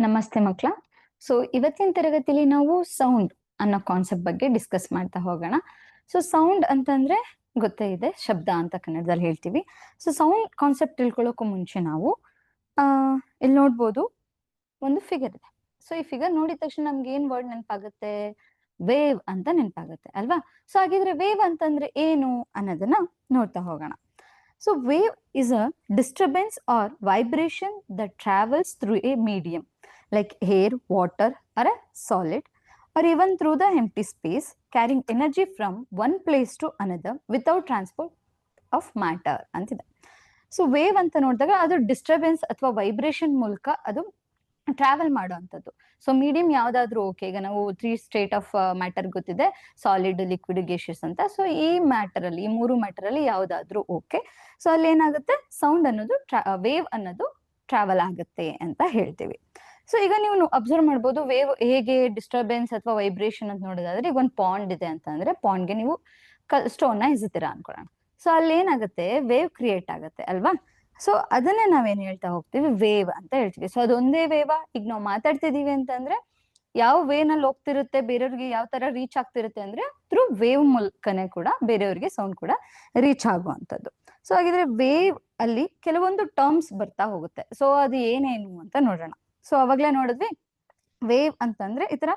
ನಮಸ್ತೆ ಮಕ್ಕಳ. ಇವತ್ತಿನ ತರಗತಿಲಿ ನಾವು ಸೌಂಡ್ ಅನ್ನೋ ಕಾನ್ಸೆಪ್ಟ್ ಬಗ್ಗೆ ಡಿಸ್ಕಸ್ ಮಾಡ್ತಾ ಹೋಗೋಣ. ಸೌಂಡ್ ಅಂತಂದ್ರೆ ಗೊತ್ತೇ ಇದೆ, ಶಬ್ದ ಅಂತ ಕನ್ನಡದಲ್ಲಿ ಹೇಳ್ತೀವಿ. ಸೌಂಡ್ ಕಾನ್ಸೆಪ್ಟ್ ತಿಳ್ಕೊಳ್ಳೋಕ್ಕೂ ಮುಂಚೆ ನಾವು ಇಲ್ಲಿ ನೋಡ್ಬೋದು ಒಂದು ಫಿಗರ್ ಇದೆ. ಈ ಫಿಗರ್ ನೋಡಿದ ತಕ್ಷಣ ನಮ್ಗೆ ಏನ್ ವರ್ಡ್ ನೆನಪಾಗುತ್ತೆ? ವೇವ್ ಅಂತ ನೆನಪಾಗುತ್ತೆ ಅಲ್ವಾ? ಹಾಗಿದ್ರೆ ವೇವ್ ಅಂತಂದ್ರೆ ಏನು ಅನ್ನೋದನ್ನ ನೋಡ್ತಾ ಹೋಗೋಣ. Wave is a disturbance or vibration that travels through a medium like air, water, or a solid, or even through the empty space, carrying energy from one place to another without transport of matter ಅಂತಿದೆ. Wave ಅಂತ ನೋಡಿದಾಗ ಅದು disturbance ಅಥವಾ vibration ಮೂಲಕ ಅದು travel ಮಾಡುವಂಥದ್ದು. Medium ಯಾವ್ದಾದ್ರು okay. ಈಗ ನಾವು 3 ಸ್ಟೇಟ್ ಆಫ್ ಮ್ಯಾಟರ್ ಗೊತ್ತಿದೆ, ಸಾಲಿಡ್, ಲಿಕ್ವಿಡ್, ಗ್ಯಾಸಿಯಸ್ ಅಂತ. ಈ ಮ್ಯಾಟರ್ ಅಲ್ಲಿ, ಈ 3 ಮ್ಯಾಟರ್ ಅಲ್ಲಿ ಯಾವ್ದಾದ್ರು ಓಕೆ. ಅಲ್ಲಿ ಏನಾಗುತ್ತೆ, ಸೌಂಡ್ ಅನ್ನೋದು ವೇವ್ ಅನ್ನೋದು ಟ್ರಾವೆಲ್ ಆಗುತ್ತೆ ಅಂತ ಹೇಳ್ತೀವಿ. ಈಗ ನೀವು ಅಬ್ಸರ್ವ್ ಮಾಡ್ಬೋದು ವೇವ್ ಹೇಗೆ ಡಿಸ್ಟರ್ಬೆನ್ಸ್ ಅಥವಾ ವೈಬ್ರೇಷನ್ ಅಂತ ನೋಡೋದಾದ್ರೆ, ಈಗ ಒಂದು ಪಾಂಡ್ ಇದೆ ಅಂತ ಅಂದ್ರೆ ಪಾಂಡ್ಗೆ ನೀವು ಸ್ಟೋನ್ ನ ಎಸಿತೀರಾ ಅನ್ಕೊಳ್ಳೋಣ. ಅಲ್ಲಿ ಏನಾಗುತ್ತೆ, ವೇವ್ ಕ್ರಿಯೇಟ್ ಆಗುತ್ತೆ ಅಲ್ವಾ? ಅದನ್ನೇ ನಾವೇನ್ ಹೇಳ್ತಾ ಹೋಗ್ತೀವಿ, ವೇವ್ ಅಂತ ಹೇಳ್ತೀವಿ. ಅದೊಂದೇ ವೇವ. ಈಗ ನಾವು ಮಾತಾಡ್ತಿದೀವಿ ಅಂತಂದ್ರೆ ಯಾವ ವೇ ನಲ್ಲಿ ಹೋಗ್ತಿರುತ್ತೆ, ಬೇರೆಯವ್ರಿಗೆ ಯಾವ ತರ ರೀಚ್ ಆಗ್ತಿರುತ್ತೆ ಅಂದ್ರೆ ಥ್ರೂ ವೇವ್ ಮೂಲಕನೇ ಕೂಡ ಬೇರೆಯವ್ರಿಗೆ ಸೌಂಡ್ ಕೂಡ ರೀಚ್ ಆಗುವಂಥದ್ದು. ಹಾಗಿದ್ರೆ ವೇವ್ ಅಲ್ಲಿ ಕೆಲವೊಂದು ಟರ್ಮ್ಸ್ ಬರ್ತಾ ಹೋಗುತ್ತೆ. ಅದು ಏನೇನು ಅಂತ ನೋಡೋಣ. ಅವಾಗ್ಲೇ ನೋಡಿದ್ವಿ, ವೇವ್ ಅಂತಂದ್ರೆ ಈ ತರ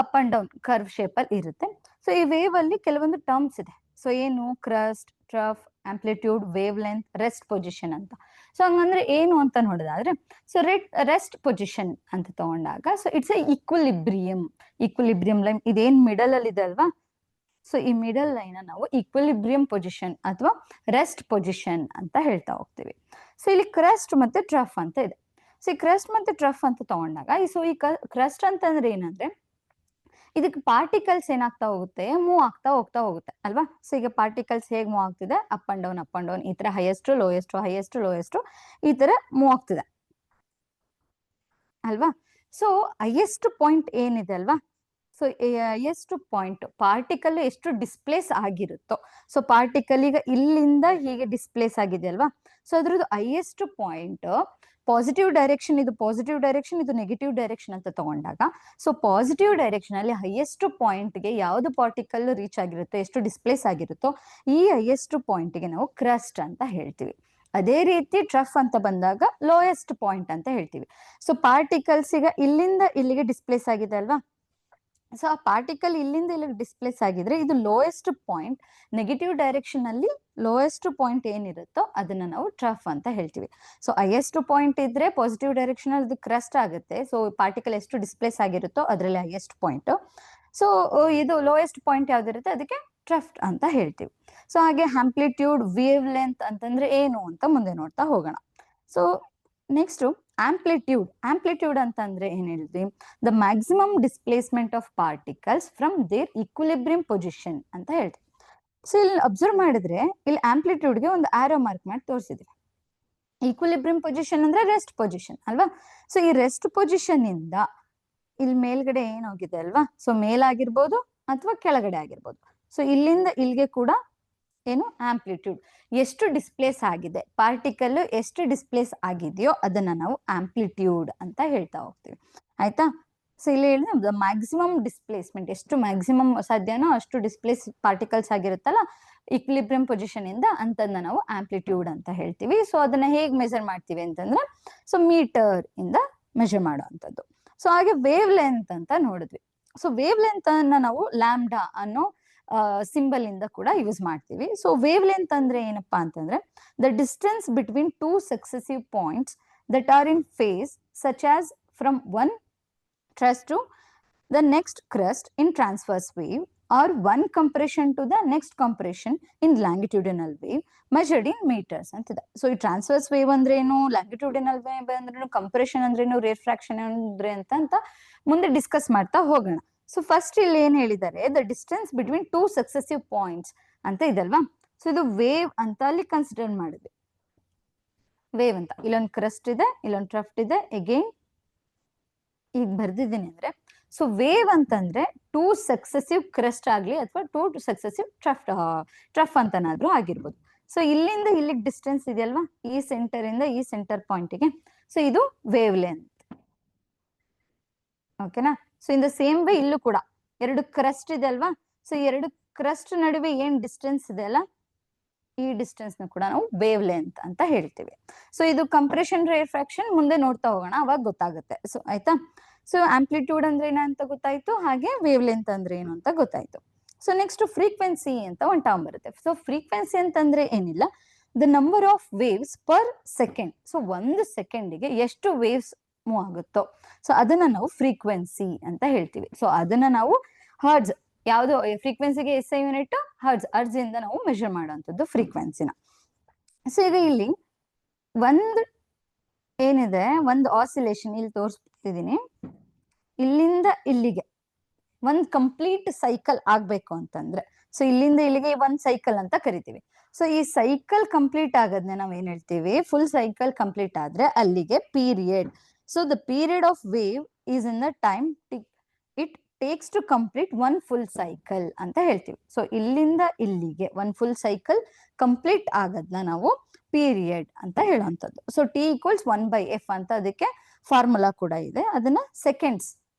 up and down curve shape ಅಲ್ಲಿ ಇರುತ್ತೆ. ಈ ವೇವ್ ಅಲ್ಲಿ ಕೆಲವೊಂದು ಟರ್ಮ್ಸ್ ಇದೆ. ಏನು? Crest, trough, amplitude, wavelength, rest position ಅಂತ. ಹಂಗಂದ್ರೆ ಏನು ಅಂತ ನೋಡೋದಾದ್ರೆ, ರೆಸ್ಟ್ ಪೊಸಿಷನ್ ಅಂತ ತಗೊಂಡಾಗ ಇಟ್ಸ್ ಎ ಈಕ್ವಿಲಿಬ್ರಿಯಂ ಲೈನ್. ಇದೇನ್ ಮಿಡಲ್ ಅಲ್ಲಿ ಇದೆ ಅಲ್ವಾ? ಈ ಮಿಡಲ್ ಲೈನ್ ನಾವು ಈಕ್ವಿಲಿಬ್ರಿಯಂ ಪೊಸಿಷನ್ ಅಥವಾ ರೆಸ್ಟ್ ಪೊಸಿಷನ್ ಅಂತ ಹೇಳ್ತಾ ಹೋಗ್ತೀವಿ. ಇಲ್ಲಿ ಕ್ರಸ್ಟ್ ಮತ್ತೆ ಟ್ರಫ್ ಅಂತ ಇದೆ. ಕ್ರಸ್ಟ್ ಮತ್ತೆ ಟ್ರಫ್ ಅಂತ ತಗೊಂಡಾಗ ಈ ಕ್ರಸ್ಟ್ ಅಂತಂದ್ರೆ ಏನಂದ್ರೆ, ಇದಕ್ಕೆ ಪಾರ್ಟಿಕಲ್ಸ್ ಏನಾಗ್ತಾ ಹೋಗುತ್ತೆ, ಮೂವ್ ಆಗ್ತಾ ಹೋಗುತ್ತೆ ಅಲ್ವಾ? ಈಗ ಪಾರ್ಟಿಕಲ್ಸ್ ಹೇಗ್ ಮೂವ್ ಆಗ್ತಿದೆ, ಅಪ್ ಅಂಡ್ ಡೌನ್ ಈ ತರ ಹೈಯೆಸ್ಟ್ ಲೋಯೆಸ್ಟ್ ಈ ತರ ಮೂವ್ ಆಗ್ತಿದೆ ಅಲ್ವಾ? ಹೈಯೆಸ್ಟ್ ಪಾಯಿಂಟ್ ಏನಿದೆ ಅಲ್ವಾ? ಹೈಯೆಸ್ಟ್ ಪಾಯಿಂಟ್ ಪಾರ್ಟಿಕಲ್ ಎಷ್ಟು ಡಿಸ್ಪ್ಲೇಸ್ ಆಗಿರುತ್ತೋ, ಪಾರ್ಟಿಕಲ್ ಈಗ ಇಲ್ಲಿಂದ ಹೀಗೆ ಡಿಸ್ಪ್ಲೇಸ್ ಆಗಿದೆ ಅಲ್ವಾ? ಅದ್ರದ್ದು ಹೈಯೆಸ್ಟ್ ಪಾಯಿಂಟ್ ಪಾಸಿಟಿವ್ ಡೈರೆಕ್ಷನ್, ಇದು ನೆಗೆಟಿವ್ ಡೈರೆಕ್ಷನ್ ಅಂತ ತಗೊಂಡಾಗ, ಪಾಸಿಟಿವ್ ಡೈರೆಕ್ಷನ್ ಅಲ್ಲಿ ಹೈಯೆಸ್ಟ್ ಪಾಯಿಂಟ್ ಗೆ ಯಾವ್ದು ಪಾರ್ಟಿಕಲ್ ರೀಚ್ ಆಗಿರುತ್ತೋ, ಎಷ್ಟು ಡಿಸ್ಪ್ಲೇಸ್ ಆಗಿರುತ್ತೋ, ಈ ಹೈಯೆಸ್ಟ್ ಪಾಯಿಂಟ್ ಗೆ ನಾವು ಕ್ರಸ್ಟ್ ಅಂತ ಹೇಳ್ತೀವಿ. ಅದೇ ರೀತಿ ಟ್ರಫ್ ಅಂತ ಬಂದಾಗ ಲೋಯೆಸ್ಟ್ ಪಾಯಿಂಟ್ ಅಂತ ಹೇಳ್ತೀವಿ. ಪಾರ್ಟಿಕಲ್ಸ್ ಈಗ ಇಲ್ಲಿಂದ ಇಲ್ಲಿಗೆ ಡಿಸ್ಪ್ಲೇಸ್ ಆಗಿದೆ ಅಲ್ವಾ? ಆ ಪಾರ್ಟಿಕಲ್ ಇಲ್ಲಿಂದ ಇಲ್ಲಿಗೆ ಡಿಸ್ಪ್ಲೇಸ್ ಆಗಿದ್ರೆ ಇದು ಲೋಯೆಸ್ಟ್ ಪಾಯಿಂಟ್. ನೆಗೆಟಿವ್ ಡೈರೆಕ್ಷನ್ ಅಲ್ಲಿ ಲೋಯೆಸ್ಟ್ ಪಾಯಿಂಟ್ ಏನಿರುತ್ತೋ ಅದನ್ನ ನಾವು ಟ್ರಫ್ ಅಂತ ಹೇಳ್ತೀವಿ. ಹೈಯೆಸ್ಟ್ ಪಾಯಿಂಟ್ ಇದ್ರೆ ಪಾಸಿಟಿವ್ ಡೈರೆಕ್ಷನ್ ಅಲ್ಲಿ ಕ್ರಸ್ಟ್ ಆಗುತ್ತೆ. ಪಾರ್ಟಿಕಲ್ ಎಷ್ಟು ಡಿಸ್ಪ್ಲೇಸ್ ಆಗಿರುತ್ತೋ ಅದರಲ್ಲಿ ಹೈಯೆಸ್ಟ್ ಪಾಯಿಂಟ್. ಇದು ಲೋಯೆಸ್ಟ್ ಪಾಯಿಂಟ್ ಯಾವ್ದಿರುತ್ತೆ ಅದಕ್ಕೆ ಟ್ರಫ್ ಅಂತ ಹೇಳ್ತೀವಿ. ಹಾಗೆ ಆಂಪ್ಲಿಟ್ಯೂಡ್, ವೇವ್ ಲೆಂತ್ ಅಂತಂದ್ರೆ ಏನು ಅಂತ ಮುಂದೆ ನೋಡ್ತಾ ಹೋಗೋಣ. ನೆಕ್ಸ್ಟ್ ಆಂಪ್ಲಿಟ್ಯೂಡ್ ಅಂತಂದ್ರೆ ಏನ್ ಹೇಳಿದ್ವಿ, the maximum displacement of particles from their equilibrium position ಅಂತ ಹೇಳ್ತೀವಿ. ಇಲ್ಲಿ ಅಬ್ಸರ್ವ್ ಮಾಡಿದ್ರೆ ಇಲ್ಲಿ ಆಂಪ್ಲಿಟ್ಯೂಡ್ಗೆ ಒಂದು ಆರೋ ಮಾರ್ಕ್ ಮಾಡಿ ತೋರಿಸಿದ್ವಿ. ಈಕ್ವಿಲಿಬ್ರಿಯಂ ಪೊಸಿಷನ್ ಅಂದ್ರೆ ರೆಸ್ಟ್ ಪೊಸಿಷನ್ ಅಲ್ವಾ? ಈ ರೆಸ್ಟ್ ಪೊಸಿಷನ್ ಇಂದ ಇಲ್ಲಿ ಮೇಲ್ಗಡೆ ಏನಾಗಿದೆ ಅಲ್ವಾ? ಮೇಲಾಗಿರ್ಬೋದು ಅಥವಾ ಕೆಳಗಡೆ ಆಗಿರ್ಬೋದು. ಇಲ್ಲಿಂದ ಇಲ್ಲಿಗೆ ಕೂಡ ಏನು ಆಂಪ್ಲಿಟ್ಯೂಡ್, ಎಷ್ಟು ಡಿಸ್ಪ್ಲೇಸ್ ಆಗಿದೆ ಪಾರ್ಟಿಕಲ್, ಎಷ್ಟು ಡಿಸ್ಪ್ಲೇಸ್ ಆಗಿದೆಯೋ ಅದನ್ನ ನಾವು ಆಂಪ್ಲಿಟ್ಯೂಡ್ ಅಂತ ಹೇಳ್ತಾ ಹೋಗ್ತೀವಿ. ಆಯ್ತಾ? ಇಲ್ಲಿ ಹೇಳಿದ್ರೆ ಮ್ಯಾಕ್ಸಿಮಮ್ ಡಿಸ್ಪ್ಲೇಸ್ಮೆಂಟ್, ಎಷ್ಟು ಮ್ಯಾಕ್ಸಿಮಮ್ ಸಾಧ್ಯನೋ ಅಷ್ಟು ಡಿಸ್ಪ್ಲೇಸ್ ಪಾರ್ಟಿಕಲ್ಸ್ ಆಗಿರುತ್ತಲ್ಲ ಈಕ್ವಿಲಿಬ್ರಿಯಂ ಪೊಸಿಷನ್ ಇಂದ, ಅಂತದನ್ನ ನಾವು ಆಂಪ್ಲಿಟ್ಯೂಡ್ ಅಂತ ಹೇಳ್ತೀವಿ. ಅದನ್ನ ಹೇಗ್ ಮೆಜರ್ ಮಾಡ್ತೀವಿ ಅಂತಂದ್ರೆ ಮೀಟರ್ ಇಂದ ಮೆಜರ್ ಮಾಡುವಂಥದ್ದು. ಹಾಗೆ ವೇವ್ ಲೆಂತ್ ಅಂತ ನೋಡಿದ್ವಿ. ವೇವ್ ಲೆಂತ್ ಅನ್ನ ನಾವು ಲ್ಯಾಂಬ್ಡಾ ಅನ್ನೋ ಸಿಂಬಲ್ ಇಂದ ಕೂಡ ಯೂಸ್ ಮಾಡ್ತೀವಿ. ವೇವ್ ಲೆಂತ್ ಅಂದ್ರೆ ಏನಪ್ಪಾ ಅಂತಂದ್ರೆ, the distance between 2 successive points that are in phase such as from one crust to the next crust in transverse wave, or one compression to the next compression in longitudinal wave measured in meters ಅಂತಿದೆ. ಈ transverse wave ಅಂದ್ರೆ ಏನು, ಲ್ಯಾಂಗಿಟ್ಯೂಡಿನಲ್ wave ಅಂದ್ರೆ, compression ಅಂದ್ರೆ ಏನು, ರೇರ್ಫ್ರಾಕ್ಷನ್ ಅಂದ್ರೆ ಅಂತ ಮುಂದೆ ಡಿಸ್ಕಸ್ ಮಾಡ್ತಾ ಹೋಗೋಣ. ಫಸ್ಟ್ ಇಲ್ಲಿ ಏನ್ ಹೇಳಿದ್ದಾರೆ, the distance between 2 successive points ಅಂತ ಇದಲ್ವಾ? ಇದು ವೇವ್ ಅಂತ ಅಲ್ಲಿ ಕನ್ಸಿಡರ್ ಮಾಡಿದ್ವಿ. ವೇವ್ ಅಂತ ಇಲ್ಲೊಂದು ಕ್ರಸ್ಟ್ ಇದೆ, ಇಲ್ಲೊಂದು ಟ್ರಫ್ಟ್ ಇದೆ. ಅಗೇನ್ ಈಗ ಬರ್ದಿದ್ದೀನಿ ಅಂದ್ರೆ, ವೇವ್ ಅಂತಂದ್ರೆ 2 ಸಕ್ಸೆಸಿವ್ ಕ್ರಸ್ಟ್ ಆಗ್ಲಿ ಅಥವಾ 2 ಸಕ್ಸೆಸಿವ್ ಟ್ರಫ್ ಅಂತನಾದ್ರೂ ಆಗಿರ್ಬೋದು. ಇಲ್ಲಿಂದ ಇಲ್ಲಿಗೆ ಡಿಸ್ಟೆನ್ಸ್ ಇದೆಯಲ್ವಾ, ಈ ಸೆಂಟರ್ ಇಂದ ಈ ಸೆಂಟರ್ ಪಾಯಿಂಟ್ ಗೆ, ಇದು ವೇವ್ ಲೆಂತ್. ಓಕೆನಾ. So in the same way ಇಲ್ಲೂ ಕೂಡ ಎರಡು ಕ್ರಸ್ಟ್ ಇದೆ ಅಲ್ವಾ. ಸೊ ಎರಡು ಕ್ರಸ್ಟ್ ನಡುವೆ ಏನ್ ಡಿಸ್ಟೆನ್ಸ್ ಇದೆ ಅಲ್ಲ, ಈ ಡಿಸ್ಟೆನ್ಸ್ ನ ಕೂಡ ನಾವು ವೇವ್ ಲೆಂತ್ ಅಂತ ಹೇಳ್ತೀವಿ. ಸೊ ಇದು ಕಂಪ್ರೆಷನ್ ರೇಫ್ರಾಕ್ಷನ್ ಮುಂದೆ ನೋಡ್ತಾ ಹೋಗೋಣ, ಅವಾಗ ಗೊತ್ತಾಗುತ್ತೆ. ಸೊ ಆಯ್ತಾ. ಸೊ ಆಂಪ್ಲಿಟ್ಯೂಡ್ ಅಂದ್ರೆ ಏನಂತ ಗೊತ್ತಾಯ್ತು, ಹಾಗೆ ವೇವ್ ಲೆಂತ್ ಅಂದ್ರೆ ಏನು ಅಂತ ಗೊತ್ತಾಯ್ತು. ಸೊ ನೆಕ್ಸ್ಟ್ ಫ್ರೀಕ್ವೆನ್ಸಿ ಅಂತ ಒಂದು ಟರ್ಮ್ ಬರುತ್ತೆ. ಸೊ ಫ್ರೀಕ್ವೆನ್ಸಿ ಅಂತಂದ್ರೆ ಏನಿಲ್ಲ, the number of waves per second. So ಒಂದು ಸೆಕೆಂಡಿಗೆ ಎಷ್ಟು ವೇವ್ಸ್ ಮೂವ್ ಆಗುತ್ತೋ ಸೊ ಅದನ್ನ ನಾವು ಫ್ರೀಕ್ವೆನ್ಸಿ ಅಂತ ಹೇಳ್ತೀವಿ. ಸೊ ಅದನ್ನ ನಾವು ಹರ್ಡ್ಸ್, ಯಾವ್ದು ಫ್ರೀಕ್ವೆನ್ಸಿಗೆ SI ಯೂನಿಟ್ ಹರ್ಡ್ಸ್ ಇಂದ ನಾವು ಮೆಜರ್ ಮಾಡುವಂಥದ್ದು ಫ್ರೀಕ್ವೆನ್ಸಿನ. ಸೊ ಈಗ ಇಲ್ಲಿ ಒಂದ್ ಏನಿದೆ, ಒಂದು ಆಸಿಲೇಷನ್ ಇಲ್ಲಿ ತೋರಿಸ್ತಿದೀನಿ, ಇಲ್ಲಿಂದ ಇಲ್ಲಿಗೆ ಒಂದ್ ಕಂಪ್ಲೀಟ್ ಸೈಕಲ್ ಆಗ್ಬೇಕು ಅಂತಂದ್ರೆ, ಸೊ ಇಲ್ಲಿಂದ ಇಲ್ಲಿಗೆ ಒಂದ್ ಸೈಕಲ್ ಅಂತ ಕರಿತೀವಿ. ಸೊ ಈ ಸೈಕಲ್ ಕಂಪ್ಲೀಟ್ ಆಗೋದ್ನೆ ನಾವ್ ಏನ್ ಹೇಳ್ತೀವಿ, ಫುಲ್ ಸೈಕಲ್ ಕಂಪ್ಲೀಟ್ ಆದ್ರೆ ಅಲ್ಲಿಗೆ period. So the period of wave is in the time it takes to complete one full cycle ಅಂತ ಹೇಳ್ತೀವಿ. ಸೊ ಇಲ್ಲಿಂದ ಇಲ್ಲಿಗೆ ಒನ್ ಫುಲ್ ಸೈಕಲ್ ಕಂಪ್ಲೀಟ್ ಆಗೋದ್ನ ನಾವು ಪೀರಿಯಡ್ ಅಂತ ಹೇಳುವಂಥದ್ದು. ಸೊ T = 1/f ಅಂತ ಅದಕ್ಕೆ ಫಾರ್ಮುಲಾ ಕೂಡ ಇದೆ. ಅದನ್ನ ಸೆಕೆಂಡ್ಸ್,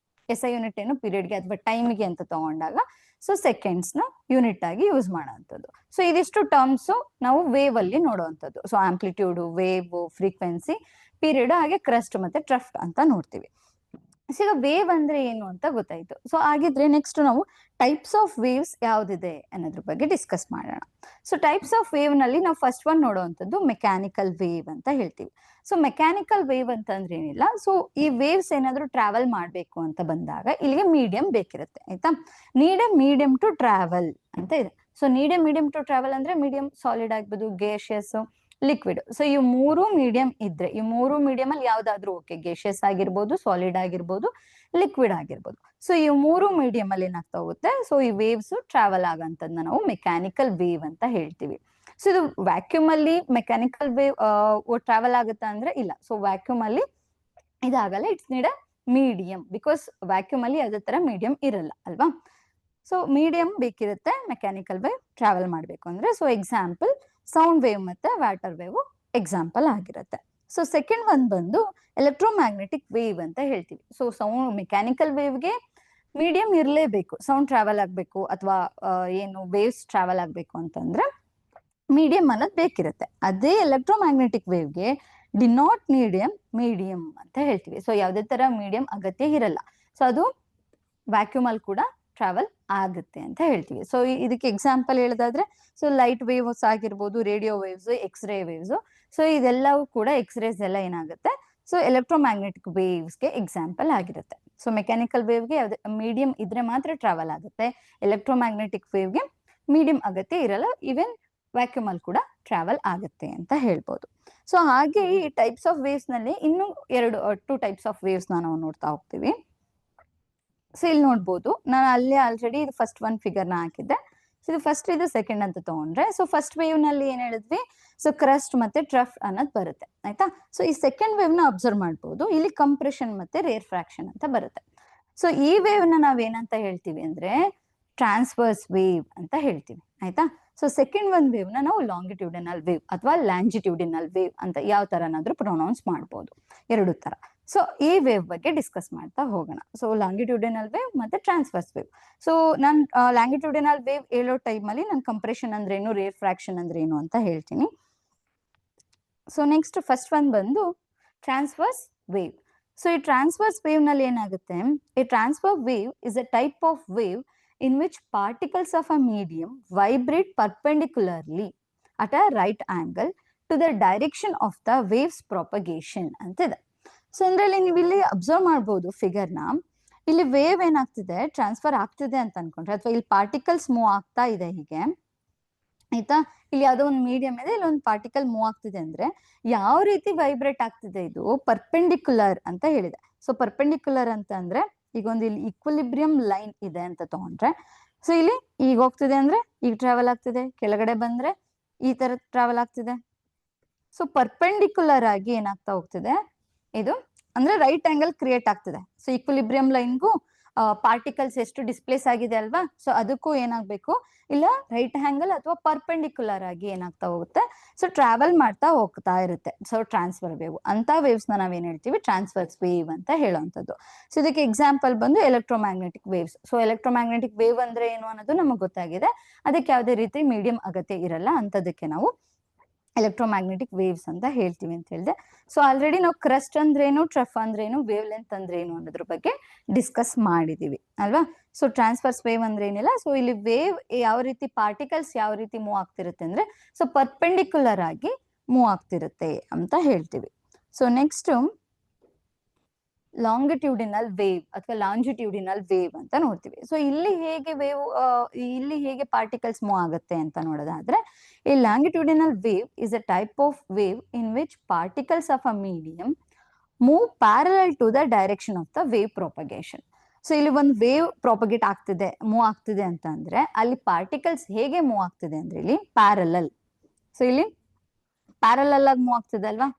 SI ಯೂನಿಟ್ ಏನು ಪೀರಿಯಡ್ಗೆ ಅಥವಾ ಟೈಮ್ಗೆ ಅಂತ ತಗೊಂಡಾಗ ಸೊ ಸೆಕೆಂಡ್ಸ್ ನ ಯೂನಿಟ್ ಆಗಿ ಯೂಸ್ ಮಾಡುವಂಥದ್ದು. ಸೊ ಇದಿಷ್ಟು ಟರ್ಮ್ಸ್ ನಾವು ವೇವ್ ಅಲ್ಲಿ ನೋಡುವಂಥದ್ದು. So amplitude, wave, frequency, period, ಹಾಗೆ ಕ್ರಸ್ಟ್ ಮತ್ತೆ ಟ್ರಫ್ಟ್ ಅಂತ ನೋಡ್ತೀವಿ. ಸೊ ಈಗ ವೇವ್ ಅಂದ್ರೆ ಏನು ಅಂತ ಗೊತ್ತಾಯ್ತು. ಸೊ ಹಾಗಿದ್ರೆ ನೆಕ್ಸ್ಟ್ ನಾವು ಟೈಪ್ಸ್ ಆಫ್ ವೇವ್ಸ್ ಯಾವ್ದಿದೆ ಅನ್ನೋದ್ರ ಬಗ್ಗೆ ಡಿಸ್ಕಸ್ ಮಾಡೋಣ. ಸೊ ಟೈಪ್ಸ್ ಆಫ್ ವೇವ್ ನಲ್ಲಿ ನಾವು ಫಸ್ಟ್ ಒನ್ ನೋಡುವಂಥದ್ದು ಮೆಕ್ಯಾನಿಕಲ್ ವೇವ್ ಅಂತ ಹೇಳ್ತೀವಿ. ಸೊ ಮೆಕ್ಯಾನಿಕಲ್ ವೇವ್ ಅಂತಂದ್ರೆ ಏನಿಲ್ಲ, ಸೊ ಈ ವೇವ್ಸ್ ಏನಾದ್ರು ಟ್ರಾವೆಲ್ ಮಾಡ್ಬೇಕು ಅಂತ ಬಂದಾಗ ಇಲ್ಲಿಗೆ ಮೀಡಿಯಂ ಬೇಕಿರುತ್ತೆ. ಆಯ್ತಾ. ಮೀಡಿಯಂ ಟು ಟ್ರಾವೆಲ್ ಅಂತ ಇದೆ. ಸೊ ಮೀಡಿಯಂ ಟು ಟ್ರಾವೆಲ್ ಅಂದ್ರೆ ಮೀಡಿಯಂ ಸಾಲಿಡ್ ಆಗ್ಬೋದು, ಗೇಷಿಯಸ್, ಲಿಕ್ವಿಡ್. ಸೊ ಈ ಮೂರು ಮೀಡಿಯಂ ಇದ್ರೆ, ಈ ಮೂರು ಮೀಡಿಯಂ ಅಲ್ಲಿ ಯಾವ್ದಾದ್ರು ಓಕೆ, ಗೇಷಿಯಸ್ ಆಗಿರ್ಬೋದು, ಸಾಲಿಡ್ ಆಗಿರ್ಬೋದು, ಲಿಕ್ವಿಡ್ ಆಗಿರ್ಬೋದು. ಸೊ ಈ ಮೂರು ಮೀಡಿಯಂ ಅಲ್ಲಿ ಏನಾಗ್ತಾ ಹೋಗುತ್ತೆ, ಸೊ ಈ ವೇವ್ಸ್ ಟ್ರಾವೆಲ್ ಆಗಂತದನ್ನ ನಾವು ಮೆಕ್ಯಾನಿಕಲ್ ವೇವ್ ಅಂತ ಹೇಳ್ತೀವಿ. ಸೊ ಇದು ವ್ಯಾಕ್ಯೂಮ್ ಅಲ್ಲಿ ಮೆಕ್ಯಾನಿಕಲ್ ವೇವ್ ಟ್ರಾವೆಲ್ ಆಗುತ್ತಾ ಅಂದ್ರೆ ಇಲ್ಲ. ಸೊ ವ್ಯಾಕ್ಯೂಮ್ ಅಲ್ಲಿ ಇದಾಗಲ್ಲ, it's need a medium, because vacuum ಅಲ್ಲಿ ಅದೇ ತರ ಮೀಡಿಯಂ ಇರಲ್ಲ ಅಲ್ವಾ. ಸೊ ಮೀಡಿಯಂ ಬೇಕಿರುತ್ತೆ ಮೆಕ್ಯಾನಿಕಲ್ ವೇವ್ ಟ್ರಾವೆಲ್ ಮಾಡ್ಬೇಕು ಅಂದ್ರೆ. ಸೊ ಎಕ್ಸಾಂಪಲ್ ಸೌಂಡ್ ವೇವ್ ಮತ್ತೆ ವಾಟರ್ ವೇವ್ ಎಕ್ಸಾಂಪಲ್ ಆಗಿರುತ್ತೆ. ಸೊ ಸೆಕೆಂಡ್ ಒನ್ ಬಂದು ಎಲೆಕ್ಟ್ರೋಮ್ಯಾಗ್ನೆಟಿಕ್ ವೇವ್ ಅಂತ ಹೇಳ್ತೀವಿ. ಸೊ ಸೌಂಡ್ ಮೆಕ್ಯಾನಿಕಲ್ ವೇವ್ಗೆ ಮೀಡಿಯಂ ಇರಲೇಬೇಕು, ಸೌಂಡ್ ಟ್ರಾವೆಲ್ ಆಗ್ಬೇಕು ಅಥವಾ ಏನು ವೇವ್ಸ್ ಟ್ರಾವೆಲ್ ಆಗ್ಬೇಕು ಅಂತಂದ್ರೆ ಮೀಡಿಯಂ ಅನ್ನೋದು ಬೇಕಿರುತ್ತೆ. ಅದೇ ಎಲೆಕ್ಟ್ರೋಮ್ಯಾಗ್ನೆಟಿಕ್ ವೇವ್ಗೆ ಡಿ ನಾಟ್ ಮೀಡಿಯಂ ಅಂತ ಹೇಳ್ತೀವಿ. ಸೊ ಯಾವುದೇ ತರ ಮೀಡಿಯಂ ಅಗತ್ಯ ಇರಲ್ಲ. ಸೊ ಅದು ವ್ಯಾಕ್ಯೂಮ್ ಅಲ್ಲಿ ಕೂಡ ಟ್ರಾವೆಲ್ ಆಗುತ್ತೆ ಅಂತ ಹೇಳ್ತೀವಿ. ಸೊ ಇದಕ್ಕೆ ಎಕ್ಸಾಂಪಲ್ ಹೇಳೋದಾದ್ರೆ, ಸೊ ಲೈಟ್ ವೇವ್ಸ್ ಆಗಿರ್ಬೋದು, radio waves, X-ray waves. So ಇದೆಲ್ಲವೂ ಕೂಡ ಎಕ್ಸ್ರೇಸ್ ಎಲ್ಲ ಏನಾಗುತ್ತೆ, ಸೊ ಎಲೆಕ್ಟ್ರೋಮ್ಯಾಗ್ನೆಟಿಕ್ ವೇವ್ಸ್ಗೆ ಎಕ್ಸಾಂಪಲ್ ಆಗಿರುತ್ತೆ. ಸೊ ಮೆಕ್ಯಾನಿಕಲ್ ವೇವ್ಗೆ ಯಾವ್ದು ಮೀಡಿಯಂ ಇದ್ರೆ ಮಾತ್ರ ಟ್ರಾವೆಲ್ ಆಗುತ್ತೆ, ಎಲೆಕ್ಟ್ರೋಮ್ಯಾಗ್ನೆಟಿಕ್ ವೇವ್ಗೆ ಮೀಡಿಯಂ ಅಗತ್ಯ ಇರಲ್ಲ, ಈವನ್ ವ್ಯಾಕ್ಯೂಮ್ ಅಲ್ಲಿ ಕೂಡ ಟ್ರಾವೆಲ್ ಆಗುತ್ತೆ ಅಂತ ಹೇಳ್ಬೋದು. ಸೊ ಹಾಗೆ ಈ ಟೈಪ್ಸ್ ಆಫ್ ವೇವ್ಸ್ ನಲ್ಲಿ ಇನ್ನೂ ಟೂ ಟೈಪ್ಸ್ ಆಫ್ ವೇವ್ಸ್ ನಾವು ನೋಡ್ತಾ ಹೋಗ್ತೀವಿ. ಸೊ ಇಲ್ಲಿ ನೋಡ್ಬೋದು, ನಾನು ಅಲ್ಲೇ ಆಲ್ರೆಡಿ ಇದು ಫಸ್ಟ್ ಒನ್ ಫಿಗರ್ ನ ಹಾಕಿದ್ದೆ. ಸೊ ಇದು ಫಸ್ಟ್, ಇದು ಸೆಕೆಂಡ್ ಅಂತ ತಗೊಂಡ್ರೆ, ಸೊ ಫಸ್ಟ್ ವೇವ್ ನಲ್ಲಿ ಏನ್ ಹೇಳಿದ್ವಿ, ಸೊ ಕ್ರಸ್ಟ್ ಮತ್ತೆ ಟ್ರಫ್ ಅನ್ನೋದು ಬರುತ್ತೆ. ಆಯ್ತಾ. ಸೊ ಈ ಸೆಕೆಂಡ್ ವೇವ್ ನ ಅಬ್ಸರ್ವ್ ಮಾಡ್ಬೋದು, ಇಲ್ಲಿ ಕಂಪ್ರೆಷನ್ ಮತ್ತೆ ರೇರ್ಫ್ರಾಕ್ಷನ್ ಅಂತ ಬರುತ್ತೆ. ಸೊ ಈ ವೇವ್ ನ ನಾವೇನಂತ ಹೇಳ್ತೀವಿ ಅಂದ್ರೆ ಟ್ರಾನ್ಸ್ವರ್ಸ್ ವೇವ್ ಅಂತ ಹೇಳ್ತೀವಿ. ಆಯ್ತಾ. ಸೊ ಸೆಕೆಂಡ್ ಒನ್ ವೇವ್ ನ ನಾವು ಲಾಂಗಿಟ್ಯೂಡಿನಲ್ ವೇವ್ ಅಥವಾ ಲ್ಯಾಂಜಿಟ್ಯೂಡಿನಲ್ ವೇವ್ ಅಂತ ಯಾವ ತರನಾದ್ರೂ ಪ್ರೊನೌನ್ಸ್ ಮಾಡ್ಬೋದು, ಎರಡು ತರ. ಸೊ ಈ ವೇವ್ ಬಗ್ಗೆ ಡಿಸ್ಕಸ್ ಮಾಡ್ತಾ ಹೋಗೋಣ. ಸೊ ಲಾಂಗಿಟ್ಯೂಡಿನಲ್ ವೇವ್ ಮತ್ತೆ ಟ್ರಾನ್ಸ್ವರ್ಸ್ ವೇವ್. ಸೊ ನಾನು ಲಾಂಗಿಟ್ಯೂಡಿನಲ್ ವೇವ್ ಹೇಳೋ ಟೈಮ್ ಅಲ್ಲಿ ನಾನು ಕಂಪ್ರೆಷನ್ ಅಂದ್ರೆ ಏನು, ರೇರ್ಫ್ರಾಕ್ಷನ್ ಅಂದ್ರೆ ಏನು ಅಂತ ಹೇಳ್ತೀನಿ. ಸೊ ನೆಕ್ಸ್ಟ್ ಫಸ್ಟ್ ಒನ್ ಬಂದು ಟ್ರಾನ್ಸ್ವರ್ಸ್ ವೇವ್. ಸೊ ಈ ಟ್ರಾನ್ಸ್ವರ್ಸ್ ವೇವ್ ನಲ್ಲಿ ಏನಾಗುತ್ತೆ, ಈ transverse wave is a type of wave in which particles of a medium vibrate perpendicularly at a right angle to the direction of the wave's propagation ಅಂತಿದೆ. So ಇದರಲ್ಲಿ ನೀವು ಇಲ್ಲಿ observe ಮಾಡ್ಬೋದು figure ನ, ಇಲ್ಲಿ ವೇವ್ ಏನಾಗ್ತಿದೆ, ಟ್ರಾನ್ಸ್ಫರ್ ಆಗ್ತಿದೆ ಅಂತ ಅನ್ಕೊಂಡ್ರೆ, ಅಥವಾ ಇಲ್ಲಿ ಪಾರ್ಟಿಕಲ್ಸ್ ಮೂವ್ ಆಗ್ತಾ ಇದೆ ಹೀಗೆ. ಆಯ್ತಾ. ಇಲ್ಲಿ ಯಾವ್ದೋ ಒಂದು ಮೀಡಿಯಂ ಇದೆ, ಇಲ್ಲಿ ಒಂದು ಪಾರ್ಟಿಕಲ್ ಮೂವ್ ಆಗ್ತಿದೆ ಅಂದ್ರೆ ಯಾವ ರೀತಿ ವೈಬ್ರೇಟ್ ಆಗ್ತಿದೆ, ಇದು ಪರ್ಪೆಂಡಿಕ್ಯುಲರ್ ಅಂತ ಹೇಳಿದೆ. ಸೊ ಪರ್ಪೆಂಡಿಕ್ಯುಲರ್ ಅಂತ ಅಂದ್ರೆ ಈಗ ಒಂದು ಇಲ್ಲಿ ಈಕ್ವಿಲಿಬ್ರಿಯಂ ಲೈನ್ ಇದೆ ಅಂತ ತಗೊಂಡ್ರೆ, ಸೊ ಇಲ್ಲಿ ಈಗ ಹೋಗ್ತಿದೆ ಅಂದ್ರೆ ಈಗ ಟ್ರಾವೆಲ್ ಆಗ್ತಿದೆ, ಕೆಳಗಡೆ ಬಂದ್ರೆ ಈ ತರ ಟ್ರಾವೆಲ್ ಆಗ್ತಿದೆ. ಸೊ ಪರ್ಪೆಂಡಿಕ್ಯುಲರ್ ಆಗಿ ಏನಾಗ್ತಾ ಹೋಗ್ತಿದೆ, ಇದು ಅಂದ್ರೆ ರೈಟ್ ಆಂಗಲ್ ಕ್ರಿಯೇಟ್ ಆಗ್ತಿದೆ. ಸೊ ಈಕ್ವಿಲಿಬ್ರಿಯಂ ಲೈನ್ಗೂ ಪಾರ್ಟಿಕಲ್ಸ್ ಎಷ್ಟು ಡಿಸ್ಪ್ಲೇಸ್ ಆಗಿದೆ ಅಲ್ವಾ, ಸೊ ಅದಕ್ಕೂ ಏನಾಗ್ಬೇಕು, ಇಲ್ಲ ರೈಟ್ ಆಂಗಲ್ ಅಥವಾ ಪರ್ಪೆಂಡಿಕ್ಯುಲರ್ ಆಗಿ ಏನಾಗ್ತಾ ಹೋಗುತ್ತೆ, ಸೊ ಟ್ರಾವೆಲ್ ಮಾಡ್ತಾ ಹೋಗ್ತಾ ಇರುತ್ತೆ. ಸೊ ಟ್ರಾನ್ಸ್ಫರ್ ವೇವ್ ಅಂತ ವೇವ್ಸ್ ನ ನಾವೇನ್ ಹೇಳ್ತೀವಿ, ಟ್ರಾನ್ಸ್ಫರ್ಸ್ ವೇವ್ ಅಂತ ಹೇಳುವಂಥದ್ದು. ಸೊ ಇದಕ್ಕೆ ಎಕ್ಸಾಂಪಲ್ ಬಂದು electromagnetic waves. So electromagnetic wave ಅಂದ್ರೆ ಏನು ಅನ್ನೋದು ನಮಗೆ ಗೊತ್ತಾಗಿದೆ. ಅದಕ್ಕೆ ಯಾವುದೇ ರೀತಿ ಮೀಡಿಯಂ ಅಗತ್ಯ ಇರಲ್ಲ, ಅಂತದಕ್ಕೆ ನಾವು ಎಲೆಕ್ಟ್ರೋಮ್ಯಾಗ್ನೆಟಿಕ್ ವೇವ್ಸ್ ಅಂತ ಹೇಳ್ತೀವಿ ಅಂತ ಹೇಳಿದೆ. ಸೊ ಆಲ್ರೆಡಿ ನಾವು ಕ್ರಸ್ಟ್ ಅಂದ್ರೇನು, ಟ್ರಫ್ ಅಂದ್ರೇನು, ವೇವ್ ಲೆಂತ್ ಅಂದ್ರೇನು ಅನ್ನೋದ್ರ ಬಗ್ಗೆ ಡಿಸ್ಕಸ್ ಮಾಡಿದೀವಿ ಅಲ್ವಾ. ಸೊ ಟ್ರಾನ್ಸ್ಫರ್ಸ್ ವೇವ್ ಅಂದ್ರೆ ಏನಿಲ್ಲ, ಸೊ ಇಲ್ಲಿ ವೇವ್ ಯಾವ ರೀತಿ, ಪಾರ್ಟಿಕಲ್ಸ್ ಯಾವ ರೀತಿ ಮೂವ್ ಆಗ್ತಿರುತ್ತೆ ಅಂದ್ರೆ, ಸೊ ಪರ್ಪೆಂಡಿಕ್ಯುಲರ್ ಆಗಿ ಮೂವ್ ಆಗ್ತಿರುತ್ತೆ ಅಂತ ಹೇಳ್ತೀವಿ. ಸೊ ನೆಕ್ಸ್ಟ್ ಲಾಂಗಿಟ್ಯೂಡಿನಲ್ ವೇವ್ ಅಥವಾ ಲಾಂಜಿಟ್ಯೂಡಿನಲ್ ವೇವ್ ಅಂತ ನೋಡ್ತೀವಿ. ಸೊ ಇಲ್ಲಿ ಹೇಗೆ ವೇವ್, ಇಲ್ಲಿ ಹೇಗೆ ಪಾರ್ಟಿಕಲ್ಸ್ ಮೂವ್ ಆಗುತ್ತೆ ಅಂತ ನೋಡೋದಾದ್ರೆ, ಈ longitudinal wave is a type of wave in which particles of a medium move parallel to the direction of the wave propagation. So ಇಲ್ಲಿ ಒಂದು ವೇವ್ ಪ್ರೊಪಗೇಟ್ ಆಗ್ತಿದೆ, ಮೂವ್ ಆಗ್ತಿದೆ ಅಂತ ಅಂದ್ರೆ ಅಲ್ಲಿ ಪಾರ್ಟಿಕಲ್ಸ್ ಹೇಗೆ ಮೂವ್ ಆಗ್ತಿದೆ ಅಂದ್ರೆ ಇಲ್ಲಿ ಪ್ಯಾರಲಲ್. ಸೊ ಇಲ್ಲಿ ಪ್ಯಾರಲಲ್ ಆಗಿ ಮೂವ್ ಆಗ್ತಿದೆ ಅಲ್ವಾ,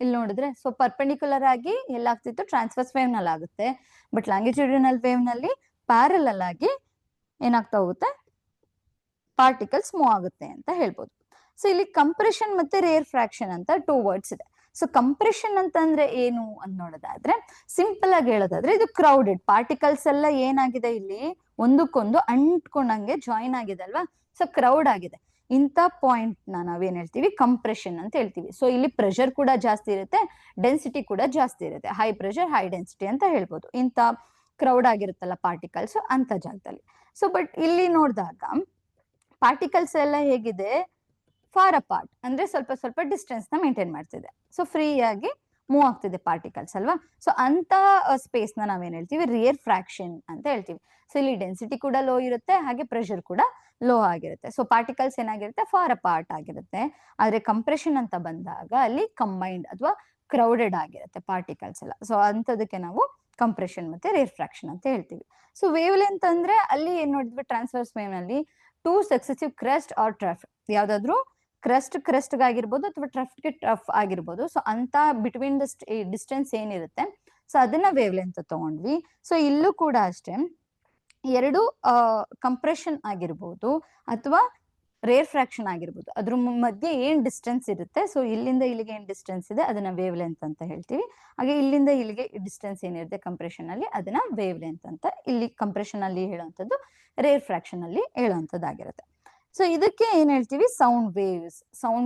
ಇಲ್ಲಿ ನೋಡಿದ್ರೆ. ಸೊ ಪರ್ಪೆಂಡಿಕ್ಯುಲರ್ ಆಗಿ ಎಲ್ಲಾಗ್ತಿತ್ತು, ಟ್ರಾನ್ಸ್ವರ್ಸ್ ವೇವ್ ನಲ್ಲಿ ಆಗುತ್ತೆ. ಬಟ್ ಲಾಂಗಿಟ್ಯೂಡಿನಲ್ ವೇವ್ ನಲ್ಲಿ ಪ್ಯಾರಲಲ್ ಆಗಿ ಏನಾಗ್ತಾ ಹೋಗುತ್ತೆ, ಪಾರ್ಟಿಕಲ್ಸ್ ಮೂವ್ ಆಗುತ್ತೆ ಅಂತ ಹೇಳ್ಬೋದು. ಸೊ ಇಲ್ಲಿ ಕಂಪ್ರೆಷನ್ ಮತ್ತೆ ರೇರ್ ಫ್ರಾಕ್ಷನ್ ಅಂತ 2 ವರ್ಡ್ಸ್ ಇದೆ. ಸೊ ಕಂಪ್ರೆಷನ್ ಅಂತಂದ್ರೆ ಏನು ಅಂತ ನೋಡೋದಾದ್ರೆ, ಸಿಂಪಲ್ ಆಗಿ ಹೇಳೋದಾದ್ರೆ, ಇದು ಕ್ರೌಡೆಡ್ ಪಾರ್ಟಿಕಲ್ಸ್ ಎಲ್ಲ ಏನಾಗಿದೆ ಇಲ್ಲಿ ಒಂದಕ್ಕೊಂದು ಅಂಟ್ಕೊಂಡಂಗೆ ಜಾಯಿನ್ ಆಗಿದೆ ಅಲ್ವಾ, ಸೊ ಕ್ರೌಡ್ ಆಗಿದೆ. ಇಂಥ ಪಾಯಿಂಟ್ ನಾವೇನ್ ಹೇಳ್ತೀವಿ, ಕಂಪ್ರೆಷನ್ ಅಂತ ಹೇಳ್ತೀವಿ. ಸೊ ಇಲ್ಲಿ ಪ್ರೆಷರ್ ಕೂಡ ಜಾಸ್ತಿ ಇರುತ್ತೆ, ಡೆನ್ಸಿಟಿ ಕೂಡ ಜಾಸ್ತಿ ಇರುತ್ತೆ, ಹೈ ಪ್ರೆಷರ್ ಹೈ ಡೆನ್ಸಿಟಿ ಅಂತ ಹೇಳ್ಬೋದು. ಇಂಥ ಕ್ರೌಡ್ ಆಗಿರುತ್ತಲ್ಲ ಪಾರ್ಟಿಕಲ್ಸ್ ಅಂತ ಜಾಗದಲ್ಲಿ. ಸೊ ಬಟ್ ಇಲ್ಲಿ ನೋಡಿದಾಗ ಪಾರ್ಟಿಕಲ್ಸ್ ಎಲ್ಲ ಹೇಗಿದೆ, ಫಾರ್ ಅಪಾರ್ಟ್ ಅಂದ್ರೆ ಸ್ವಲ್ಪ ಸ್ವಲ್ಪ ಡಿಸ್ಟೆನ್ಸ್ ನ ಮೇಂಟೈನ್ ಮಾಡ್ತಿದೆ. ಸೊ ಫ್ರೀ ಆಗಿ ಮೂವ್ ಆಗ್ತಿದೆ ಪಾರ್ಟಿಕಲ್ಸ್ ಅಲ್ವಾ. ಸೊ ಅಂತ ಸ್ಪೇಸ್ ನ ನಾವೇನ್ ಹೇಳ್ತೀವಿ, ರಿಯರ್ ಫ್ರಾಕ್ಷನ್ ಅಂತ ಹೇಳ್ತೀವಿ. ಸೊ ಇಲ್ಲಿ ಡೆನ್ಸಿಟಿ ಕೂಡ ಲೋ ಇರುತ್ತೆ, ಹಾಗೆ ಪ್ರೆಷರ್ ಕೂಡ ಲೋ ಆಗಿರುತ್ತೆ. ಸೊ ಪಾರ್ಟಿಕಲ್ಸ್ ಏನಾಗಿರುತ್ತೆ, ಫಾರ್ ಅಪಾರ್ಟ್ ಆಗಿರುತ್ತೆ. ಆದ್ರೆ ಕಂಪ್ರೆಷನ್ ಅಂತ ಬಂದಾಗ ಅಲ್ಲಿ ಕಂಬೈನ್ಡ್ ಅಥವಾ ಕ್ರೌಡೆಡ್ ಆಗಿರುತ್ತೆ ಪಾರ್ಟಿಕಲ್ಸ್ ಎಲ್ಲ. ಸೊ ಅಂತದಕ್ಕೆ ನಾವು ಕಂಪ್ರೆಷನ್ ಮತ್ತೆ ರೇರ್ ಫ್ರಾಕ್ಷನ್ ಅಂತ ಹೇಳ್ತೀವಿ. ಸೊ ವೇವ್ ಲೆಂತ್ ಅಂದ್ರೆ ಅಲ್ಲಿ ಏನ್ ನೋಡಿದ್ವಿ, ಟ್ರಾನ್ಸ್ವರ್ಸ್ ವೇವ್ ನಲ್ಲಿ 2 ಸಕ್ಸೆಸಿವ್ ಕ್ರೆಸ್ಟ್ ಆರ್ ಟ್ರಫ್, ಯಾವ್ದಾದ್ರು ಕ್ರೆಸ್ಟ್ ಆಗಿರ್ಬೋದು ಅಥವಾ ಟ್ರಫ್ಗೆ ಟ್ರಫ್ ಆಗಿರ್ಬೋದು. ಸೊ ಅಂತ ಬಿಟ್ವೀನ್ ದ ಡಿಸ್ಟೆನ್ಸ್ ಏನಿರುತ್ತೆ, ಸೊ ಅದನ್ನ ವೇವ್ ಲೆಂತ್ ತಗೊಂಡ್ವಿ. ಸೊ ಇಲ್ಲೂ ಕೂಡ ಅಷ್ಟೇ, ಎರಡು ಕಂಪ್ರೆಷನ್ ಆಗಿರ್ಬೋದು ಅಥವಾ ರೇರ್ ಫ್ರಾಕ್ಷನ್ ಆಗಿರ್ಬೋದು, ಅದ್ರ ಮಧ್ಯೆ ಏನ್ ಡಿಸ್ಟೆನ್ಸ್ ಇರುತ್ತೆ, ಸೊ ಇಲ್ಲಿಂದ ಇಲ್ಲಿಗೆ ಏನ್ ಡಿಸ್ಟೆನ್ಸ್ ಇದೆ ಅದನ್ನ ವೇವ್ ಲೆಂತ್ ಅಂತ ಹೇಳ್ತೀವಿ. ಹಾಗೆ ಇಲ್ಲಿಂದ ಇಲ್ಲಿಗೆ ಡಿಸ್ಟೆನ್ಸ್ ಏನಿರುತ್ತೆ ಕಂಪ್ರೆಷನ್ ಅಲ್ಲಿ, ಅದನ್ನ ವೇವ್ ಲೆಂತ್ ಅಂತ ಇಲ್ಲಿ ಕಂಪ್ರೆಷನ್ ಅಲ್ಲಿ ಹೇಳುವಂಥದ್ದು, ರೇರ್ ಫ್ರಾಕ್ಷನ್ ಅಲ್ಲಿ ಹೇಳುವಂಥದ್ದಾಗಿರುತ್ತೆ. ಸೊ ಇದಕ್ಕೆ ಏನ್ ಹೇಳ್ತೀವಿ, ಸೌಂಡ್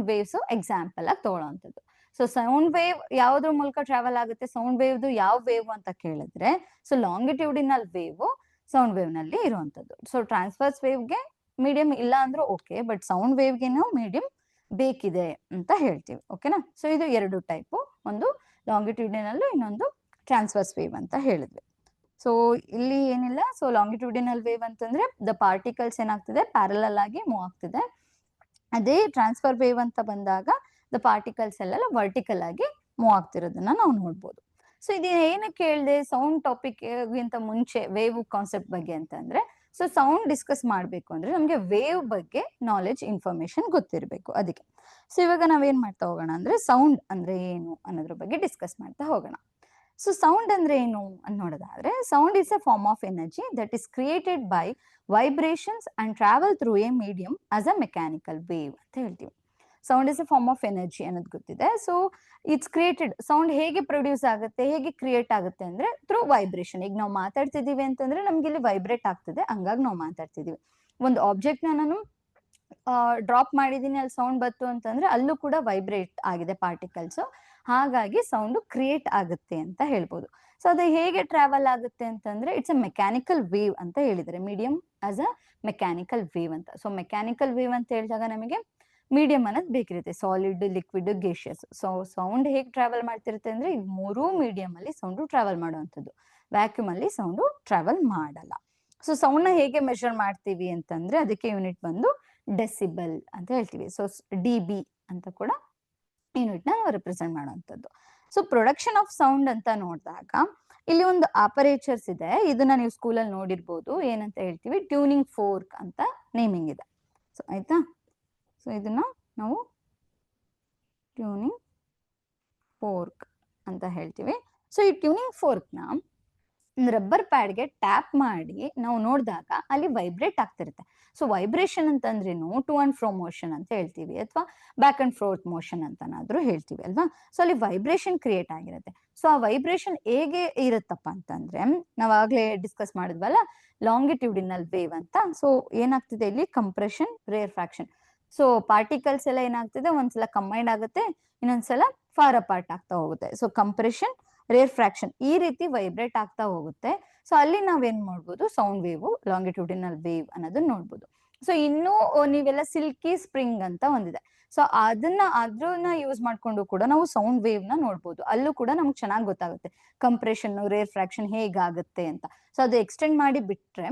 ವೇವ್ಸ್ ಎಕ್ಸಾಂಪಲ್ ಆಗಿ ತಗೊಳ್ಳೋವಂಥದ್ದು. ಸೊ ಸೌಂಡ್ ವೇವ್ ಯಾವ್ದ್ರ ಮೂಲಕ ಟ್ರಾವೆಲ್ ಆಗುತ್ತೆ, ಸೌಂಡ್ ವೇವ್ದು ಯಾವ ವೇವ್ ಅಂತ ಕೇಳಿದ್ರೆ, so longitudinal wave sound wave ನಲ್ಲಿ ಇರುವಂತದ್ದು. ಸೊ ಟ್ರಾನ್ಸ್ವರ್ಸ್ ವೇವ್ಗೆ ಮೀಡಿಯಂ ಇಲ್ಲ ಅಂದ್ರೆ ಓಕೆ, ಬಟ್ ಸೌಂಡ್ ವೇವ್ಗೆ ನಾವು ಮೀಡಿಯಂ ಬೇಕಿದೆ ಅಂತ ಹೇಳ್ತೀವಿ. ಓಕೆನಾ. ಸೊ ಇದು 2 ಟೈಪು, ಒಂದು ಲಾಂಗಿಟ್ಯೂಡಿನಲ್, ಇನ್ನೊಂದು ಟ್ರಾನ್ಸ್ವರ್ಸ್ ವೇವ್ ಅಂತ ಹೇಳಿದ್ವಿ. ಸೊ ಇಲ್ಲಿ ಏನಿಲ್ಲ, ಸೊ ಲಾಂಗಿಟ್ಯೂಡಿನಲ್ ವೇವ್ ಅಂತಂದ್ರೆ ದ ಪಾರ್ಟಿಕಲ್ಸ್ ಏನಾಗ್ತಿದೆ, ಪ್ಯಾರಲಲ್ ಆಗಿ ಮೂವ್ ಆಗ್ತಿದೆ. ಅದೇ ಟ್ರಾನ್ಸ್ಫರ್ ವೇವ್ ಅಂತ ಬಂದಾಗ ದ ಪಾರ್ಟಿಕಲ್ಸ್ ಎಲ್ಲ ವರ್ಟಿಕಲ್ ಆಗಿ ಮೂವ್ ಆಗ್ತಿರೋದನ್ನ ನಾವು ನೋಡ್ಬೋದು. ಸೊ ಇದು ಏನಕ್ಕೆ ಹೇಳಿದೆ, ಸೌಂಡ್ ಟಾಪಿಕ್ ಗಿಂತ ಮುಂಚೆ ವೇವ್ ಕಾನ್ಸೆಪ್ಟ್ ಬಗ್ಗೆ ಅಂತಂದ್ರೆ, ಸೊ ಸೌಂಡ್ ಡಿಸ್ಕಸ್ ಮಾಡ್ಬೇಕು ಅಂದ್ರೆ ನಮ್ಗೆ ವೇವ್ ಬಗ್ಗೆ ನಾಲೆಜ್, ಇನ್ಫಾರ್ಮೇಶನ್ ಗೊತ್ತಿರಬೇಕು ಅದಕ್ಕೆ. ಸೊ ಇವಾಗ ನಾವೇನ್ ಮಾಡ್ತಾ ಹೋಗೋಣ ಅಂದ್ರೆ, ಸೌಂಡ್ ಅಂದ್ರೆ ಏನು ಅನ್ನೋದ್ರ ಬಗ್ಗೆ ಡಿಸ್ಕಸ್ ಮಾಡ್ತಾ ಹೋಗೋಣ. ಸೊ ಸೌಂಡ್ ಅಂದ್ರೆ ಏನು ಅಂತ ನೋಡೋದಾದ್ರೆ, sound is a form of energy that is created by vibrations and travel through a medium as a mechanical wave ಅಂತ ಹೇಳ್ತೀವಿ. Sound is a form of energy ಅನ್ನೋದು ಗೊತ್ತಿದೆ. ಸೊ ಇಟ್ಸ್ ಕ್ರಿಯೇಟೆಡ್, ಸೌಂಡ್ ಹೇಗೆ produce ಆಗುತ್ತೆ, ಹೇಗೆ create ಆಗುತ್ತೆ ಅಂದ್ರೆ through vibration. ಈಗ ನಾವು ಮಾತಾಡ್ತಿದೀವಿ ಅಂತಂದ್ರೆ ನಮ್ಗೆ ಇಲ್ಲಿ ವೈಬ್ರೇಟ್ ಆಗ್ತಿದೆ, ಹಂಗಾಗಿ ನಾವು ಮಾತಾಡ್ತಿದೀವಿ. ಒಂದು ಆಬ್ಜೆಕ್ಟ್ ನಾನು ಡ್ರಾಪ್ ಮಾಡಿದೀನಿ, ಅಲ್ಲಿ ಸೌಂಡ್ ಬಂತು ಅಂತಂದ್ರೆ ಅಲ್ಲೂ ಕೂಡ ವೈಬ್ರೇಟ್ ಆಗಿದೆ ಪಾರ್ಟಿಕಲ್ಸ್, ಹಾಗಾಗಿ ಸೌಂಡ್ ಕ್ರಿಯೇಟ್ ಆಗುತ್ತೆ ಅಂತ ಹೇಳ್ಬೋದು. ಸೊ ಅದು ಹೇಗೆ ಟ್ರಾವೆಲ್ ಆಗುತ್ತೆ ಅಂತಂದ್ರೆ, ಇಟ್ಸ್ ಅ ಮೆಕ್ಯಾನಿಕಲ್ ವೇವ್ ಅಂತ ಹೇಳಿದರೆ, medium as a mechanical wave ಅಂತ. ಸೊ ಮೆಕ್ಯಾನಿಕಲ್ ವೇವ್ ಅಂತ ಹೇಳಿದಾಗ ನಮಗೆ ಮೀಡಿಯಂ ಅನ್ನೋದು ಬೇಕಿರುತ್ತೆ, solid, liquid, gaseous. So sound ಹೇಗೆ ಟ್ರಾವೆಲ್ ಮಾಡ್ತಿರುತ್ತೆ ಅಂದ್ರೆ, ಈ 3 ಮೀಡಿಯಂ ಅಲ್ಲಿ ಸೌಂಡ್ ಟ್ರಾವೆಲ್ ಮಾಡುವಂಥದ್ದು, ವ್ಯಾಕ್ಯೂಮ್ ಅಲ್ಲಿ ಸೌಂಡ್ ಟ್ರಾವೆಲ್ ಮಾಡಲ್ಲ. ಸೊ ಸೌಂಡ್ ನ ಹೇಗೆ ಮೆಷರ್ ಮಾಡ್ತೀವಿ ಅಂತಂದ್ರೆ, ಅದಕ್ಕೆ ಯೂನಿಟ್ ಬಂದು ಡೆಸಿಬಲ್ ಅಂತ ಹೇಳ್ತೀವಿ. ಸೊ ಡಿ.ಬಿ ಅಂತ ಕೂಡ ಯೂನಿಟ್ ನ ನಾವು ರೆಪ್ರೆಸೆಂಟ್ ಮಾಡುವಂಥದ್ದು. ಸೊ ಪ್ರೊಡಕ್ಷನ್ ಆಫ್ ಸೌಂಡ್ ಅಂತ ನೋಡಿದಾಗ ಇಲ್ಲಿ ಒಂದು ಆಪರೇಚರ್ಸ್ ಇದೆ, ಇದನ್ನ ನೀವು ಸ್ಕೂಲಲ್ಲಿ ನೋಡಿರ್ಬೋದು. ಏನಂತ ಹೇಳ್ತೀವಿ, ಟ್ಯೂನಿಂಗ್ ಫೋರ್ಕ್ ಅಂತ ನೇಮಿಂಗ್ ಇದೆ. ಸೊ ಆಯ್ತಾ. ಸೊ ಇದನ್ನ ನಾವು ಟ್ಯೂನಿಂಗ್ ಫೋರ್ಕ್ ಅಂತ ಹೇಳ್ತೀವಿ. ಸೊ ಈ ಟ್ಯೂನಿಂಗ್ ಫೋರ್ಕ್ ನ ರಬ್ಬರ್ ಪ್ಯಾಡ್ಗೆ ಟ್ಯಾಪ್ ಮಾಡಿ ನಾವು ನೋಡಿದಾಗ ಅಲ್ಲಿ ವೈಬ್ರೇಟ್ ಆಗ್ತಿರುತ್ತೆ. ಸೊ ವೈಬ್ರೇಷನ್ ಅಂತಂದ್ರೇನು ಟು ಅಂಡ್ ಫ್ರೋ ಮೋಷನ್ ಅಂತ ಹೇಳ್ತೀವಿ, ಅಥವಾ ಬ್ಯಾಕ್ ಅಂಡ್ ಫೋರ್ತ್ ಮೋಷನ್ ಅಂತನಾದ್ರೂ ಹೇಳ್ತೀವಿ ಅಲ್ವಾ. ಸೊ ಅಲ್ಲಿ ವೈಬ್ರೇಷನ್ ಕ್ರಿಯೇಟ್ ಆಗಿರುತ್ತೆ. ಸೊ ಆ ವೈಬ್ರೇಷನ್ ಹೇಗೆ ಇರುತ್ತಪ್ಪ ಅಂತಂದ್ರೆ, ನಾವ್ ಆಗ್ಲೇ ಡಿಸ್ಕಸ್ ಮಾಡಿದ್ವಲ್ಲ ಲಾಂಗಿಟ್ಯೂಡಿನಲ್ ವೇವ್ ಅಂತ. ಸೊ ಏನಾಗ್ತಿದೆ ಇಲ್ಲಿ ಕಂಪ್ರೆಷನ್, ರೇರ್ಫ್ಯಾಕ್ಷನ್. ಸೊ ಪಾರ್ಟಿಕಲ್ಸ್ ಎಲ್ಲ ಏನಾಗ್ತಿದೆ, ಒಂದ್ಸಲ ಕಂಬೈಂಡ್ ಆಗುತ್ತೆ, ಇನ್ನೊಂದ್ಸಲ ಫಾರ್ ಅಪಾರ್ಟ್ ಆಗ್ತಾ ಹೋಗುತ್ತೆ. ಸೊ ಕಂಪ್ರೆಷನ್, ರೇರ್ಫ್ರಾಕ್ಷನ್ ಈ ರೀತಿ ವೈಬ್ರೇಟ್ ಆಗ್ತಾ ಹೋಗುತ್ತೆ. ಸೊ ಅಲ್ಲಿ ನಾವೇನ್ ಮಾಡ್ಬೋದು, ಸೌಂಡ್ ವೇವ್, ಲಾಂಗಿಟ್ಯೂಡಿನಲ್ ವೇವ್ ಅನ್ನೋದನ್ನ ನೋಡ್ಬೋದು. ಸೊ ಇನ್ನು ನೀವೆಲ್ಲ ಸಿಲ್ಕಿ ಸ್ಪ್ರಿಂಗ್ ಅಂತ ಒಂದಿದೆ. ಸೊ ಅದನ್ನ ಯೂಸ್ ಮಾಡ್ಕೊಂಡು ಕೂಡ ನಾವು ಸೌಂಡ್ ವೇವ್ ನ ನೋಡ್ಬೋದು. ಅಲ್ಲೂ ಕೂಡ ನಮ್ಗೆ ಚೆನ್ನಾಗಿ ಗೊತ್ತಾಗುತ್ತೆ ಕಂಪ್ರೆಷನ್, ರೇರ್ಫ್ರಾಕ್ಷನ್ ಹೇಗಾಗುತ್ತೆ ಅಂತ. ಸೊ ಅದು ಎಕ್ಸ್ಟೆಂಡ್ ಮಾಡಿ ಬಿಟ್ರೆ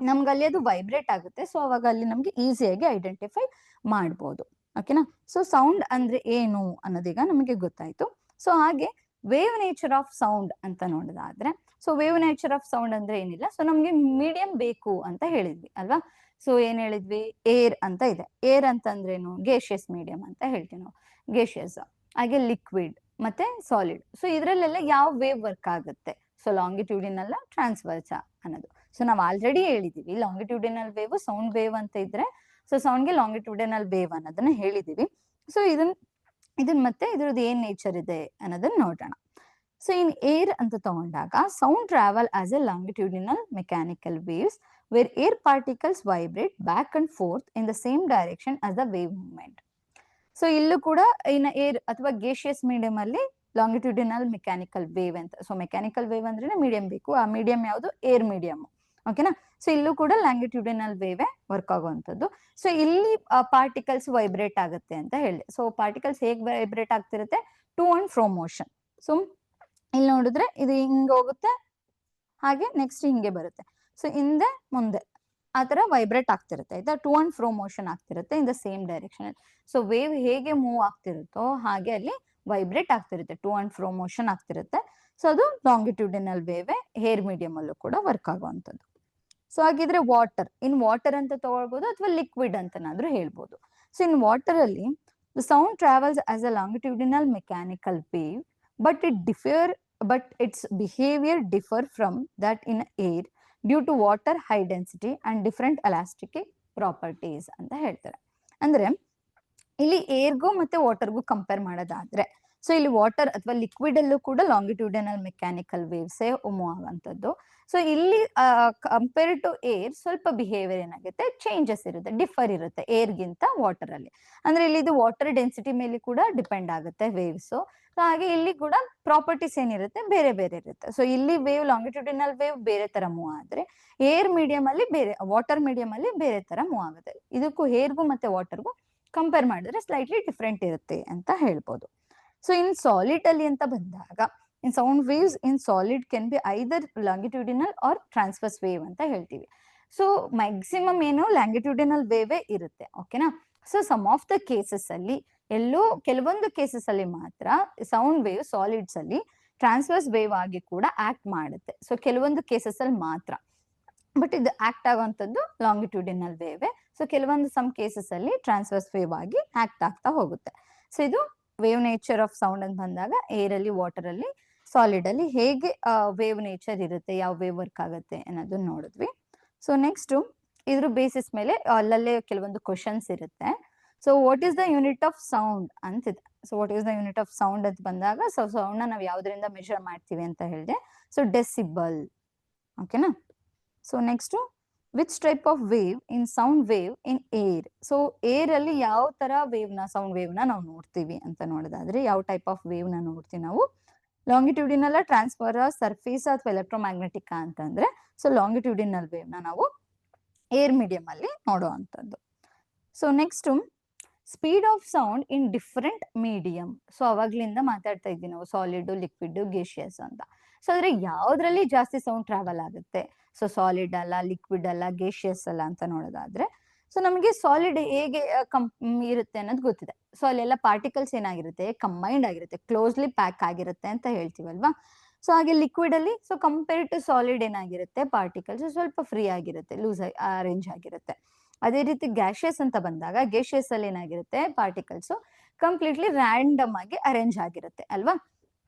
ನಮ್ಗೆ ಅಲ್ಲಿ ಅದು ವೈಬ್ರೇಟ್ ಆಗುತ್ತೆ. ಸೊ ಅವಾಗ ಅಲ್ಲಿ ನಮ್ಗೆ ಈಸಿಯಾಗಿ ಐಡೆಂಟಿಫೈ ಮಾಡ್ಬೋದು. ಓಕೆನಾ. ಸೊ ಸೌಂಡ್ ಅಂದ್ರೆ ಏನು ಅನ್ನೋದೀಗ ನಮಗೆ ಗೊತ್ತಾಯ್ತು. ಸೊ ಹಾಗೆ ವೇವ್ ನೇಚರ್ ಆಫ್ ಸೌಂಡ್ ಅಂತ ನೋಡೋದಾದ್ರೆ, so wave nature of sound ಅಂದ್ರೆ ಏನಿಲ್ಲ, ಸೊ ನಮ್ಗೆ ಮೀಡಿಯಂ ಬೇಕು ಅಂತ ಹೇಳಿದ್ವಿ ಅಲ್ವಾ. ಸೊ ಏನ್ ಹೇಳಿದ್ವಿ, ಏರ್ ಅಂತ ಇದೆ. ಏರ್ ಅಂತಂದ್ರೇನು, ಗೇಷಿಯಸ್ ಮೀಡಿಯಂ ಅಂತ ಹೇಳ್ತೀವಿ ನಾವು, ಗೇಷಿಯಸ್. ಹಾಗೆ ಲಿಕ್ವಿಡ್ ಮತ್ತೆ ಸಾಲಿಡ್. ಸೊ ಇದ್ರಲ್ಲೆಲ್ಲ ಯಾವ ವೇವ್ ವರ್ಕ್ ಆಗುತ್ತೆ, ಸೊ ಲಾಂಗಿಟ್ಯೂಡಿನಲ್, ಟ್ರಾನ್ಸ್ವರ್ಸ ಅನ್ನೋದು. ಸೊ ನಾವ್ ಆಲ್ರೆಡಿ ಹೇಳಿದೀವಿ ಲಾಂಗಿಟ್ಯೂಡಿನಲ್ ವೇವ್ ಸೌಂಡ್ ವೇವ್ ಅಂತ ಇದ್ರೆ, ಸೊ ಸೌಂಡ್ಗೆ ಲಾಂಗಿಟ್ಯೂಡಿನಲ್ ವೇವ್ ಅನ್ನೋದನ್ನ ಹೇಳಿದೀವಿ. ಸೊ ಇದನ್ ಮತ್ತೆ ಇದ್ರದ್ದು ಏನ್ ನೇಚರ್ ಇದೆ ಅನ್ನೋದನ್ನ ನೋಡೋಣ. ಸೊ ಇನ್ ಏರ್ ಅಂತ ತಗೊಂಡಾಗ sound travel as a longitudinal mechanical waves where air particles vibrate back and forth in the same direction as the wave movement. So ಇಲ್ಲೂ ಕೂಡ ಇನ್ ಏರ್ ಅಥವಾ ಗೇಷಿಯಸ್ ಮೀಡಿಯಂ ಅಲ್ಲಿ longitudinal mechanical wave ಅಂತ. So mechanical wave ಅಂದ್ರೆ medium ಬೇಕು, ಆ medium ಯಾವುದು, air medium. ಓಕೆನಾ. ಸೊ ಇಲ್ಲೂ ಕೂಡ ಲಾಂಗಿಟ್ಯೂಡಿನಲ್ ವೇವೇ ವರ್ಕ್ ಆಗುವಂಥದ್ದು. ಸೊ ಇಲ್ಲಿ ಪಾರ್ಟಿಕಲ್ಸ್ ವೈಬ್ರೇಟ್ ಆಗುತ್ತೆ ಅಂತ ಹೇಳಿದೆ. ಸೊ ಪಾರ್ಟಿಕಲ್ಸ್ ಹೇಗೆ ವೈಬ್ರೇಟ್ ಆಗ್ತಿರುತ್ತೆ, to and fro motion. So ಇಲ್ಲಿ ನೋಡಿದ್ರೆ ಇದು ಹಿಂಗೆ ಹೋಗುತ್ತೆ, ಹಾಗೆ ನೆಕ್ಸ್ಟ್ ಹಿಂಗೆ ಬರುತ್ತೆ. ಸೊ ಹಿಂದೆ ಮುಂದೆ ಆ ತರ ವೈಬ್ರೇಟ್ ಆಗ್ತಿರುತ್ತೆ ಆಯ್ತಾ, ಟು ಅಂಡ್ ಫ್ರೋ ಮೋಷನ್ ಆಗ್ತಿರುತ್ತೆ ಇನ್ the same direction. So wave ಹೇಗೆ ಮೂವ್ ಆಗ್ತಿರುತ್ತೋ ಹಾಗೆ ಅಲ್ಲಿ ವೈಬ್ರೇಟ್ ಆಗ್ತಿರುತ್ತೆ, ಟು ಅಂಡ್ ಫ್ರೋ ಮೋಷನ್ ಆಗ್ತಿರುತ್ತೆ. ಸೊ ಅದು ಲಾಂಗಿಟ್ಯೂಡಿನಲ್ ವೇವೇ ಹೇರ್ ಮೀಡಿಯಂ ಅಲ್ಲೂ ಕೂಡ ವರ್ಕ್ ಆಗುವಂಥದ್ದು. ಸೊ ಹಾಗಿದ್ರೆ ವಾಟರ್, ಇನ್ ವಾಟರ್ ಅಂತ ತಗೊಳ್ಬಹುದು ಅಥವಾ ಲಿಕ್ವಿಡ್ ಅಂತನಾದ್ರೂ ಹೇಳ್ಬೋದು. ಸೊ ಇನ್ ವಾಟರ್ ಅಲ್ಲಿ sound travels as a longitudinal mechanical wave but its behavior differ from that in air due to water high density and different elastic properties ಅಂತ ಹೇಳ್ತಾರೆ. ಅಂದ್ರೆ ಇಲ್ಲಿ ಏರ್ಗೂ ಮತ್ತೆ ವಾಟರ್ಗೂ ಕಂಪೇರ್ ಮಾಡೋದಾದ್ರೆ, ಸೊ ಇಲ್ಲಿ ವಾಟರ್ ಅಥವಾ ಲಿಕ್ವಿಡ್ ಅಲ್ಲೂ ಕೂಡ ಲಾಂಗಿಟ್ಯೂಡಿನಲ್ ಮೆಕ್ಯಾನಿಕಲ್ ವೇವ್ಸ್ ಮೂವ್ ಆಗುವಂಥದ್ದು. ಸೊ ಇಲ್ಲಿ ಕಂಪೇರ್ ಟು ಏರ್ ಸ್ವಲ್ಪ ಬಿಹೇವಿಯರ್ ಏನಾಗುತ್ತೆ, ಚೇಂಜಸ್ ಇರುತ್ತೆ, ಡಿಫರ್ ಇರುತ್ತೆ ಏರ್ಗಿಂತ ವಾಟರ್ ಅಲ್ಲಿ. ಅಂದ್ರೆ ಇಲ್ಲಿ ಇದು ವಾಟರ್ ಡೆನ್ಸಿಟಿ ಮೇಲೆ ಕೂಡ ಡಿಪೆಂಡ್ ಆಗುತ್ತೆ ವೇವ್ಸ್. ಹಾಗೆ ಇಲ್ಲಿ ಕೂಡ ಪ್ರಾಪರ್ಟೀಸ್ ಏನಿರುತ್ತೆ ಬೇರೆ ಬೇರೆ ಇರುತ್ತೆ. ಸೊ ಇಲ್ಲಿ ವೇವ್, ಲಾಂಗಿಟ್ಯೂಡಿನಲ್ ವೇವ್ ಬೇರೆ ತರ ಮೂವ್ ಆದ್ರೆ ಏರ್ ಮೀಡಿಯಂ ಅಲ್ಲಿ ಬೇರೆ, ವಾಟರ್ ಮೀಡಿಯಂ ಅಲ್ಲಿ ಬೇರೆ ತರ ಮೂವ್ ಆಗುತ್ತೆ. ಇದಕ್ಕೂ ಏರ್ಗೂ ಮತ್ತೆ ವಾಟರ್ಗೂ ಕಂಪೇರ್ ಮಾಡಿದ್ರೆ ಸ್ಲೈಟ್ಲಿ ಡಿಫ್ರೆಂಟ್ ಇರುತ್ತೆ ಅಂತ ಹೇಳ್ಬೋದು. ಸೊ ಇನ್ ಸಾಲಿಡ್ ಅಲ್ಲಿ ಅಂತ ಬಂದಾಗ, in sound waves in solid can be either longitudinal or transverse wave ಅಂತ ಹೇಳ್ತೀವಿ. ಸೊ ಮ್ಯಾಕ್ಸಿಮಮ್ ಏನು ಲಾಂಗಿಟ್ಯೂಡಿನಲ್ ವೇವೇ ಇರುತ್ತೆ. ಓಕೆನಾ. So some of the cases ಅಲ್ಲಿ, ಕೆಲವೊಂದು ಕೇಸಸ್ ಅಲ್ಲಿ ಮಾತ್ರ ಸೌಂಡ್ ವೇವ್ ಸಾಲಿಡ್ಸ್ ಅಲ್ಲಿ ಟ್ರಾನ್ಸ್ವರ್ಸ್ ವೇವ್ ಆಗಿ ಕೂಡ ಆಕ್ಟ್ ಮಾಡುತ್ತೆ. ಸೊ ಕೆಲವೊಂದು ಕೇಸಸ್ ಅಲ್ಲಿ ಮಾತ್ರ, ಬಟ್ ಇದು ಆಕ್ಟ್ ಆಗುವಂಥದ್ದು ಲಾಂಗಿಟ್ಯೂಡಿನಲ್ ವೇವೇ. ಸೊ ಕೆಲವೊಂದು ಸಮ್ ಕೇಸಸ್ ಅಲ್ಲಿ ಟ್ರಾನ್ಸ್ವರ್ಸ್ ವೇವ್ ಆಗಿ ಆಕ್ಟ್ ಆಗ್ತಾ ಹೋಗುತ್ತೆ. ಸೊ ಇದು ವೇವ್ ನೇಚರ್ ಆಫ್ ಸೌಂಡ್ ಅಂತ ಬಂದಾಗ ಏರ್ ಅಲ್ಲಿ, ವಾಟರ್ ಅಲ್ಲಿ, ಸಾಲಿಡ್ ಅಲ್ಲಿ ಹೇಗೆ ವೇವ್ ನೇಚರ್ ಇರುತ್ತೆ, ಯಾವ ವೇವ್ ವರ್ಕ್ ಆಗುತ್ತೆ ಅನ್ನೋದನ್ನ ನೋಡಿದ್ವಿ. ಸೊ ನೆಕ್ಸ್ಟ್ ಇದ್ರ ಬೇಸಿಸ್ ಮೇಲೆ ಅಲ್ಲಲ್ಲೇ ಕೆಲವೊಂದು ಕ್ವಶನ್ಸ್ ಇರುತ್ತೆ. So what is the unit of sound ಅಂತಿದೆ. So what is the unit of sound ಅಂತ ಬಂದಾಗ, ಸೊ ಸೌಂಡ್ ನ ನಾವು ಯಾವ್ದ್ರಿಂದ ಮೆಜರ್ ಮಾಡ್ತೀವಿ ಅಂತ ಹೇಳಿದೆ, ಸೊ ಡೆಸಿಬಲ್. ಓಕೆನಾ. So next, which type of wave in sound wave in air. So air ಅಲ್ಲಿ ಯಾವ ತರ ವೇವ್ ನ, ಸೌಂಡ್ ವೇವ್ ನ ನಾವು ನೋಡ್ತೀವಿ ಅಂತ ನೋಡೋದಾದ್ರೆ, ಯಾವ ಟೈಪ್ ಆಫ್ ವೇವ್ ನ ನೋಡ್ತೀವಿ ನಾವು, ಲಾಂಗಿಟ್ಯೂಡಿನಲ್, ಟ್ರಾನ್ಸ್ಫರ್, ಸರ್ಫೇಸ್ ಅಥವಾ ಎಲೆಕ್ಟ್ರೋಮ್ಯಾಗ್ನೆಟಿಕ್ ಅಂತಂದ್ರೆ, ಸೊ ಲಾಂಗಿಟ್ಯೂಡಿನಲ್ ವೇವ್ ನ ನಾವು ಏರ್ ಮೀಡಿಯಂ ಅಲ್ಲಿ ನೋಡುವಂಥದ್ದು. So next, speed of sound in different medium. So ಅವಾಗ್ಲಿಂದ ಮಾತಾಡ್ತಾ ಇದ್ವಿ ನಾವು ಸಾಲಿಡ್, ಲಿಕ್ವಿಡ್, ಗೇಷಿಯಸ್ ಅಂತ. ಸೊ ಆದ್ರೆ ಯಾವ್ದ್ರಲ್ಲಿ ಜಾಸ್ತಿ ಸೌಂಡ್ ಟ್ರಾವೆಲ್ ಆಗುತ್ತೆ, ಸೊ ಸಾಲಿಡ್ ಅಲ್ಲ, ಲಿಕ್ವಿಡ್ ಅಲ್ಲ, ಗೇಷಿಯಸ್ ಅಲ್ಲ ಅಂತ ನೋಡೋದಾದ್ರೆ, ಸೊ ನಮಗೆ ಸಾಲಿಡ್ ಹೇಗೆ ಇರುತ್ತೆ ಅನ್ನೋದು ಗೊತ್ತಿದೆ. ಸೊ ಅಲ್ಲೆಲ್ಲ ಪಾರ್ಟಿಕಲ್ಸ್ ಏನಾಗಿರುತ್ತೆ, ಕಂಬೈಂಡ್ ಆಗಿರುತ್ತೆ, ಕ್ಲೋಸ್ಲಿ ಪ್ಯಾಕ್ ಆಗಿರುತ್ತೆ ಅಂತ ಹೇಳ್ತೀವಲ್ವಾ. ಸೊ ಹಾಗೆ ಲಿಕ್ವಿಡ್ ಅಲ್ಲಿ, ಸೊ ಕಂಪೇರ್ ಟು ಸಾಲಿಡ್ ಏನಾಗಿರುತ್ತೆ, ಪಾರ್ಟಿಕಲ್ಸ್ ಸ್ವಲ್ಪ ಫ್ರೀ ಆಗಿರುತ್ತೆ, ಲೂಸ್ ಅರೇಂಜ್ ಆಗಿರುತ್ತೆ. ಅದೇ ರೀತಿ ಗ್ಯಾಷಿಯಸ್ ಅಂತ ಬಂದಾಗ, ಗ್ಯಾಷಿಯಸ್ ಅಲ್ಲಿ ಏನಾಗಿರುತ್ತೆ, ಪಾರ್ಟಿಕಲ್ಸ್ ಕಂಪ್ಲೀಟ್ಲಿ ರ್ಯಾಂಡಮ್ ಆಗಿ ಅರೇಂಜ್ ಆಗಿರುತ್ತೆ ಅಲ್ವಾ.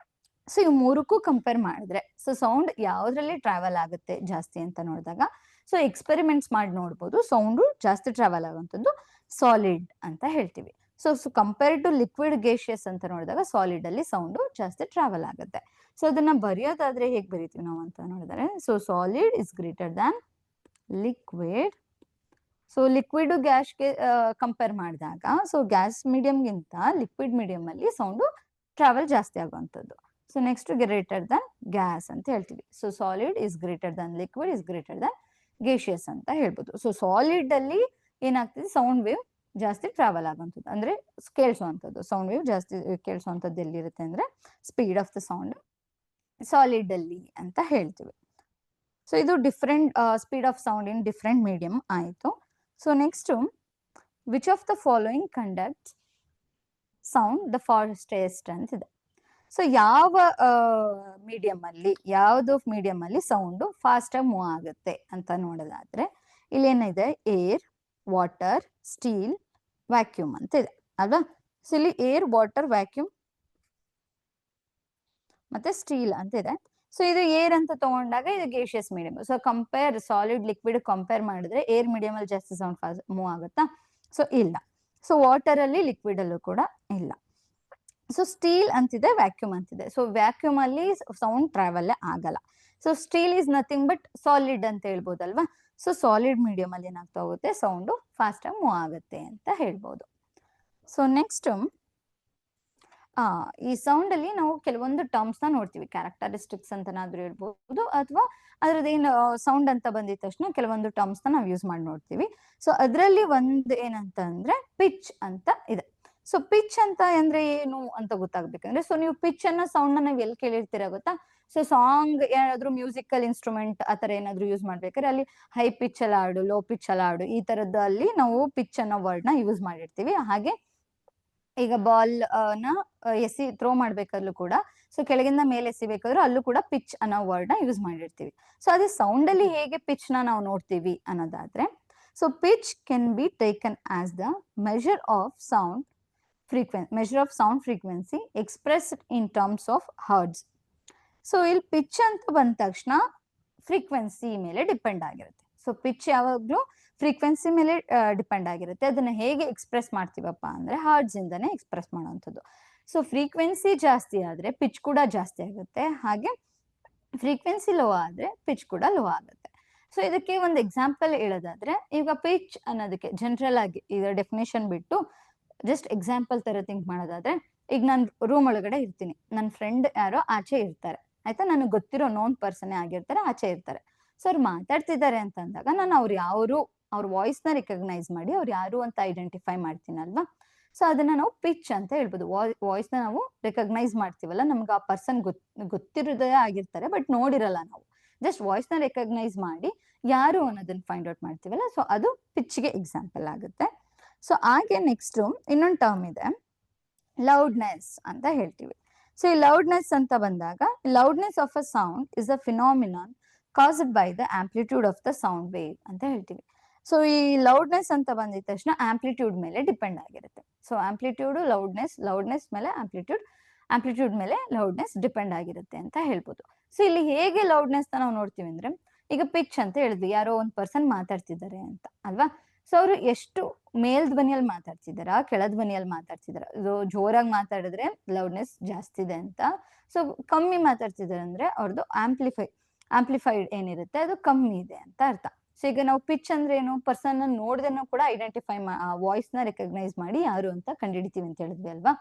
ಸೊ ಇವು ಮೂರಕ್ಕೂ ಕಂಪೇರ್ ಮಾಡಿದ್ರೆ ಸೊ ಸೌಂಡ್ ಯಾವ್ದ್ರಲ್ಲಿ ಟ್ರಾವೆಲ್ ಆಗುತ್ತೆ ಜಾಸ್ತಿ ಅಂತ ನೋಡಿದಾಗ ಸೊ ಎಕ್ಸ್ಪೆರಿಮೆಂಟ್ಸ್ ಮಾಡಿ ನೋಡ್ಬೋದು ಸೌಂಡು ಜಾಸ್ತಿ ಟ್ರಾವೆಲ್ ಆಗುವಂಥದ್ದು ಸಾಲಿಡ್ ಅಂತ ಹೇಳ್ತೀವಿ. So compare to liquid gaseous ಅಂತ ನೋಡಿದಾಗ ಸಾಲಿಡ್ ಅಲ್ಲಿ ಸೌಂಡು ಜಾಸ್ತಿ ಟ್ರಾವೆಲ್ ಆಗುತ್ತೆ. ಸೊ ಅದನ್ನ ಬರೆಯೋದಾದ್ರೆ ಹೇಗೆ ಬರೀತೀವಿ ನಾವು ಅಂತ ನೋಡಿದ್ರೆ so solid is greater than liquid. So liquid ಗ್ಯಾಸ್ಗೆ ಕಂಪೇರ್ ಮಾಡಿದಾಗ ಸೊ ಗ್ಯಾಸ್ ಮೀಡಿಯಂಗಿಂತ ಲಿಕ್ವಿಡ್ ಮೀಡಿಯಂ ಅಲ್ಲಿ ಸೌಂಡು ಟ್ರಾವೆಲ್ ಜಾಸ್ತಿ ಆಗುವಂಥದ್ದು. So next greater than gas ಅಂತ ಹೇಳ್ತೀವಿ. So solid is greater than liquid is greater than gaseous ಅಂತ ಹೇಳ್ಬೋದು. ಸೊ ಸಾಲಿಡ್ ಅಲ್ಲಿ ಏನಾಗ್ತದೆ ಸೌಂಡ್ ವೇವ್ ಜಾಸ್ತಿ ಟ್ರಾವೆಲ್ ಆಗುವಂಥದ್ದು ಅಂದ್ರೆ ಕೇಳಿಸುವಂಥದ್ದು ಸೌಂಡ್ ವೇವ್ ಜಾಸ್ತಿ ಕೇಳಿಸುವಂಥದ್ದು ಎಲ್ಲಿರುತ್ತೆ ಅಂದ್ರೆ speed of the sound solid ಅಲ್ಲಿ ಅಂತ ಹೇಳ್ತೀವಿ. ಸೊ ಇದು different speed of sound in different medium ಆಯಿತು. So next which of the following conduct sound the fastest ಅಂತಿದೆ. ಸೊ ಯಾವ ಮೀಡಿಯಂ ಅಲ್ಲಿ ಯಾವ್ದು ಮೀಡಿಯಂ ಅಲ್ಲಿ ಸೌಂಡ್ ಫಾಸ್ಟ್ ಆಗಿ ಮೂವ್ ಆಗುತ್ತೆ ಅಂತ ನೋಡೋದಾದ್ರೆ ಇಲ್ಲಿ ಏನಿದೆ ಏರ್, ವಾಟರ್, ಸ್ಟೀಲ್, ವ್ಯಾಕ್ಯೂಮ್ ಅಂತ ಇದೆ ಅಲ್ವಾ. ಸೊ ಇಲ್ಲಿ ಏರ್, ವಾಟರ್, ವ್ಯಾಕ್ಯೂಮ್ ಮತ್ತೆ ಸ್ಟೀಲ್ ಅಂತ ಇದೆ. ಸೊ ಇದು ಏರ್ ಅಂತ ತಗೊಂಡಾಗ ಇದು gaseous medium. So compare solid liquid compare ಮಾಡಿದ್ರೆ ಏರ್ ಮೀಡಿಯಂ ಅಲ್ಲಿ ಜಾಸ್ತಿ ಸೌಂಡ್ ಫಾಸ್ಟ್ ಮೂವ್ ಆಗುತ್ತಾ? ಸೊ ಇಲ್ಲ. ಸೊ ವಾಟರ್ ಅಲ್ಲಿ ಲಿಕ್ವಿಡ್ ಅಲ್ಲೂ ಕೂಡ ಇಲ್ಲ. ಸೊ ಸ್ಟೀಲ್ ಅಂತಿದೆ, ವ್ಯಾಕ್ಯೂಮ್ ಅಂತಿದೆ. ಸೊ ವ್ಯಾಕ್ಯೂಮ್ ಅಲ್ಲಿ ಸೌಂಡ್ ಟ್ರಾವೆಲ್ ಆಗಲ್ಲ. So steel is nothing but solid ಅಂತ ಹೇಳ್ಬೋದಲ್ವಾ. ಸೊ ಸಾಲಿಡ್ ಮೀಡಿಯಂ ಅಲ್ಲಿ ಏನಾಗ್ತಾ ಹೋಗುತ್ತೆ ಸೌಂಡು ಫಾಸ್ಟ್ ಆಗಿ ಮೂವ್ ಆಗುತ್ತೆ ಅಂತ ಹೇಳ್ಬೋದು. ಸೊ ನೆಕ್ಸ್ಟ್ ಈ ಸೌಂಡ್ ಅಲ್ಲಿ ನಾವು ಕೆಲವೊಂದು ಟರ್ಮ್ಸ್ ನ ನೋಡ್ತೀವಿ, ಕ್ಯಾರೆಕ್ಟರಿಸ್ಟಿಕ್ಸ್ ಅಂತನಾದ್ರೂ ಇರ್ಬೋದು ಅಥವಾ ಅದ್ರದ್ದೇನು ಸೌಂಡ್ ಅಂತ ಬಂದಿದ ತಕ್ಷಣ ಕೆಲವೊಂದು ಟರ್ಮ್ಸ್ ನ ನಾವು ಯೂಸ್ ಮಾಡಿ ನೋಡ್ತೀವಿ. ಸೊ ಅದರಲ್ಲಿ ಒಂದು ಏನಂತ ಅಂದ್ರೆ ಪಿಚ್ ಅಂತ ಇದೆ. ಸೊ ಪಿಚ್ ಅಂತ ಅಂದ್ರೆ ಏನು ಅಂತ ಗೊತ್ತಾಗ್ಬೇಕಂದ್ರೆ ಸೊ ನೀವು ಪಿಚ್ ಅನ್ನೋ ಸೌಂಡ್ ನ ನೀವು ಎಲ್ಲಿ ಕೇಳಿರ್ತೀರ ಗೊತ್ತಾ? ಸೊ ಸಾಂಗ್ ಏನಾದ್ರು ಮ್ಯೂಸಿಕಲ್ ಇನ್ಸ್ಟ್ರೂಮೆಂಟ್ ಆತರ ಏನಾದ್ರು ಯೂಸ್ ಮಾಡ್ಬೇಕಾದ್ರೆ ಅಲ್ಲಿ ಹೈ ಪಿಚ್ ಅಲ್ಲಿ ಹಾಡು, ಲೋ ಪಿಚ್ ಅಲ್ಲಿ ಹಾಡು ಈ ತರದಲ್ಲಿ ನಾವು ಪಿಚ್ ಅನ್ನೋ ವರ್ಡ್ ನ ಯೂಸ್ ಮಾಡಿರ್ತೀವಿ. ಹಾಗೆ ಈಗ ಬಾಲ್ ನ ಥ್ರೋ ಮಾಡ್ಬೇಕಾದ್ರೂ ಕೂಡ ಸೊ ಕೆಳಗಿಂದ ಮೇಲೆ ಎಸಿಬೇಕಾದ್ರೂ ಅಲ್ಲೂ ಕೂಡ ಪಿಚ್ ಅನ್ನೋ ವರ್ಡ್ ನ ಯೂಸ್ ಮಾಡಿರ್ತೀವಿ. ಸೊ ಅದೇ ಸೌಂಡ್ ಅಲ್ಲಿ ಹೇಗೆ ಪಿಚ್ ನ ನಾವು ನೋಡ್ತೀವಿ ಅನ್ನೋದಾದ್ರೆ so pitch can be taken as the measure of sound frequency expressed in terms of hertz. So ಇಲ್ಲಿ ಪಿಚ್ ಅಂತ ಬಂದ ತಕ್ಷಣ ಫ್ರೀಕ್ವೆನ್ಸಿ ಮೇಲೆ ಡಿಪೆಂಡ್ ಆಗಿರುತ್ತೆ. ಸೊ ಪಿಚ್ ಯಾವಾಗ್ಲೂ ಫ್ರೀಕ್ವೆನ್ಸಿ ಮೇಲೆ ಡಿಪೆಂಡ್ ಆಗಿರುತ್ತೆ. ಅದನ್ನ ಹೇಗೆ ಎಕ್ಸ್ಪ್ರೆಸ್ ಮಾಡ್ತೀವಪ್ಪ ಅಂದ್ರೆ ಹಾರ್ಡ್ಸ್ ಇಂದಾನೆ ಎಕ್ಸ್ಪ್ರೆಸ್ ಮಾಡುವಂಥದ್ದು. ಸೊ ಫ್ರೀಕ್ವೆನ್ಸಿ ಜಾಸ್ತಿ ಆದ್ರೆ ಪಿಚ್ ಕೂಡ ಜಾಸ್ತಿ ಆಗುತ್ತೆ, ಹಾಗೆ ಫ್ರೀಕ್ವೆನ್ಸಿ ಲೋ ಆದ್ರೆ ಪಿಚ್ ಕೂಡ ಲೋ ಆಗುತ್ತೆ. ಸೊ ಇದಕ್ಕೆ ಒಂದು ಎಕ್ಸಾಂಪಲ್ ಹೇಳೋದಾದ್ರೆ ಈಗ ಪಿಚ್ ಅನ್ನೋದಕ್ಕೆ ಜನರಲ್ ಆಗಿ ಈಗ ಡೆಫಿನೇಷನ್ ಬಿಟ್ಟು ಜಸ್ಟ್ ಎಕ್ಸಾಂಪಲ್ ತರ ಥಿಂಕ್ ಮಾಡೋದಾದ್ರೆ ಈಗ ನಾನು ರೂಮ್ ಒಳಗಡೆ ಇರ್ತೀನಿ, ನನ್ನ ಫ್ರೆಂಡ್ ಯಾರೋ ಆಚೆ ಇರ್ತಾರೆ ಆಯ್ತಾ, ನನಗೆ ಗೊತ್ತಿರೋ ನೋನ್ ಪರ್ಸನ್ ಆಗಿರ್ತಾರೆ ಆಚೆ ಇರ್ತಾರೆ. ಸೊ ಅವ್ರು ಮಾತಾಡ್ತಿದ್ದಾರೆ ಅಂತ ಅಂದಾಗ ನಾನು ಅವ್ರ ವಾಯ್ಸ್ ನ ರಿಕಗ್ನೈಸ್ ಮಾಡಿ ಅವ್ರು ಯಾರು ಅಂತ ಐಡೆಂಟಿಫೈ ಮಾಡ್ತೀನಲ್ವಾ. ಸೊ ಅದನ್ನ ನಾವು ಪಿಚ್ ಅಂತ ಹೇಳ್ಬೋದು. ವಾಯ್ಸ್ ನ ನಾವು ರಿಕಗ್ನೈಸ್ ಮಾಡ್ತೀವಲ್ಲ, ನಮ್ಗೆ ಆ ಪರ್ಸನ್ ಗೊತ್ತಿರೋದೇ ಆಗಿರ್ತಾರೆ ಬಟ್ ನೋಡಿರಲ್ಲ, ನಾವು ಜಸ್ಟ್ ವಾಯ್ಸ್ ನ ರಿಕಗ್ನೈಸ್ ಮಾಡಿ ಯಾರು ಅನ್ನೋದನ್ನ ಫೈಂಡ್ ಔಟ್ ಮಾಡ್ತೀವಲ್ಲ, ಸೊ ಅದು ಪಿಚ್ಗೆ ಎಕ್ಸಾಂಪಲ್ ಆಗುತ್ತೆ. ಸೊ ಹಾಗೆ ನೆಕ್ಸ್ಟ್ ಇನ್ನೊಂದು ಟರ್ಮ್ ಇದೆ ಲೌಡ್ನೆಸ್ ಅಂತ ಹೇಳ್ತೀವಿ. ಸೊ ಈ ಲೌಡ್ನೆಸ್ ಅಂತ ಬಂದಾಗ loudness of a sound is a phenomenon caused by the amplitude of the sound wave ಅಂತ ಹೇಳ್ತೀವಿ. ಸೊ ಈ ಲೌಡ್ನೆಸ್ ಅಂತ ಬಂದಿದ ತಕ್ಷಣ ಆಂಪ್ಲಿಟ್ಯೂಡ್ ಮೇಲೆ ಡಿಪೆಂಡ್ ಆಗಿರುತ್ತೆ. ಸೊ ಆಂಪ್ಲಿಟ್ಯೂಡ್ ಲೌಡ್ನೆಸ್ ಮೇಲೆ ಆಂಪ್ಲಿಟ್ಯೂಡ್ ಮೇಲೆ ಲೌಡ್ನೆಸ್ ಡಿಪೆಂಡ್ ಆಗಿರುತ್ತೆ ಅಂತ ಹೇಳ್ಬೋದು. ಸೊ ಇಲ್ಲಿ ಹೇಗೆ ಲೌಡ್ನೆಸ್ ನಾವು ನೋಡ್ತೀವಿ ಅಂದ್ರೆ ಈಗ ಪಿಚ್ ಅಂತ ಹೇಳಿದ್ವಿ, ಯಾರೋ ಒಂದ್ ಪರ್ಸನ್ ಮಾತಾಡ್ತಿದ್ದಾರೆ ಅಂತ ಅಲ್ವಾ. ಸೊ ಅವರು ಎಷ್ಟು ಮೇಲ್ ಧ್ವನಿಯಲ್ಲಿ ಮಾತಾಡ್ತಿದಾರ, ಕೆಳ ಧ್ವನಿಯಲ್ಲಿ ಮಾತಾಡ್ತಿದಾರ. ಜೋರಾಗಿ ಮಾತಾಡಿದ್ರೆ ಲೌಡ್ನೆಸ್ ಜಾಸ್ತಿ ಇದೆ ಅಂತ, ಸೊ ಕಮ್ಮಿ ಮಾತಾಡ್ತಿದಾರೆ ಅಂದ್ರೆ ಅವ್ರದ್ದು ಆಂಪ್ಲಿಫೈಡ್ ಏನಿರುತ್ತೆ ಅದು ಕಮ್ಮಿ ಇದೆ ಅಂತ ಅರ್ಥ. ಸೊ ಈಗ ನಾವು ಪಿಚ್ ಅಂದ್ರೆ ಏನು, ಪರ್ಸನ್ ನೋಡ್ದೇನೂ ಕೂಡ ಐಡೆಂಟಿಫೈ ವಾಯ್ಸ್ ನ ರೆಕಗ್ನೈಸ್ ಮಾಡಿ ಯಾರು ಅಂತ ಕಂಡುಹಿಡಿತೀವಿ ಅಂತ ಹೇಳಿದ್ವಿ ಅಲ್ವಾ.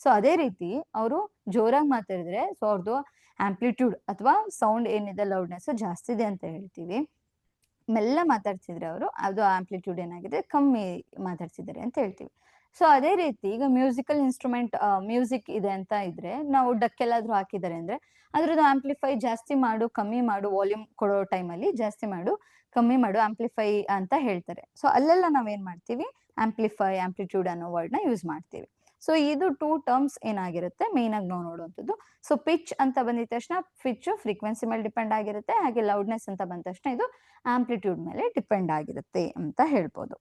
ಸೊ ಅದೇ ರೀತಿ ಅವರು ಜೋರಾಗಿ ಮಾತಾಡಿದ್ರೆ ಸೊ ಅವ್ರದ್ದು ಆಂಪ್ಲಿಟ್ಯೂಡ್ ಅಥವಾ ಸೌಂಡ್ ಏನಿದೆ ಲೌಡ್ನೆಸ್ ಜಾಸ್ತಿ ಇದೆ ಅಂತ ಹೇಳ್ತೀವಿ. ಮೆಲ್ಲ ಮಾತಾಡ್ತಿದ್ರೆ ಅವರು ಅದು ಆಂಪ್ಲಿಟ್ಯೂಡ್ ಏನಾಗಿದೆ ಕಮ್ಮಿ ಮಾತಾಡ್ತಿದ್ದಾರೆ ಅಂತ ಹೇಳ್ತೀವಿ. ಸೊ ಅದೇ ರೀತಿ ಈಗ ಮ್ಯೂಸಿಕಲ್ ಇನ್ಸ್ಟ್ರೂಮೆಂಟ್ ಮ್ಯೂಸಿಕ್ ಇದೆ ಅಂತ ಇದ್ರೆ ನಾವು ಡಕ್ ಎಲ್ಲಾದ್ರೂ ಹಾಕಿದ್ದಾರೆ ಅಂದ್ರೆ ಅದ್ರದ್ದು ಆಂಪ್ಲಿಫೈ ಜಾಸ್ತಿ ಮಾಡು ಕಮ್ಮಿ ಮಾಡು, ವಾಲ್ಯೂಮ್ ಕೊಡೋ ಟೈಮಲ್ಲಿ ಜಾಸ್ತಿ ಮಾಡು ಕಮ್ಮಿ ಮಾಡು ಆಂಪ್ಲಿಫೈ ಅಂತ ಹೇಳ್ತಾರೆ. ಸೊ ಅಲ್ಲೆಲ್ಲ ನಾವೇನ್ ಮಾಡ್ತೀವಿ ಆಂಪ್ಲಿಟ್ಯೂಡ್ ಅನ್ನೋ ವರ್ಡ್ ನ ಯೂಸ್ ಮಾಡ್ತೀವಿ. ಸೊ ಇದು 2 ಟರ್ಮ್ಸ್ ಏನಾಗಿರುತ್ತೆ ಮೇನ್ ಆಗಿ ನಾವು ನೋಡುವಂಥದ್ದು. ಸೊ ಪಿಚ್ ಅಂತ ಬಂದಿದ ತಕ್ಷಣ ಪಿಚ್ ಫ್ರೀಕ್ವೆನ್ಸಿ ಮೇಲೆ ಡಿಪೆಂಡ್ ಆಗಿರುತ್ತೆ, ಹಾಗೆ ಲೌಡ್ನೆಸ್ ಅಂತ ಬಂದ ತಕ್ಷಣ ಇದು ಆಂಪ್ಲಿಟ್ಯೂಡ್ ಮೇಲೆ ಡಿಪೆಂಡ್ ಆಗಿರುತ್ತೆ ಅಂತ ಹೇಳ್ಬೋದು.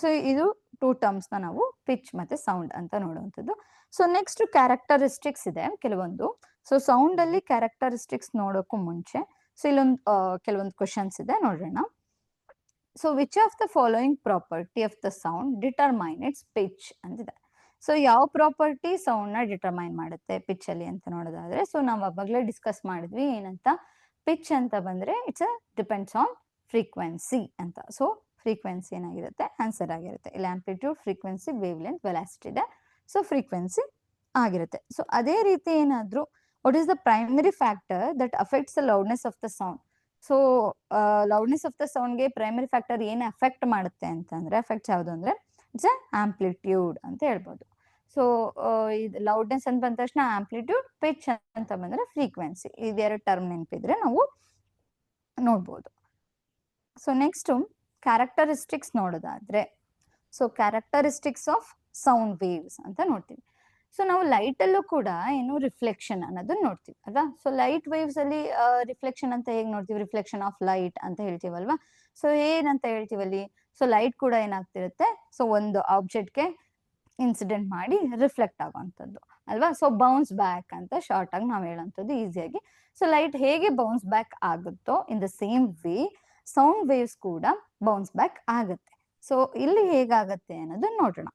ಸೊ ಇದು 2 ಟರ್ಮ್ಸ್ ನ ನಾವು ಪಿಚ್ ಮತ್ತೆ ಸೌಂಡ್ ಅಂತ ನೋಡುವಂಥದ್ದು. ಸೊ ನೆಕ್ಸ್ಟ್ ಕ್ಯಾರೆಕ್ಟರಿಸ್ಟಿಕ್ಸ್ ಇದೆ ಕೆಲವೊಂದು. ಸೊ ಸೌಂಡ್ ಅಲ್ಲಿ ಕ್ಯಾರೆಕ್ಟರಿಸ್ಟಿಕ್ಸ್ ನೋಡೋಕ್ಕೂ ಮುಂಚೆ ಸೊ ಇಲ್ಲೊಂದು ಕೆಲವೊಂದು ಕ್ವಶನ್ಸ್ ಇದೆ ನೋಡೋಣ. So which of the following property of the sound determine it's pitch ಅಂತಿದೆ. ಸೊ ಯಾವ ಪ್ರಾಪರ್ಟಿ ಸೌಂಡ್ ನ ಡಿಟರ್ಮೈನ್ ಮಾಡುತ್ತೆ ಪಿಚ್ ಅಲ್ಲಿ ಅಂತ ನೋಡೋದಾದ್ರೆ, ಸೊ ನಾವು ಅವಾಗಲೇ ಡಿಸ್ಕಸ್ ಮಾಡಿದ್ವಿ ಏನಂತ, ಪಿಚ್ ಅಂತ ಬಂದ್ರೆ ಇಟ್ಸ್ ಡಿಪೆಂಡ್ಸ್ ಆನ್ ಫ್ರೀಕ್ವೆನ್ಸಿ ಅಂತ. ಸೊ ಫ್ರೀಕ್ವೆನ್ಸಿ ಏನಾಗಿರುತ್ತೆ ಆನ್ಸರ್ ಆಗಿರುತ್ತೆ. ಇಲ್ಲಿ amplitude, frequency, wave length, velocity ಇದೆ. ಸೊ ಫ್ರೀಕ್ವೆನ್ಸಿ ಆಗಿರುತ್ತೆ. ಸೊ ಅದೇ ರೀತಿ ಏನಾದ್ರು what is the primary factor that affects the loudness of the sound. So loudness of the ಸೌಂಡ್ಗೆ ಪ್ರೈಮರಿ ಫ್ಯಾಕ್ಟರ್ ಏನು ಅಫೆಕ್ಟ್ ಮಾಡುತ್ತೆ ಅಂತಂದ್ರೆ, ಎಫೆಕ್ಟ್ಸ್ ಯಾವುದು ಅಂದ್ರೆ ಇಟ್ಸ್ ಆಂಪ್ಲಿಟ್ಯೂಡ್ ಅಂತ ಹೇಳ್ಬೋದು. ಸೊ ಇದು ಲೌಡ್ನೆಸ್ ಅಂತ ಬಂದ ತಕ್ಷಣ ಆಂಪ್ಲಿಟ್ಯೂಡ್, ಪಿಚ್ ಅಂತ ಬಂದ್ರೆ ಫ್ರೀಕ್ವೆನ್ಸಿ, ಇದೆರಡು ಟರ್ಮ್ ನೆನಪಿದ್ರೆ ನಾವು ನೋಡ್ಬೋದು. ಸೊ ನೆಕ್ಸ್ಟ್ ಕ್ಯಾರೆಕ್ಟರಿಸ್ಟಿಕ್ಸ್ ನೋಡೋದಾದ್ರೆ, so characteristics of sound waves ಅಂತ ನೋಡ್ತೀವಿ. ಸೊ ನಾವು ಲೈಟ್ ಅಲ್ಲೂ ಕೂಡ ಏನು ರಿಫ್ಲೆಕ್ಷನ್ ಅನ್ನೋದನ್ನ ನೋಡ್ತೀವಿ ಅಲ್ವಾ. ಸೊ ಲೈಟ್ ವೇವ್ಸ್ ಅಲ್ಲಿ ರಿಫ್ಲೆಕ್ಷನ್ ಅಂತ ಹೇಗ್ ನೋಡ್ತೀವಿ, ರಿಫ್ಲೆಕ್ಷನ್ ಆಫ್ ಲೈಟ್ ಅಂತ ಹೇಳ್ತೀವಲ್ವಾ. ಸೊ ಏನಂತ ಹೇಳ್ತೀವಲ್ಲಿ, ಸೊ ಲೈಟ್ ಕೂಡ ಏನಾಗ್ತಿರುತ್ತೆ, ಸೊ ಒಂದು ಆಬ್ಜೆಕ್ಟ್ಗೆ ಇನ್ಸಿಡೆಂಟ್ ಮಾಡಿ ರಿಫ್ಲೆಕ್ಟ್ ಆಗುವಂಥದ್ದು ಅಲ್ವಾ. ಸೊ ಬೌನ್ಸ್ ಬ್ಯಾಕ್ ಅಂತ ಶಾರ್ಟ್ ಆಗಿ ನಾವು ಹೇಳೋಂಥದ್ದು ಈಸಿಯಾಗಿ. ಸೊ ಲೈಟ್ ಹೇಗೆ ಬೌನ್ಸ್ ಬ್ಯಾಕ್ ಆಗುತ್ತೋ ಇನ್ the same way sound waves ಕೂಡ ಬೌನ್ಸ್ ಬ್ಯಾಕ್ ಆಗುತ್ತೆ. ಸೊ ಇಲ್ಲಿ ಹೇಗಾಗತ್ತೆ ಅನ್ನೋದನ್ನ ನೋಡೋಣ.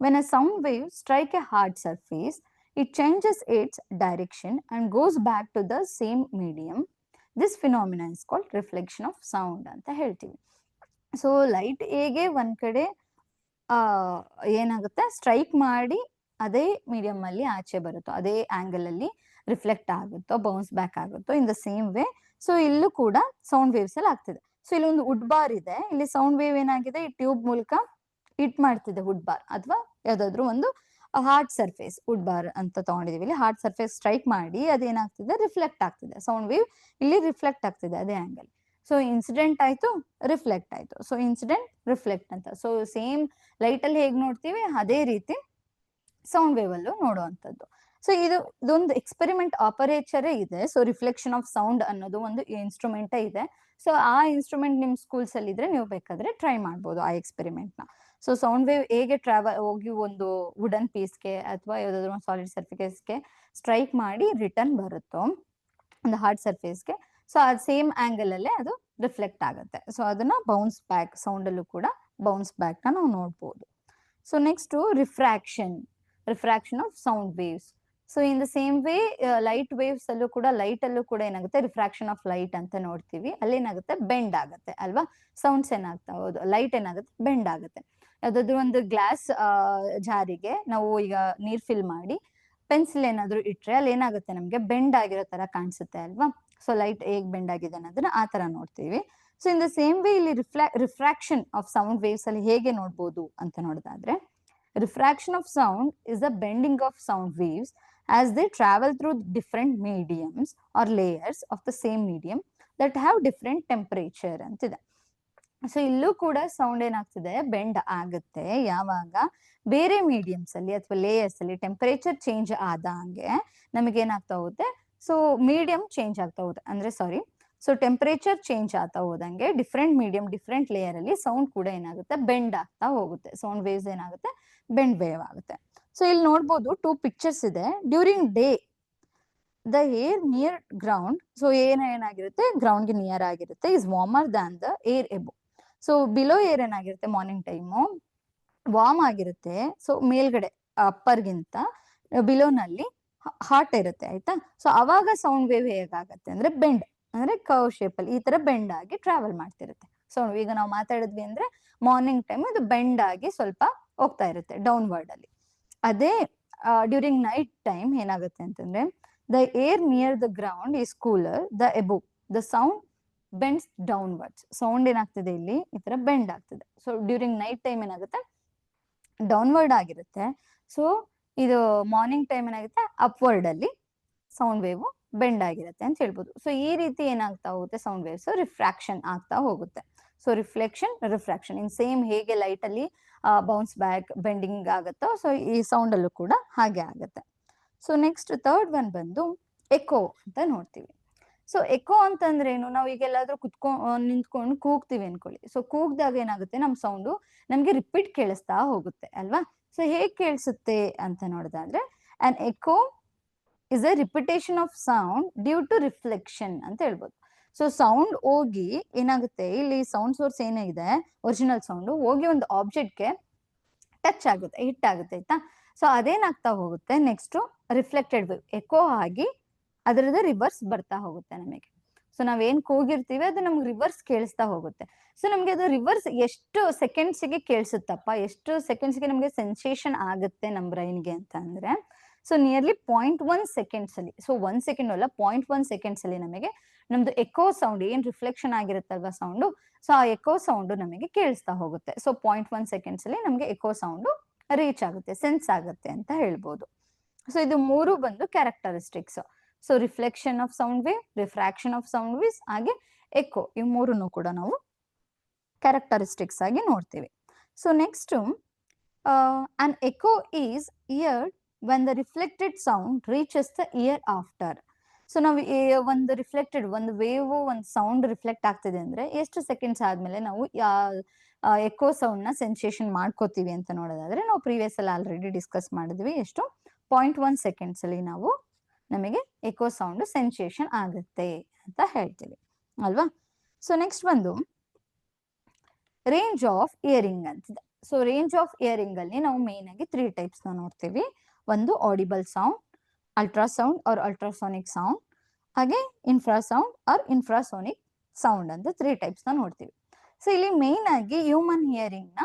When a sound wave strikes a hard surface, it changes its direction and goes back to the same medium. This phenomenon is called reflection of sound ಅಂತ ಹೇಳ್ತೀವಿ. So light ಹೇಗೆ ಒಂದ್ ಕಡೆ ಏನಾಗುತ್ತೆ ಸ್ಟ್ರೈಕ್ ಮಾಡಿ ಅದೇ ಮೀಡಿಯಂ ಅಲ್ಲಿ ಆಚೆ ಬರುತ್ತೋ, ಅದೇ ಆಂಗಲ್ ಅಲ್ಲಿ ರಿಫ್ಲೆಕ್ಟ್ ಆಗುತ್ತೋ, ಬೌನ್ಸ್ ಬ್ಯಾಕ್ ಆಗುತ್ತೋ, ಇನ್ ದ ಸೇಮ್ ವೇ ಸೊ ಇಲ್ಲೂ ಕೂಡ ಸೌಂಡ್ ವೇವ್ಸ್ ಅಲ್ಲಿ ಆಗ್ತಿದೆ. ಸೊ ಇಲ್ಲಿ ಒಂದು ವುಡ್ ಬಾರ್ ಇದೆ, ಇಲ್ಲಿ ಸೌಂಡ್ ವೇವ್ ಏನಾಗಿದೆ ಈ ಟ್ಯೂಬ್ ಮೂಲಕ ಹಿಟ್ ಮಾಡ್ತಿದೆ ವುಡ್ ಬಾರ್ ಅಥವಾ ಯಾವ್ದಾದ್ರು ಒಂದು ಹಾರ್ಡ್ ಸರ್ಫೇಸ್, ವುಡ್ ಬಾರ್ ಅಂತ ತಗೊಂಡಿದೀವಿ ಇಲ್ಲಿ, ಹಾರ್ಡ್ ಸರ್ಫೇಸ್ ಸ್ಟ್ರೈಕ್ ಮಾಡಿ ಅದೇನಾಗ್ತಿದೆ ರಿಫ್ಲೆಕ್ಟ್ ಆಗ್ತಿದೆ, ಸೌಂಡ್ ವೇವ್ ಇಲ್ಲಿ ರಿಫ್ಲೆಕ್ಟ್ ಆಗ್ತಿದೆ ಅದೇ ಆಂಗಲ್. ಸೊ ಇನ್ಸಿಡೆಂಟ್ ಆಯ್ತು, ರಿಫ್ಲೆಕ್ಟ್ ಆಯ್ತು, ಸೊ ಇನ್ಸಿಡೆಂಟ್ ರಿಫ್ಲೆಕ್ಟ್ ಅಂತ. ಸೊ ಸೇಮ್ ಲೈಟ್ ಅಲ್ಲಿ ಹೇಗ್ ನೋಡ್ತೀವಿ ಅದೇ ರೀತಿ ಸೌಂಡ್ ವೇವ್ ಅಲ್ಲೂ ನೋಡುವಂಥದ್ದು. ಸೊ ಇದೊಂದು ಎಕ್ಸ್ಪೆರಿಮೆಂಟ್ ಆಪರೇಚರೇ ಇದೆ. ಸೊ ರಿಫ್ಲೆಕ್ಷನ್ ಆಫ್ ಸೌಂಡ್ ಅನ್ನೋದು ಒಂದು ಇನ್ಸ್ಟ್ರೂಮೆಂಟೇ ಇದೆ. ಸೊ ಆ ಇನ್ಸ್ಟ್ರೂಮೆಂಟ್ ನಿಮ್ ಸ್ಕೂಲ್ಸ್ ಅಲ್ಲಿ ಇದ್ರೆ ನೀವು ಬೇಕಾದ್ರೆ ಟ್ರೈ ಮಾಡ್ಬೋದು ಆ ಎಕ್ಸ್ಪೆರಿಮೆಂಟ್ ನ. ಸೊ ಸೌಂಡ್ ವೇವ್ ಹೇಗೆ ಟ್ರಾವೆಲ್ ಹೋಗಿ ಒಂದು ವುಡನ್ ಪೀಸ್ಗೆ ಅಥವಾ ಯಾವ್ದಾದ್ರು ಒಂದು ಸಾಲಿಡ್ ಸರ್ಫೇಸ್ಗೆ ಸ್ಟ್ರೈಕ್ ಮಾಡಿ ರಿಟರ್ನ್ ಬರುತ್ತೋ ಒಂದು ಹಾರ್ಡ್ ಸರ್ಫೇಸ್ಗೆ, ಸೊ ಅದ್ ಸೇಮ್ ಆಂಗಲ್ ಅಲ್ಲೇ ಅದು ರಿಫ್ಲೆಕ್ಟ್ ಆಗುತ್ತೆ. ಸೊ ಅದನ್ನ ಬೌನ್ಸ್ ಬ್ಯಾಕ್, ಸೌಂಡ್ ಅಲ್ಲೂ ಕೂಡ ಬೌನ್ಸ್ ಬ್ಯಾಕ್ ನ ನಾವು ನೋಡ್ಬೋದು. So next refraction of sound waves. So in the same way light waves ಅಲ್ಲೂ ಕೂಡ, ಲೈಟ್ ಅಲ್ಲೂ ಕೂಡ ಏನಾಗುತ್ತೆ ರಿಫ್ರಾಕ್ಷನ್ ಆಫ್ ಲೈಟ್ ಅಂತ ನೋಡ್ತೀವಿ. ಅಲ್ಲಿ ಏನಾಗುತ್ತೆ ಬೆಂಡ್ ಆಗುತ್ತೆ ಅಲ್ವಾ. ಸೌಂಡ್ಸ್ ಏನಾಗ್ತಾ ಹೌದು, ಲೈಟ್ ಏನಾಗುತ್ತೆ ಬೆಂಡ್ ಆಗುತ್ತೆ. ಯಾವ್ದಾದ್ರು ಒಂದು ಗ್ಲಾಸ್ ಜಾರಿಗೆ ನಾವು ಈಗ ನೀರ್ ಫಿಲ್ ಮಾಡಿ ಪೆನ್ಸಿಲ್ ಏನಾದ್ರು ಇಟ್ರೆ ಅಲ್ಲಿ ಏನಾಗುತ್ತೆ ನಮ್ಗೆ ಬೆಂಡ್ ಆಗಿರೋ ತರ ಕಾಣಿಸುತ್ತೆ ಅಲ್ವಾ. ಸೊ ಲೈಟ್ ಹೇಗ್ ಬೆಂಡ್ ಆಗಿದೆ ಅನ್ನೋದನ್ನ ಆ ತರ ನೋಡ್ತೀವಿ. So in the same way ಇಲ್ಲಿ ರಿಫ್ರಾಕ್ಷನ್ ಆಫ್ ಸೌಂಡ್ ವೇವ್ಸ್ ಅಲ್ಲಿ ಹೇಗೆ ನೋಡ್ಬೋದು ಅಂತ ನೋಡೋದಾದ್ರೆ, refraction of sound is the bending of sound waves as they travel through different mediums or layers of the same medium that have different temperature ಅಂತಿದೆ. So ಇಲ್ಲೂ ಕೂಡ sound ಏನಾಗ್ತಿದೆ bend ಆಗುತ್ತೆ ಯಾವಾಗ ಬೇರೆ ಮೀಡಿಯಮ್ಸ್ ಅಲ್ಲಿ ಅಥವಾ ಲೇಯರ್ಸ್ ಅಲ್ಲಿ ಟೆಂಪರೇಚರ್ ಚೇಂಜ್ ಆದಂಗೆ ನಮಗೆ ಏನಾಗ್ತಾ ಹೋಗುತ್ತೆ, ಸೊ ಮೀಡಿಯಂ ಚೇಂಜ್ ಆಗ್ತಾ ಹೋಗುತ್ತೆ ಅಂದ್ರೆ ಸೊ ಟೆಂಪರೇಚರ್ ಚೇಂಜ್ ಆಗ್ತಾ ಹೋದಂಗೆ ಡಿಫ್ರೆಂಟ್ ಮೀಡಿಯಂ, ಡಿಫ್ರೆಂಟ್ ಲೇಯರ್ ಅಲ್ಲಿ ಸೌಂಡ್ ಕೂಡ ಏನಾಗುತ್ತೆ ಬೆಂಡ್ ಆಗ್ತಾ ಹೋಗುತ್ತೆ. ಸೌಂಡ್ ವೇವ್ಸ್ ಏನಾಗುತ್ತೆ ಬೆಂಡ್ ವೇವ್ ಆಗುತ್ತೆ. ಸೊ ಇಲ್ಲಿ ನೋಡ್ಬೋದು 2 ಪಿಕ್ಚರ್ಸ್ ಇದೆ. During day the air near ground, so ಏನಾಗಿರುತ್ತೆ ಗ್ರೌಂಡ್ ಗೆ ನಿಯರ್ ಆಗಿರುತ್ತೆ, is warmer than the air above. So below air ಏನಾಗಿರುತ್ತೆ ಮಾರ್ನಿಂಗ್ ಟೈಮು ವಾರ್ಮ್ ಆಗಿರುತ್ತೆ. ಸೊ ಮೇಲ್ಗಡೆ ಅಪ್ಪರ್ಗಿಂತ ಬಿಲೋನಲ್ಲಿ ಹಾಟ್ ಇರುತ್ತೆ ಆಯ್ತಾ. ಸೊ ಅವಾಗ ಸೌಂಡ್ ವೇವ್ ಹೇಗಾಗತ್ತೆ ಅಂದ್ರೆ ಬೆಂಡ್, ಅಂದ್ರೆ ಕರ್ವ್ ಶೇಪ್ ಅಲ್ಲಿ ಈ ತರ ಬೆಂಡ್ ಆಗಿ ಟ್ರಾವೆಲ್ ಮಾಡ್ತಿರುತ್ತೆ. ಸೊ ಈಗ ನಾವು ಮಾತಾಡಿದ್ವಿ ಅಂದ್ರೆ ಮಾರ್ನಿಂಗ್ ಟೈಮ್ ಇದು ಬೆಂಡ್ ಆಗಿ ಸ್ವಲ್ಪ ಹೋಗ್ತಾ ಇರುತ್ತೆ ಡೌನ್ವರ್ಡ್ ಅಲ್ಲಿ. ಅದೇ ಡ್ಯೂರಿಂಗ್ ನೈಟ್ ಟೈಮ್ ಏನಾಗುತ್ತೆ ಅಂತಂದ್ರೆ the air near the ground is cooler the above the sound bends downwards. Sound ಏನಾಗ್ತಿದೆ ಇಲ್ಲಿ ಈ ತರ ಬೆಂಡ್ ಆಗ್ತಿದೆ. ಸೊ ಡ್ಯೂರಿಂಗ್ ನೈಟ್ ಟೈಮ್ ಏನಾಗುತ್ತೆ ಡೌನ್ವರ್ಡ್ ಆಗಿರುತ್ತೆ. ಸೊ ಇದು ಮಾರ್ನಿಂಗ್ ಟೈಮ್ ಏನಾಗುತ್ತೆ ಅಪ್ವರ್ಡ್ ಅಲ್ಲಿ ಸೌಂಡ್ ವೇವ್ ಬೆಂಡ್ ಆಗಿರುತ್ತೆ ಅಂತ ಹೇಳ್ಬೋದು. ಸೊ ಈ ರೀತಿ ಏನಾಗ್ತಾ ಹೋಗುತ್ತೆ ಸೌಂಡ್ ವೇವ್ಸ್ ರಿಫ್ರಾಕ್ಷನ್ ಆಗ್ತಾ ಹೋಗುತ್ತೆ. ಸೊ ರಿಫ್ರಾಕ್ಷನ್ ಇನ್ ಸೇಮ್ ಹೇಗೆ ಲೈಟ್ ಅಲ್ಲಿ ಬೌನ್ಸ್ ಬ್ಯಾಕ್ ಬೆಂಡಿಂಗ್ ಆಗುತ್ತೋ ಸೊ ಈ ಸೌಂಡ್ ಅಲ್ಲೂ ಕೂಡ ಹಾಗೆ ಆಗುತ್ತೆ. ಸೊ ನೆಕ್ಸ್ಟ್ ಥರ್ಡ್ ಒನ್ ಬಂದು ಎಕೋ ಅಂತ ನೋಡ್ತೀವಿ. ಸೊ ಎಕೋ ಅಂತಂದ್ರೆ ಏನು, ನಾವು ಈಗ ಎಲ್ಲಾದ್ರೂ ನಿಂತ್ಕೊಂಡು ಕೂಗ್ತೀವಿ ಅನ್ಕೊಳ್ಳಿ. ಸೊ ಕೂಗ್ದಾಗ ಏನಾಗುತ್ತೆ ನಮ್ ಸೌಂಡು ನಮ್ಗೆ ರಿಪೀಟ್ ಕೇಳಿಸ್ತಾ ಹೋಗುತ್ತೆ ಅಲ್ವಾ. ಸೊ ಹೇಗ್ ಕೇಳಿಸುತ್ತೆ ಅಂತ ನೋಡೋದಾದ್ರೆ an echo is a repetition of sound due to reflection ಅಂತ ಹೇಳ್ಬೋದು. ಸೊ ಸೌಂಡ್ ಹೋಗಿ ಏನಾಗುತ್ತೆ, ಇಲ್ಲಿ ಸೌಂಡ್ ಸೋರ್ಸ್ ಏನಿದೆ ಒರಿಜಿನಲ್ ಸೌಂಡ್ ಹೋಗಿ ಒಂದು ಆಬ್ಜೆಕ್ಟ್ಗೆ ಟಚ್ ಆಗುತ್ತೆ, ಹಿಟ್ ಆಗುತ್ತೆ ಆಯ್ತಾ. ಸೊ ಅದೇನಾಗ್ತಾ ಹೋಗುತ್ತೆ, ನೆಕ್ಸ್ಟ್ ರಿಫ್ಲೆಕ್ಟೆಡ್ ವೇವ್ ಎಕೋ ಆಗಿ ಅದರದ್ದು ರಿವರ್ಸ್ ಬರ್ತಾ ಹೋಗುತ್ತೆ ನಮಗೆ. ಸೊ ನಾವೇನ್ ಕೂಗಿರ್ತೀವಿ ಅದು ನಮ್ಗೆ ರಿವರ್ಸ್ ಕೇಳಿಸ್ತಾ ಹೋಗುತ್ತೆ. ಸೊ ನಮ್ಗೆ ಅದು ರಿವರ್ಸ್ ಎಷ್ಟು ಸೆಕೆಂಡ್ಸ್ಗೆ ಕೇಳಿಸುತ್ತಪ್ಪ, ಎಷ್ಟು ಸೆಕೆಂಡ್ಸ್ಗೆ ನಮ್ಗೆ ಸೆನ್ಸೇಷನ್ ಆಗುತ್ತೆ ನಮ್ಮ ಬ್ರೈನ್ಗೆ ಅಂತ ಅಂದ್ರೆ, ಸೊ ನಿಯರ್ಲಿ 0.1 ಸೆಕೆಂಡ್ಸ್ ಅಲ್ಲಿ, ಸೊ 1 ಸೆಕೆಂಡ್ ಅಲ್ಲ 0.1 ಸೆಕೆಂಡ್ಸ್ ಅಲ್ಲಿ ನಮಗೆ ನಮ್ದು ಎಕೋ ಸೌಂಡ್ ಏನ್ ರಿಫ್ಲೆಕ್ಷನ್ ಆಗಿರುತ್ತಲ್ವಾ ಸೌಂಡು, ಸೊ ಆ ಎಕೋ ಸೌಂಡ್ ನಮಗೆ ಕೇಳಿಸ್ತಾ ಹೋಗುತ್ತೆ. ಸೊ 0.1 ಸೆಕೆಂಡ್ಸ್ ಅಲ್ಲಿ ನಮಗೆ ಎಕೋ ಸೌಂಡ್ ರೀಚ್ ಆಗುತ್ತೆ, ಸೆನ್ಸ್ ಆಗುತ್ತೆ ಅಂತ ಹೇಳ್ಬೋದು. ಸೊ ಇದು ಮೂರು ಬಂದು characteristics. So reflection of sound wave, refraction of sound waves, ಹಾಗೆ ಎಕೋ, ಈ ಮೂರನ್ನು ಕೂಡ ನಾವು ಕ್ಯಾರೆಕ್ಟರಿಸ್ಟಿಕ್ಸ್ ಆಗಿ ನೋಡ್ತೀವಿ. So next an eco is heard when the reflected sound reaches the ear after. So ನಾವು ಒಂದು ರಿಫ್ಲೆಕ್ಟೆಡ್ ಒಂದು ವೇವ್ ಒಂದು ಸೌಂಡ್ ರಿಫ್ಲೆಕ್ಟ್ ಆಗ್ತಿದೆ ಅಂದ್ರೆ ಎಷ್ಟು ಸೆಕೆಂಡ್ಸ್ ಆದ್ಮೇಲೆ ನಾವು ಎಕೋ ಸೌಂಡ್ ನ ಸೆನ್ಸೇಷನ್ ಮಾಡ್ಕೋತೀವಿ ಅಂತ ನೋಡೋದಾದ್ರೆ, ನಾವು ಪ್ರೀವಿಯಸ್ ಅಲ್ಲಿ ಆಲ್ರೆಡಿ ಡಿಸ್ಕಸ್ ಮಾಡಿದ್ವಿ, ಎಷ್ಟು 0.1 ಸೆಕೆಂಡ್ಸ್ ಅಲ್ಲಿ ನಾವು ನಮಗೆ ಎಕೋ ಸೌಂಡ್ ಸೆನ್ಸೇಷನ್ ಆಗುತ್ತೆ ಅಂತ ಹೇಳ್ತೀವಿ ಅಲ್ವಾ. ಸೊ ನೆಕ್ಸ್ಟ್ ಬಂದು ರೇಂಜ್ ಆಫ್ ಇಯರಿಂಗ್ ಅಂತಿದೆ. ಸೊ ರೇಂಜ್ ಆಫ್ ಇಯರಿಂಗ್ ಅಲ್ಲಿ ನಾವು ಮೇನ್ ಆಗಿ 3 ಟೈಪ್ಸ್ ನ ನೋಡ್ತೀವಿ. ಒಂದು audible sound, ultrasound or ultrasonic sound, ಹಾಗೆ ಇನ್ಫ್ರಾಸೌಂಡ್ ಆರ್ ಇನ್ಫ್ರಾಸೋನಿಕ್ ಸೌಂಡ್ ಅಂತ 3 ಟೈಪ್ಸ್ ನ ನೋಡ್ತೀವಿ. ಸೊ ಇಲ್ಲಿ ಮೇನ್ ಆಗಿ ಹ್ಯೂಮನ್ ಹಿಯರಿಂಗ್ ನ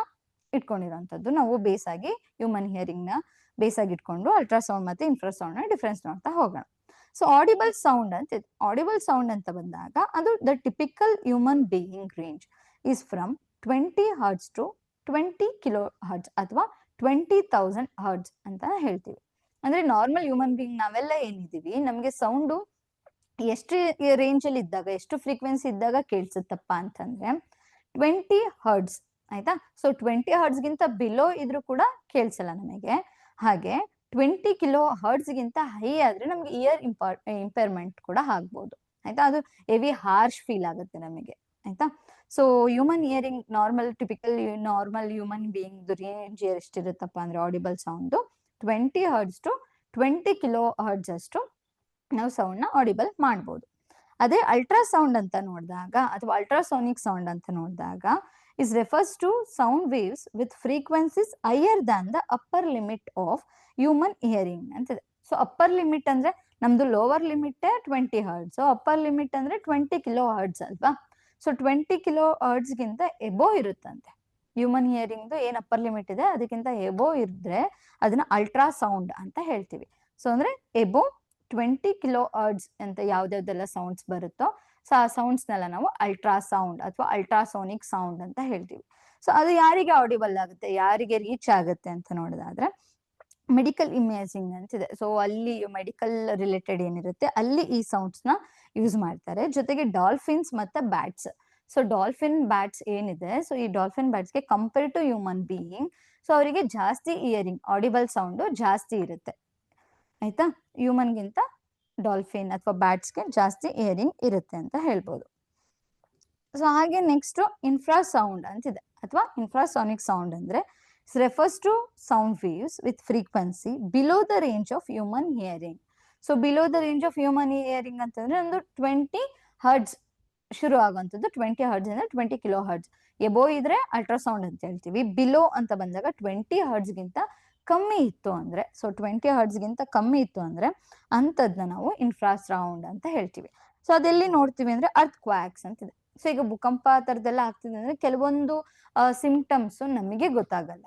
ಇಟ್ಕೊಂಡಿರೋಂಥದ್ದು, ನಾವು ಬೇಸ್ ಆಗಿ ಹ್ಯೂಮನ್ ಹಿಯರಿಂಗ್ ನ ಬೇಸ್ ಆಗಿ ಇಟ್ಕೊಂಡು ಅಲ್ಟ್ರಾಸೌಂಡ್ ಮತ್ತೆ ಇನ್ಫ್ರಾಸೌಂಡ್ ನ ಡಿಫ್ರೆನ್ಸ್ ನೋಡ್ತಾ ಹೋಗೋಣ. ಸೊ ಆಡಿಬಲ್ ಸೌಂಡ್ ಅಂತ ಇದೆ. ಆಡಿಬಲ್ ಸೌಂಡ್ ಅಂತ ಬಂದಾಗ ಅದು the typical human being range is from 20 hertz to 20 kilo hertz ಅಥವಾ 20,000 ಹರ್ಟ್ಸ್ ಅಂತ ಹೇಳ್ತೀವಿ. ಅಂದ್ರೆ ನಾರ್ಮಲ್ ಹ್ಯೂಮನ್ ಬೀಯಿಂಗ್ ನಾವೆಲ್ಲ ಏನಿದೀವಿ, ನಮ್ಗೆ ಸೌಂಡು ಎಷ್ಟು ರೇಂಜ್ ಅಲ್ಲಿ ಇದ್ದಾಗ, ಎಷ್ಟು ಫ್ರೀಕ್ವೆನ್ಸಿ ಇದ್ದಾಗ ಕೇಳಿಸುತ್ತಪ್ಪ ಅಂತಂದ್ರೆ 20 ಹರ್ಟ್ಸ್ ಆಯ್ತಾ. ಸೊ 20 ಹರ್ಟ್ಸ್ ಗಿಂತ ಬಿಲೋ ಇದ್ರೂ ಕೂಡ ಕೇಳಿಸಲ್ಲ ನಮಗೆ. ಹಾಗೆ 20 ಕಿಲೋ ಹರ್ಟ್ಸ್ ಗಿಂತ ಹೈ ಆದ್ರೆ ನಮ್ಗೆ ಇಯರ್ ಇಂಪೇರ್ಮೆಂಟ್ ಕೂಡ ಆಗ್ಬೋದು ಆಯ್ತಾ. ಅದು ಹೆವಿ ಹಾರ್ಶ್ ಫೀಲ್ ಆಗುತ್ತೆ ನಮಗೆ ಆಯ್ತಾ. So human hearing normal typical normal human being range ಎಷ್ಟಿರುತ್ತಪ್ಪ ಅಂದ್ರೆ audible sound 20 hertz to 20 kilo hertz ಅಷ್ಟು ನಾವು ಸೌಂಡ್ ನ ಆಡಿಬಲ್ ಮಾಡ್ಬೋದು. ಅದೇ ಅಲ್ಟ್ರಾಸೌಂಡ್ ಅಂತ ನೋಡಿದಾಗ ಅಥವಾ ಅಲ್ಟ್ರಾಸೋನಿಕ್ ಸೌಂಡ್ ಅಂತ ನೋಡಿದಾಗ is refers to sound waves with frequencies higher than the upper limit of human hearing ಅಂತಿದೆ. ಸೊ ಅಪ್ಪರ್ ಲಿಮಿಟ್ ಅಂದ್ರೆ ನಮ್ದು lower limit 20 hertz, upper limit ಅಂದ್ರೆ 20 ಕಿಲೋ ಹರ್ಟ್ಸ್ ಅಲ್ವಾ. ಸೊ 20 ಕಿಲೋ ಹರ್ಟ್ಸ್ ಗಿಂತ ಎಬೋ ಇರುತ್ತಂತೆ human hearing ಏನ್ upper limit ಇದೆ, ಅದಕ್ಕಿಂತ ಎಬೋ ಇದ್ರೆ ಅದನ್ನ ಅಲ್ಟ್ರಾ ಸೌಂಡ್ ಅಂತ ಹೇಳ್ತೀವಿ. ಸೊ ಅಂದ್ರೆ ಎಬೋ 20 ಕಿಲೋ ಹರ್ಟ್ಸ್ ಅಂತ ಯಾವ್ದಾವ್ದೆಲ್ಲ ಸೌಂಡ್ಸ್ ಬರುತ್ತೋ, ಸೊ ಆ ಸೌಂಡ್ಸ್ ನೆಲ್ಲ ನಾವು ಅಲ್ಟ್ರಾ ಸೌಂಡ್ ಅಥವಾ ಅಲ್ಟ್ರಾಸೋನಿಕ್ ಸೌಂಡ್ ಅಂತ ಹೇಳ್ತೀವಿ. ಸೊ ಅದು ಯಾರಿಗೆ ಆಡಿಬಲ್ ಆಗುತ್ತೆ, ಯಾರಿಗೆ ರೀಚ್ ಆಗುತ್ತೆ ಅಂತ ನೋಡೋದಾದ್ರೆ ಮೆಡಿಕಲ್ ಇಮೇಜಿಂಗ್ ಅಂತಿದೆ. ಸೊ ಅಲ್ಲಿ ಮೆಡಿಕಲ್ ರಿಲೇಟೆಡ್ ಏನಿರುತ್ತೆ ಅಲ್ಲಿ ಈ ಸೌಂಡ್ಸ್ ನ ಯೂಸ್ ಮಾಡ್ತಾರೆ. ಜೊತೆಗೆ ಡಾಲ್ಫಿನ್ಸ್ ಮತ್ತೆ ಬ್ಯಾಟ್ಸ್. ಸೊ ಡಾಲ್ಫಿನ್ ಬ್ಯಾಟ್ಸ್ ಏನಿದೆ, ಸೊ ಈ ಡಾಲ್ಫಿನ್ ಬ್ಯಾಟ್ಸ್ ಗೆ compare to human being, so ಅವರಿಗೆ ಜಾಸ್ತಿ ಇಯರಿಂಗ್ ಆಡಿಬಲ್ ಸೌಂಡ್ ಜಾಸ್ತಿ ಇರುತ್ತೆ ಆಯ್ತಾ. ಹ್ಯೂಮನ್ ಗಿಂತ ಡಾಲ್ಫಿನ್ ಅಥವಾ ಬ್ಯಾಟ್ಸ್ ಗೆ ಜಾಸ್ತಿ ಇಯರಿಂಗ್ ಇರುತ್ತೆ ಅಂತ ಹೇಳ್ಬೋದು. ಸೊ ಹಾಗೆ ನೆಕ್ಸ್ಟ್ ಇನ್ಫ್ರಾಸೌಂಡ್ ಅಂತಿದೆ ಅಥವಾ ಇನ್ಫ್ರಾಸೋನಿಕ್ ಸೌಂಡ್ ಅಂದ್ರೆ refers to sound waves with frequency below the range of human hearing. So below the range of human hearing ಅಂತಂದ್ರೆ ಒಂದು 20 ಹರ್ಟ್ಸ್ ಶುರು ಆಗುವಂಥದ್ದು. 20 ಹರ್ಟ್ಸ್ ಅಂದ್ರೆ 20 ಕಿಲೋ ಹರ್ಟ್ಸ್. ಎಬೋ ಇದ್ರೆ ಅಲ್ಟ್ರಾಸೌಂಡ್ ಅಂತ ಹೇಳ್ತೀವಿ. ಬಿಲೋ ಅಂತ ಬಂದಾಗ 20 ಹರ್ಟ್ಸ್ ಗಿಂತ ಕಮ್ಮಿ ಇತ್ತು ಅಂದ್ರೆ, ಸೊ 20 ಹರ್ಟ್ಸ್ ಗಿಂತ ಕಮ್ಮಿ ಇತ್ತು ಅಂದ್ರೆ ಅಂತದ್ನ ನಾವು ಇನ್ಫ್ರಾಸೌಂಡ್ ಅಂತ ಹೇಳ್ತೀವಿ. ಸೊ ಅದೆಲ್ಲಿ ನೋಡ್ತೀವಿ ಅಂದ್ರೆ ಅರ್ತ್ ಕ್ವಾಕ್ಸ್ ಅಂತಿದೆ. ಸೊ ಈಗ ಭೂಕಂಪ ತರದೆಲ್ಲ ಆಗ್ತಿದೆ ಅಂದ್ರೆ ಕೆಲವೊಂದು ಸಿಂಪ್ಟಮ್ಸ್ ನಮಗೆ ಗೊತ್ತಾಗಲ್ಲ,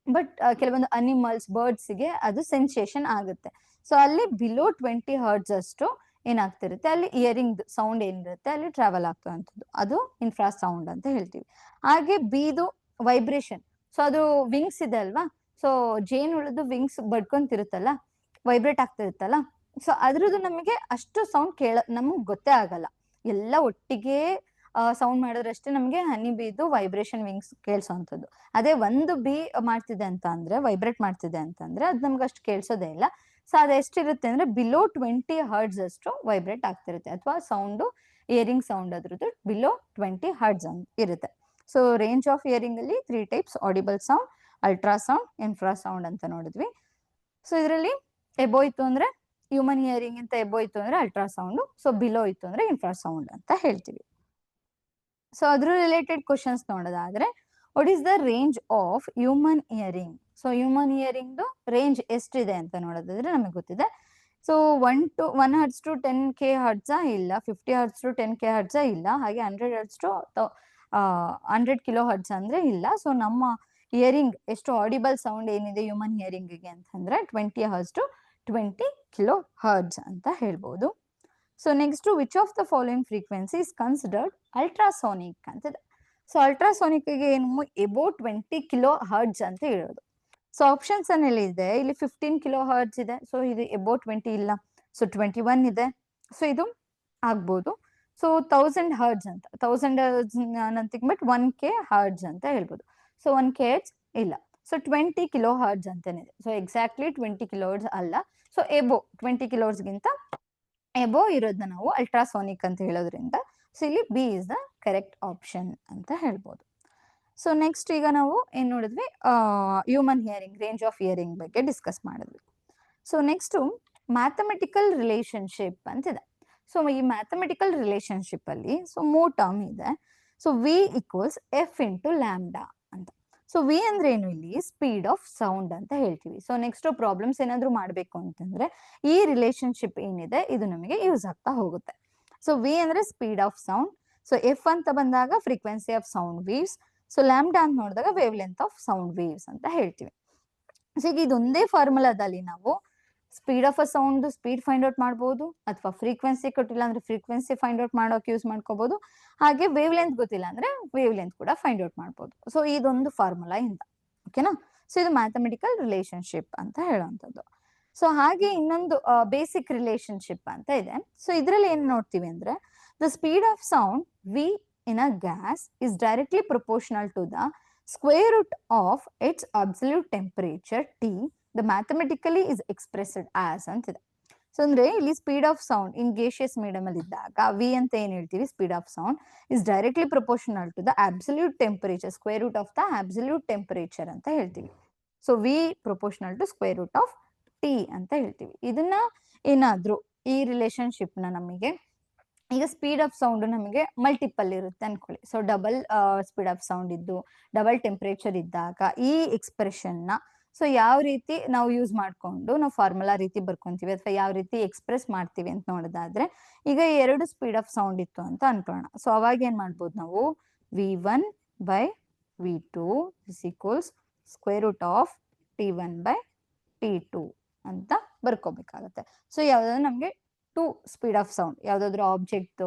ಬಟ್ ಕೆಲವೊಂದು ಅನಿಮಲ್ಸ್ ಬರ್ಡ್ಸ್ ಗೆ ಅದು ಸೆನ್ಸೇಷನ್ ಆಗುತ್ತೆ. ಸೊ ಅಲ್ಲಿ ಬಿಲೋ 20 ಹರ್ಟ್ಸ್ ಅಷ್ಟು ಏನಾಗ್ತಿರುತ್ತೆ, ಅಲ್ಲಿ ಇಯರಿಂಗ್ ಸೌಂಡ್ ಏನಿರುತ್ತೆ ಅಲ್ಲಿ ಟ್ರಾವೆಲ್ ಆಗ್ತದಂಥದ್ದು, ಅದು ಇನ್ಫ್ರಾಸೌಂಡ್ ಅಂತ ಹೇಳ್ತೀವಿ. ಹಾಗೆ ಬೀದು ವೈಬ್ರೇಷನ್. ಸೊ ಅದು ವಿಂಗ್ಸ್ ಇದೆ ಅಲ್ವಾ, ಸೊ ಜೇನ್ ಉಳಿದು ವಿಂಗ್ಸ್ ಬಡ್ಕೊಂತಿರುತ್ತಲ್ಲ, ವೈಬ್ರೇಟ್ ಆಗ್ತಿರುತ್ತಲ್ಲ, ಸೊ ಅದ್ರದ್ದು ನಮಗೆ ಅಷ್ಟು ಸೌಂಡ್ ನಮಗ್ ಗೊತ್ತೇ ಆಗಲ್ಲ. ಎಲ್ಲ ಒಟ್ಟಿಗೆ ಸೌಂಡ್ ಮಾಡಿದ್ರಷ್ಟೇ ನಮಗೆ ಹನಿ ಬೀದು ವೈಬ್ರೇಷನ್ ವಿಂಗ್ಸ್ ಕೇಳಿಸೋಂಥದ್ದು. ಅದೇ ಒಂದು ಬಿ ಮಾಡ್ತಿದೆ ಅಂತ ಅಂದ್ರೆ, ವೈಬ್ರೇಟ್ ಮಾಡ್ತಿದೆ ಅಂತಂದ್ರೆ ಅದು ನಮ್ಗೆ ಅಷ್ಟು ಕೇಳಿಸೋದೇ ಇಲ್ಲ. ಸೊ ಅದು ಎಷ್ಟಿರುತ್ತೆ ಅಂದ್ರೆ ಬಿಲೋ 20 ಹರ್ಟ್ಸ್ ಅಷ್ಟು ವೈಬ್ರೇಟ್ ಆಗ್ತಿರುತ್ತೆ, ಅಥವಾ ಸೌಂಡ್ ಇಯರಿಂಗ್ ಸೌಂಡ್ ಅದ್ರದ್ದು ಬಿಲೋ 20 ಹರ್ಟ್ಸ್ ಇರುತ್ತೆ. ಸೊ ರೇಂಜ್ ಆಫ್ ಇಯರಿಂಗ್ ಅಲ್ಲಿ 3 ಟೈಪ್ಸ್: ಆಡಿಬಲ್ ಸೌಂಡ್, ಅಲ್ಟ್ರಾಸೌಂಡ್, ಇನ್ಫ್ರಾಸೌಂಡ್ ಅಂತ ನೋಡಿದ್ವಿ. ಸೊ ಇದರಲ್ಲಿ ಎಬೋ ಇತ್ತು ಅಂದ್ರೆ ಹ್ಯೂಮನ್ ಹಿಯರಿಂಗ್ ಇಂತ ಎಬೋ ಇತ್ತು ಅಂದ್ರೆ ಅಲ್ಟ್ರಾಸೌಂಡ್, ಸೊ ಬಿಲೋ ಇತ್ತು ಅಂದ್ರೆ ಇನ್ಫ್ರಾಸೌಂಡ್ ಅಂತ ಹೇಳ್ತೀವಿ. ಸೊ ಅದ್ರ ರಿಲೇಟೆಡ್ ಕ್ವಶನ್ಸ್ ನೋಡೋದಾದ್ರೆ, what is the range of human hearing? So human hearing range ಎಷ್ಟಿದೆ ಅಂತ ನೋಡೋದಾದ್ರೆ ನಮಗೆ ಗೊತ್ತಿದೆ. So 1 hertz to 10K hertz ಇಲ್ಲ, 50 ಹರ್ಟ್ಸ್ ಟು 10K ಹರ್ಟ್ಸ್ ಇಲ್ಲ, ಹಾಗೆ 100 ಹರ್ಟ್ಸ್ ಟು 100 ಕಿಲೋ ಹರ್ಟ್ಸ್ ಅಂದ್ರೆ ಇಲ್ಲ. ಸೊ ನಮ್ಮ ಹಿಯರಿಂಗ್ ಎಷ್ಟು ಆಡಿಬಲ್ ಸೌಂಡ್ ಏನಿದೆ ಹ್ಯೂಮನ್ ಹಿಯರಿಂಗ್ಗೆ ಅಂತಂದ್ರೆ 20 ಹರ್ಟ್ಸ್ ಟು 20 ಕಿಲೋ ಹರ್ಟ್ಸ್ ಅಂತ ಹೇಳ್ಬೋದು. So next, which of the following frequency is considered ultrasonic ಅಂತಿದೆ. ಸೊ ಅಲ್ಟ್ರಾಸೋನಿಕ್ ಗೆ ಏನು ಎಬೋ 20 ಕಿಲೋ ಹರ್ಟ್ಸ್ ಅಂತ ಹೇಳೋದು. ಸೊ ಆಪ್ಷನ್ಸ್ ಅನ್ನೆಲ್ಲ ಇದೆ, ಇಲ್ಲಿ 15 ಕಿಲೋ ಹರ್ಟ್ಸ್ ಇದೆ, ಸೊ ಇದು ಎಬೋ 20 ಇಲ್ಲ, ಸೊ 21 ಇದೆ, ಸೊ ಇದು ಆಗ್ಬೋದು. ಸೊ 1000 ಹರ್ಟ್ಸ್ ಅಂತ, 1000 ನಥಿಂಗ್ ಬಟ್ 1K ಹರ್ಟ್ಸ್ ಅಂತ ಹೇಳ್ಬೋದು. ಸೊ 1K ಹರ್ಟ್ಸ್ ಇಲ್ಲ, ಸೊ 20 ಕಿಲೋ ಹರ್ಟ್ಸ್ ಅಂತಾನಿದೆ. ಸೊ ಎಕ್ಸಾಕ್ಟ್ಲಿ 20 ಕಿಲೋ ಹರ್ಟ್ಸ್ ಅಲ್ಲ, ಸೊ ಎಬೋ 20 ಕಿಲೋ ಗಿಂತ ಎಬೋ ಇರೋದನ್ನ ನಾವು ಅಲ್ಟ್ರಾಸೋನಿಕ್ ಅಂತ ಹೇಳೋದ್ರಿಂದ, ಸೊ ಇಲ್ಲಿ B is the correct option ಅಂತ ಹೇಳ್ಬೋದು. ಸೊ ನೆಕ್ಸ್ಟ್ ಈಗ ನಾವು ಏನ್ ನೋಡಿದ್ವಿ, human hearing, range of hearing ಬಗ್ಗೆ ಡಿಸ್ಕಸ್ ಮಾಡಿದ್ವಿ. ಸೊ ನೆಕ್ಸ್ಟ್ ಮ್ಯಾಥಮೆಟಿಕಲ್ ರಿಲೇಶನ್ಶಿಪ್ ಅಂತಿದೆ. ಸೊ ಈ ಮ್ಯಾಥಮೆಟಿಕಲ್ ರಿಲೇಶನ್ಶಿಪ್ ಅಲ್ಲಿ ಸೊ 3 ಟರ್ಮ್ ಇದೆ. So V equals F into lambda ಅಂತ. ಸೊ ವಿ ಅಂದ್ರೆ ಏನು, ಇಲ್ಲಿ ಸ್ಪೀಡ್ ಆಫ್ ಸೌಂಡ್ ಅಂತ ಹೇಳ್ತೀವಿ. ಸೊ ನೆಕ್ಸ್ಟ್ ಪ್ರಾಬ್ಲಮ್ಸ್ ಏನಾದ್ರು ಮಾಡ್ಬೇಕು ಅಂತಂದ್ರೆ ಈ ರಿಲೇಶನ್ಶಿಪ್ ಏನಿದೆ ಇದು ನಮಗೆ ಯೂಸ್ ಆಗ್ತಾ ಹೋಗುತ್ತೆ. ಸೊ ವಿ ಅಂದ್ರೆ speed of sound, so F ಅಂತ ಬಂದಾಗ frequency of sound waves, so lambda ಅಂತ ನೋಡಿದಾಗ wave length of sound waves ಅಂತ ಹೇಳ್ತೀವಿ. ಸೊ ಈಗ ಇದೊಂದೇ ಫಾರ್ಮುಲಾದಲ್ಲಿ ನಾವು speed of a sound speed find out ಮಾಡಬಹುದು, ಅಥವಾ ಫ್ರೀಕ್ವೆನ್ಸಿ ಕೊಟ್ಟಿಲ್ಲ ಅಂದ್ರೆ ಫ್ರೀಕ್ವೆನ್ಸಿ ಫೈಂಡ್ ಔಟ್ ಮಾಡೋಕೆ ಯೂಸ್ ಮಾಡ್ಕೋಬಹುದು, ಹಾಗೆ ವೇವ್ ಲೆಂತ್ ಗೊತ್ತಿಲ್ಲ ಅಂದ್ರೆ ವೇವ್ ಲೆಂತ್ ಕೂಡ ಫೈಂಡ್ ಔಟ್ ಮಾಡಬಹುದು. ಸೊ ಇದೊಂದು ಫಾರ್ಮುಲಾ ಇಂದ, ಓಕೆನಾ. ಸೊ ಇದು ಮ್ಯಾಥಮೆಟಿಕಲ್ ರಿಲೇಶನ್ಶಿಪ್ ಅಂತ ಹೇಳುವಂಥದ್ದು. ಸೊ ಹಾಗೆ ಇನ್ನೊಂದು ಬೇಸಿಕ್ ರಿಲೇಶನ್ಶಿಪ್ ಅಂತ ಇದೆ. ಸೊ ಇದರಲ್ಲಿ ಏನ್ ನೋಡ್ತೀವಿ ಅಂದ್ರೆ, the speed of sound we in a gas is directly proportional to the square root of its absolute temperature T, the mathematically is expressed as ಅಂತಿದೆ. ಸೊ ಅಂದ್ರೆ ಇಲ್ಲಿ speed of sound in gaseous medium ಅಲ್ಲಿ ಇದ್ದಾಗ V ಅಂತ ಏನ್ ಹೇಳ್ತೀವಿ, speed of sound is directly proportional to the absolute temperature, square root of the absolute temperature ಅಂತ ಹೇಳ್ತೀವಿ. So V proportional to square root of T ಅಂತ ಹೇಳ್ತೀವಿ. ಇದನ್ನ ಏನಾದ್ರೂ ಈ ರಿಲೇಶನ್ಶಿಪ್ ನ ನಮಗೆ, ಈಗ ಸ್ಪೀಡ್ ಆಫ್ ಸೌಂಡ್ ನಮಗೆ ಮಲ್ಟಿಪಲ್ ಇರುತ್ತೆ ಅನ್ಕೊಳ್ಳಿ, so double speed of sound ಇದ್ದು ಡಬಲ್ ಟೆಂಪರೇಚರ್ ಇದ್ದಾಗ ಈ ಎಕ್ಸ್ಪ್ರೆಷನ್ ನ ಸೊ ಯಾವ ರೀತಿ ನಾವು ಯೂಸ್ ಮಾಡ್ಕೊಂಡು ನಾವು ಫಾರ್ಮುಲಾ ರೀತಿ ಬರ್ಕೊಂತೀವಿ ಅಥವಾ ಯಾವ ರೀತಿ ಎಕ್ಸ್ಪ್ರೆಸ್ ಮಾಡ್ತೀವಿ ಅಂತ ನೋಡೋದಾದ್ರೆ, ಈಗ 2 ಸ್ಪೀಡ್ ಆಫ್ ಸೌಂಡ್ ಇತ್ತು ಅಂತ ಅನ್ಕೊಳ್ಳೋಣ. ಸೊ ಅವಾಗ ಏನ್ ಮಾಡ್ಬೋದು ನಾವು, V1 by V2 is equals square root of T1 by T2 ಅಂತ ಬರ್ಕೋಬೇಕಾಗತ್ತೆ. ಸೊ ಯಾವ್ದಾದ್ರು ನಮ್ಗೆ 2 ಸ್ಪೀಡ್ ಆಫ್ ಸೌಂಡ್, ಯಾವ್ದಾದ್ರು ಆಬ್ಜೆಕ್ಟ್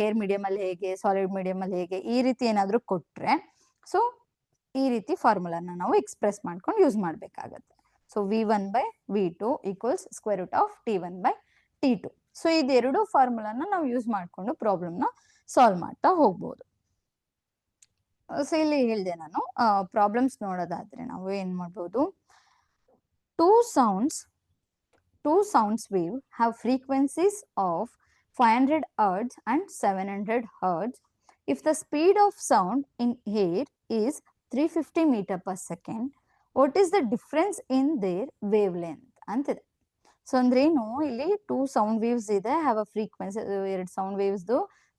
ಏರ್ ಮೀಡಿಯಂ ಅಲ್ಲಿ ಹೇಗೆ, ಸಾಲಿಡ್ ಮೀಡಿಯಂ ಅಲ್ಲಿ ಹೇಗೆ, ಈ ರೀತಿ ಏನಾದ್ರು ಕೊಟ್ರೆ ಸೊ ಈ ರೀತಿ ಫಾರ್ಮುಲಾನ ನಾವು ಎಕ್ಸ್ಪ್ರೆಸ್ ಮಾಡ್ಕೊಂಡು ಯೂಸ್ ಮಾಡ್ಬೇಕಾಗತ್ತೆ. So V1 by V2 equals square root of T1 by T2. So ಇದೆರಡು ಫಾರ್ಮುಲಾನ ನಾವು ಯೂಸ್ ಮಾಡ್ಕೊಂಡು ಪ್ರಾಬ್ಲಮ್ ನ ಸಾಲ್ವ್ ಮಾಡ್ತಾ ಹೋಗ್ಬೋದು. ಸೊ ಇಲ್ಲಿ ಹೇಳಿದೆ ನಾನು, ಪ್ರಾಬ್ಲಮ್ಸ್ ನೋಡೋದಾದ್ರೆ ನಾವು ಏನ್ ಮಾಡ್ಬೋದು, two sounds wave have frequencies of 500 hertz and 700 hertz. If the speed of sound in air is 350 meter per second, what is the difference in their wavelength ಅಂತಿದೆ. ಸೊ ಅಂದ್ರೆ ಏನು, ಇಲ್ಲಿ 2 ಸೌಂಡ್ ವೇವ್ಸ್ ಇದೆ, have a frequency, 2 sound waves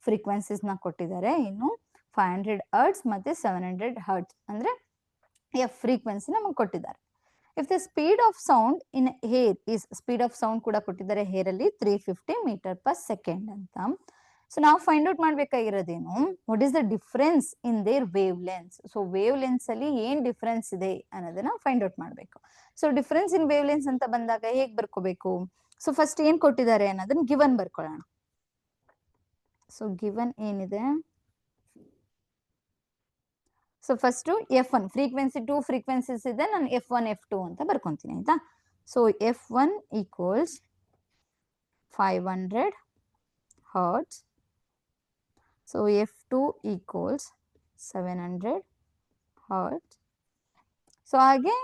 frequencies ನ ಕೊಟ್ಟಿದ್ದಾರೆ, ಇನ್ನು 500 hertz ಮತ್ತೆ 700 hertz ಅಂದ್ರೆ ಎಫ್ ಫ್ರೀಕ್ವೆನ್ಸಿ ನಮಗೆ ಕೊಟ್ಟಿದ್ದಾರೆ. If the speed of sound in air is, speed of sound ಕೂಡ ಕೊಟ್ಟಿದ್ದಾರೆ ಹೇರ್ ಅಲ್ಲಿ 350 ಮೀಟರ್ ಪರ್ ಸೆಕೆಂಡ್ ಅಂತ. ಸೊ ನಾವು ಫೈಂಡ್ ಔಟ್ ಮಾಡ್ಬೇಕಾಗಿರೋದೇನು, what is the difference in their wave lengths. So wave lengths ಅಲ್ಲಿ ಏನ್ ಡಿಫರೆನ್ಸ್ ಇದೆ ಅನ್ನೋದನ್ನ ಫೈಂಡ್ ಔಟ್ ಮಾಡ್ಬೇಕು. So difference in wave lengths ಅಂತ ಬಂದಾಗ ಹೇಗ್ ಬರ್ಕೋಬೇಕು, ಸೊ ಫಸ್ಟ್ ಏನ್ ಕೊಟ್ಟಿದ್ದಾರೆ ಅನ್ನೋದನ್ನ ಗಿವನ್ ಬರ್ಕೊಳ್ಳೋಣ. ಸೊ ಗಿವನ್ ಏನಿದೆ, so first F1 frequency 2 frequencies ಇದೆ, ನಾನು F1 F2 ಅಂತ ಬರ್ಕೊಂತೀನಿ ಆಯ್ತಾ. So F1 equals 500 hertz, so F2 equals 700 hertz. So ಹಾಗೆ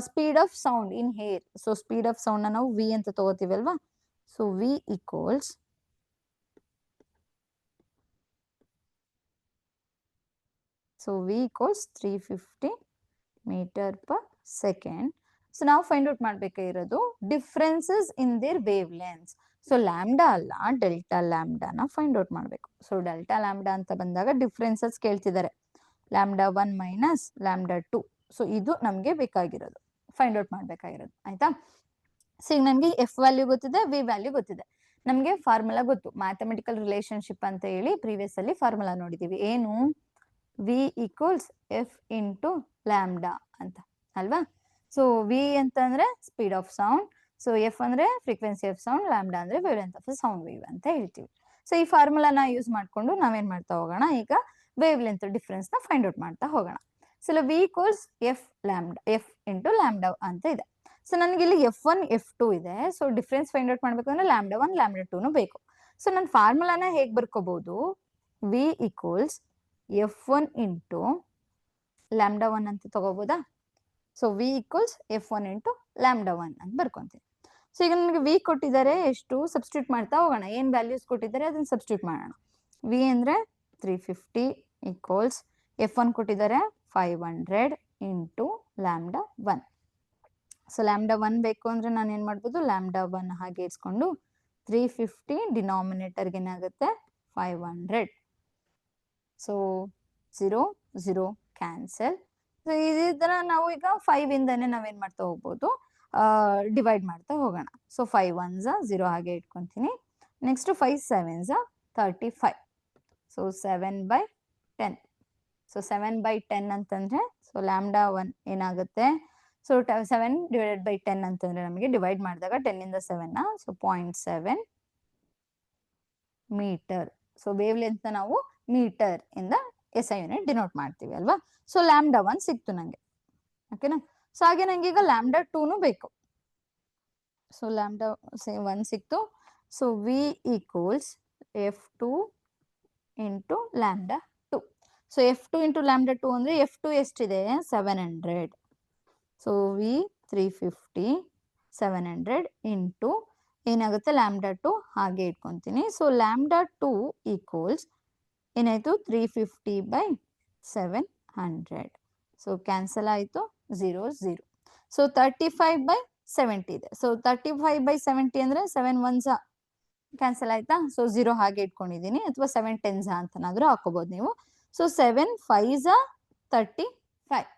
speed of sound in air, so speed of sound ನ ನಾವು V ಅಂತ ತಗೋತೀವಲ್ವಾ, so V equals So V equals 350 meter per second. So ನಾವು find out ಮಾಡ್ಬೇಕಾಗಿರೋದು differences in their wave lengths. So lambda ಅಲ್ಲ, delta ಲ್ಯಾಂಬ್ಡಾನ find out ಮಾಡಬೇಕು. So delta lambda ಅಂತ ಬಂದಾಗ ಡಿಫ್ರೆನ್ಸಸ್ ಕೇಳ್ತಿದ್ದಾರೆ, ಲ್ಯಾಂಬ್ಡಾ 1 ಮೈನಸ್ ಲ್ಯಾಂಬ್ಡಾ 2. ಸೊ ಇದು ನಮಗೆ ಬೇಕಾಗಿರೋದು, ಫೈಂಡ್ ಔಟ್ ಮಾಡ್ಬೇಕಾಗಿರೋದು. ಆಯ್ತಾ? ಸೊ ಈಗ ನನಗೆ ಎಫ್ ವ್ಯಾಲ್ಯೂ ಗೊತ್ತಿದೆ, ವಿ ವ್ಯಾಲ್ಯೂ ಗೊತ್ತಿದೆ, ನಮಗೆ ಫಾರ್ಮುಲಾ ಗೊತ್ತು, ಮ್ಯಾಥಮೆಟಿಕಲ್ ರಿಲೇಶನ್ಶಿಪ್ ಅಂತ ಹೇಳಿ ಪ್ರೀವಿಯಸ್ ಅಲ್ಲಿ ಫಾರ್ಮುಲಾ ನೋಡಿದೀವಿ. ಏನು? V equals F into lambda ಅಂತ ಅಲ್ವಾ? ಸೊ ವಿ ಅಂತಂದ್ರೆ speed of sound, so F ಅಂದ್ರೆ ಫ್ರೀಕ್ವೆನ್ಸಿ ಆಫ್ ಸೌಂಡ್, ಲ್ಯಾಂಬ್ಡಾ ಅಂದ್ರೆ ವೇವ್ಲೆಂತ್ ಆಫ್ ಸೌಂಡ್ ವೇವ್ ಅಂತ ಹೇಳ್ತೀವಿ. ಸೊ ಈ ಫಾರ್ಮುಲಾನ ಯೂಸ್ ಮಾಡ್ಕೊಂಡು ನಾವೇನ್ ಮಾಡ್ತಾ ಹೋಗೋಣ, ಈಗ ವೇವ್ ಲೆಂತ್ ಡಿಫ್ರೆನ್ಸ್ ನ ಫೈಂಡ್ ಔಟ್ ಮಾಡ್ತಾ ಹೋಗೋಣ. So V equals F lambda, F into lambda ಅಂತ ಇದೆ. ಸೊ ನನಗೆ ಇಲ್ಲಿ F1 F2 ಇದೆ. ಸೊ ಡಿಫ್ರೆನ್ಸ್ ಫೈಂಡ್ ಔಟ್ ಮಾಡ್ಬೇಕು ಅಂದ್ರೆ ಲ್ಯಾಂಬ್ಡಾ 1 ಲ್ಯಾಂಬ್ಡಾ 2 ಬೇಕು. ಸೊ ನನ್ನ ಫಾರ್ಮುಲಾನ ಹೇಗೆ ಬರ್ಕೋಬಹುದು, V equals F1 into lambda 1 ಅಂತ ತಗೋಬಹುದಾ? So V equals F1 into lambda 1 ಅಂತ ಬರ್ಕೊಂತೀನಿ. ಸೊ ಈಗ ನನಗೆ ವಿ ಕೊಟ್ಟಿದ್ದಾರೆ, ಎಷ್ಟು ಸಬ್ಸ್ಟಿಟ್ಯೂಟ್ ಮಾಡ್ತಾ ಹೋಗೋಣ, ಏನ್ ವ್ಯಾಲ್ಯೂಸ್ ಕೊಟ್ಟಿದ್ದಾರೆ ಅದನ್ನ ಸಬ್ಸ್ಟಿಟ್ಯೂಟ್ ಮಾಡೋಣ. ವಿ ಅಂದ್ರೆ 350 ಈಕ್ವಲ್ಸ್ F1 ಕೊಟ್ಟಿದ್ದಾರೆ 500 ಇಂಟು ಲ್ಯಾಂಬ್ಡಾ 1. ಸೊ ಲ್ಯಾಂಬ್ಡಾ 1 ಬೇಕು ಅಂದ್ರೆ ನಾನು ಏನ್ ಮಾಡ್ಬೋದು, ಲ್ಯಾಂಬ್ಡಾ 1 ಹಾಗೆ ಇಸ್ಕೊಂಡು 350 ಡಿನಾಮಿನೇಟರ್ಗೆ ಏನಾಗುತ್ತೆ 500. So 0 0 cancel. ಸೊ ಇದನ್ನ ನಾವು ಈಗ 5 ಇಂದಾನೆ ನಾವೇನ್ ಮಾಡ್ತಾ ಹೋಗ್ಬೋದು, ಡಿವೈಡ್ ಮಾಡ್ತಾ ಹೋಗೋಣ. ಸೊ 5 1s 0 ಹಾಗೆ ಇಟ್ಕೊಂತೀನಿ. Next 5 7s 35. ಸೊ 7/10. ಸೊ 7/10 ಅಂತಂದ್ರೆ ಸೊ ಲ್ಯಾಂಬ್ಡಾ 1 ಏನಾಗುತ್ತೆ, ಸೊ 7 ಡಿವೈಡೆಡ್ ಬೈ 10 ಅಂತಂದ್ರೆ ನಮಗೆ ಡಿವೈಡ್ ಮಾಡಿದಾಗ 10 ಇಂದ 7 so 0.7 metre. So wave length ನಾವು ಮೀಟರ್ ಇಂದ SI ಯೂನಿಟ್ ಡಿನೋಟ್ ಮಾಡ್ತೀವಿ ಅಲ್ವಾ? ಸೊ ಲ್ಯಾಂಬ್ಡಾ 1 ಸಿಕ್ತು ನಂಗೆ. ಓಕೆನಾ? ಸೊ ಹಾಗೆ ನಂಗೆ ಈಗ ಲ್ಯಾಂಬ್ಡಾ 2 ಬೇಕು. ಸೊ ಲ್ಯಾಂಬ್ಡಾ 1 ಸಿಕ್ತು. So V equals F2 into lambda 2. So F2 into lambda 2 ಅಂದ್ರೆ F2 ಎಷ್ಟಿದೆ 700. ಸೊ ವಿ 350 700 ಇಂಟು ಏನಾಗುತ್ತೆ ಲ್ಯಾಂಬ್ಡಾ 2 ಹಾಗೆ ಇಟ್ಕೊಂತೀನಿ. ಸೊ ಲ್ಯಾಂಬ್ಡಾ 2 ಈಕ್ವಲ್ಸ್ ಏನಾಯ್ತು 350/700. ಸೊ ಕ್ಯಾನ್ಸಲ್ ಆಯ್ತು 0 0. ಸೊ 35/70 ಇದೆ. ಸೊ 35/70 ಅಂದ್ರೆ 7 1s ಕ್ಯಾನ್ಸಲ್ ಆಯ್ತಾ? ಸೊ 0 ಹಾಗೆ ಇಟ್ಕೊಂಡಿದೀನಿ, ಅಥವಾ 7 10s ಅಂತನಾದ್ರೂ ಹಾಕೋಬಹುದು ನೀವು. So 7 5s 35.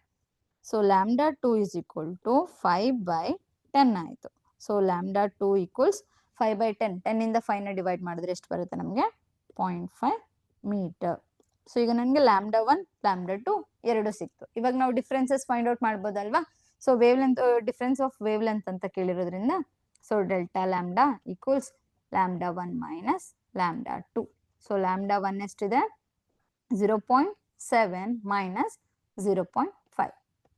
So lambda 2 is equal to 5/10 ಆಯ್ತು. So lambda 2 equals 5/10. 10 ಇಂದ 5 ನ ಡಿವೈಡ್ ಮಾಡಿದ್ರೆ ಎಷ್ಟು ಬರುತ್ತೆ ನಮಗೆ 0.5 ಮೀಟರ್. ಸೊ ಈಗ ನನಗೆ ಲ್ಯಾಂಬ್ಡಾ 1 ಲ್ಯಾಂಬ್ಡಾ 2 ಎರಡು ಸಿಕ್ತು. ಇವಾಗ ನಾವು ಡಿಫ್ರೆನ್ಸಸ್ ಫೈಂಡ್ ಔಟ್ ಮಾಡ್ಬೋದಲ್ವಾ? So wave length, difference of wave length ಅಂತ ಕೇಳಿರೋದ್ರಿಂದ so delta lambda equals lambda 1 minus lambda 2. So lambda 1 ಎಷ್ಟಿದೆ 0.7 minus 0.5.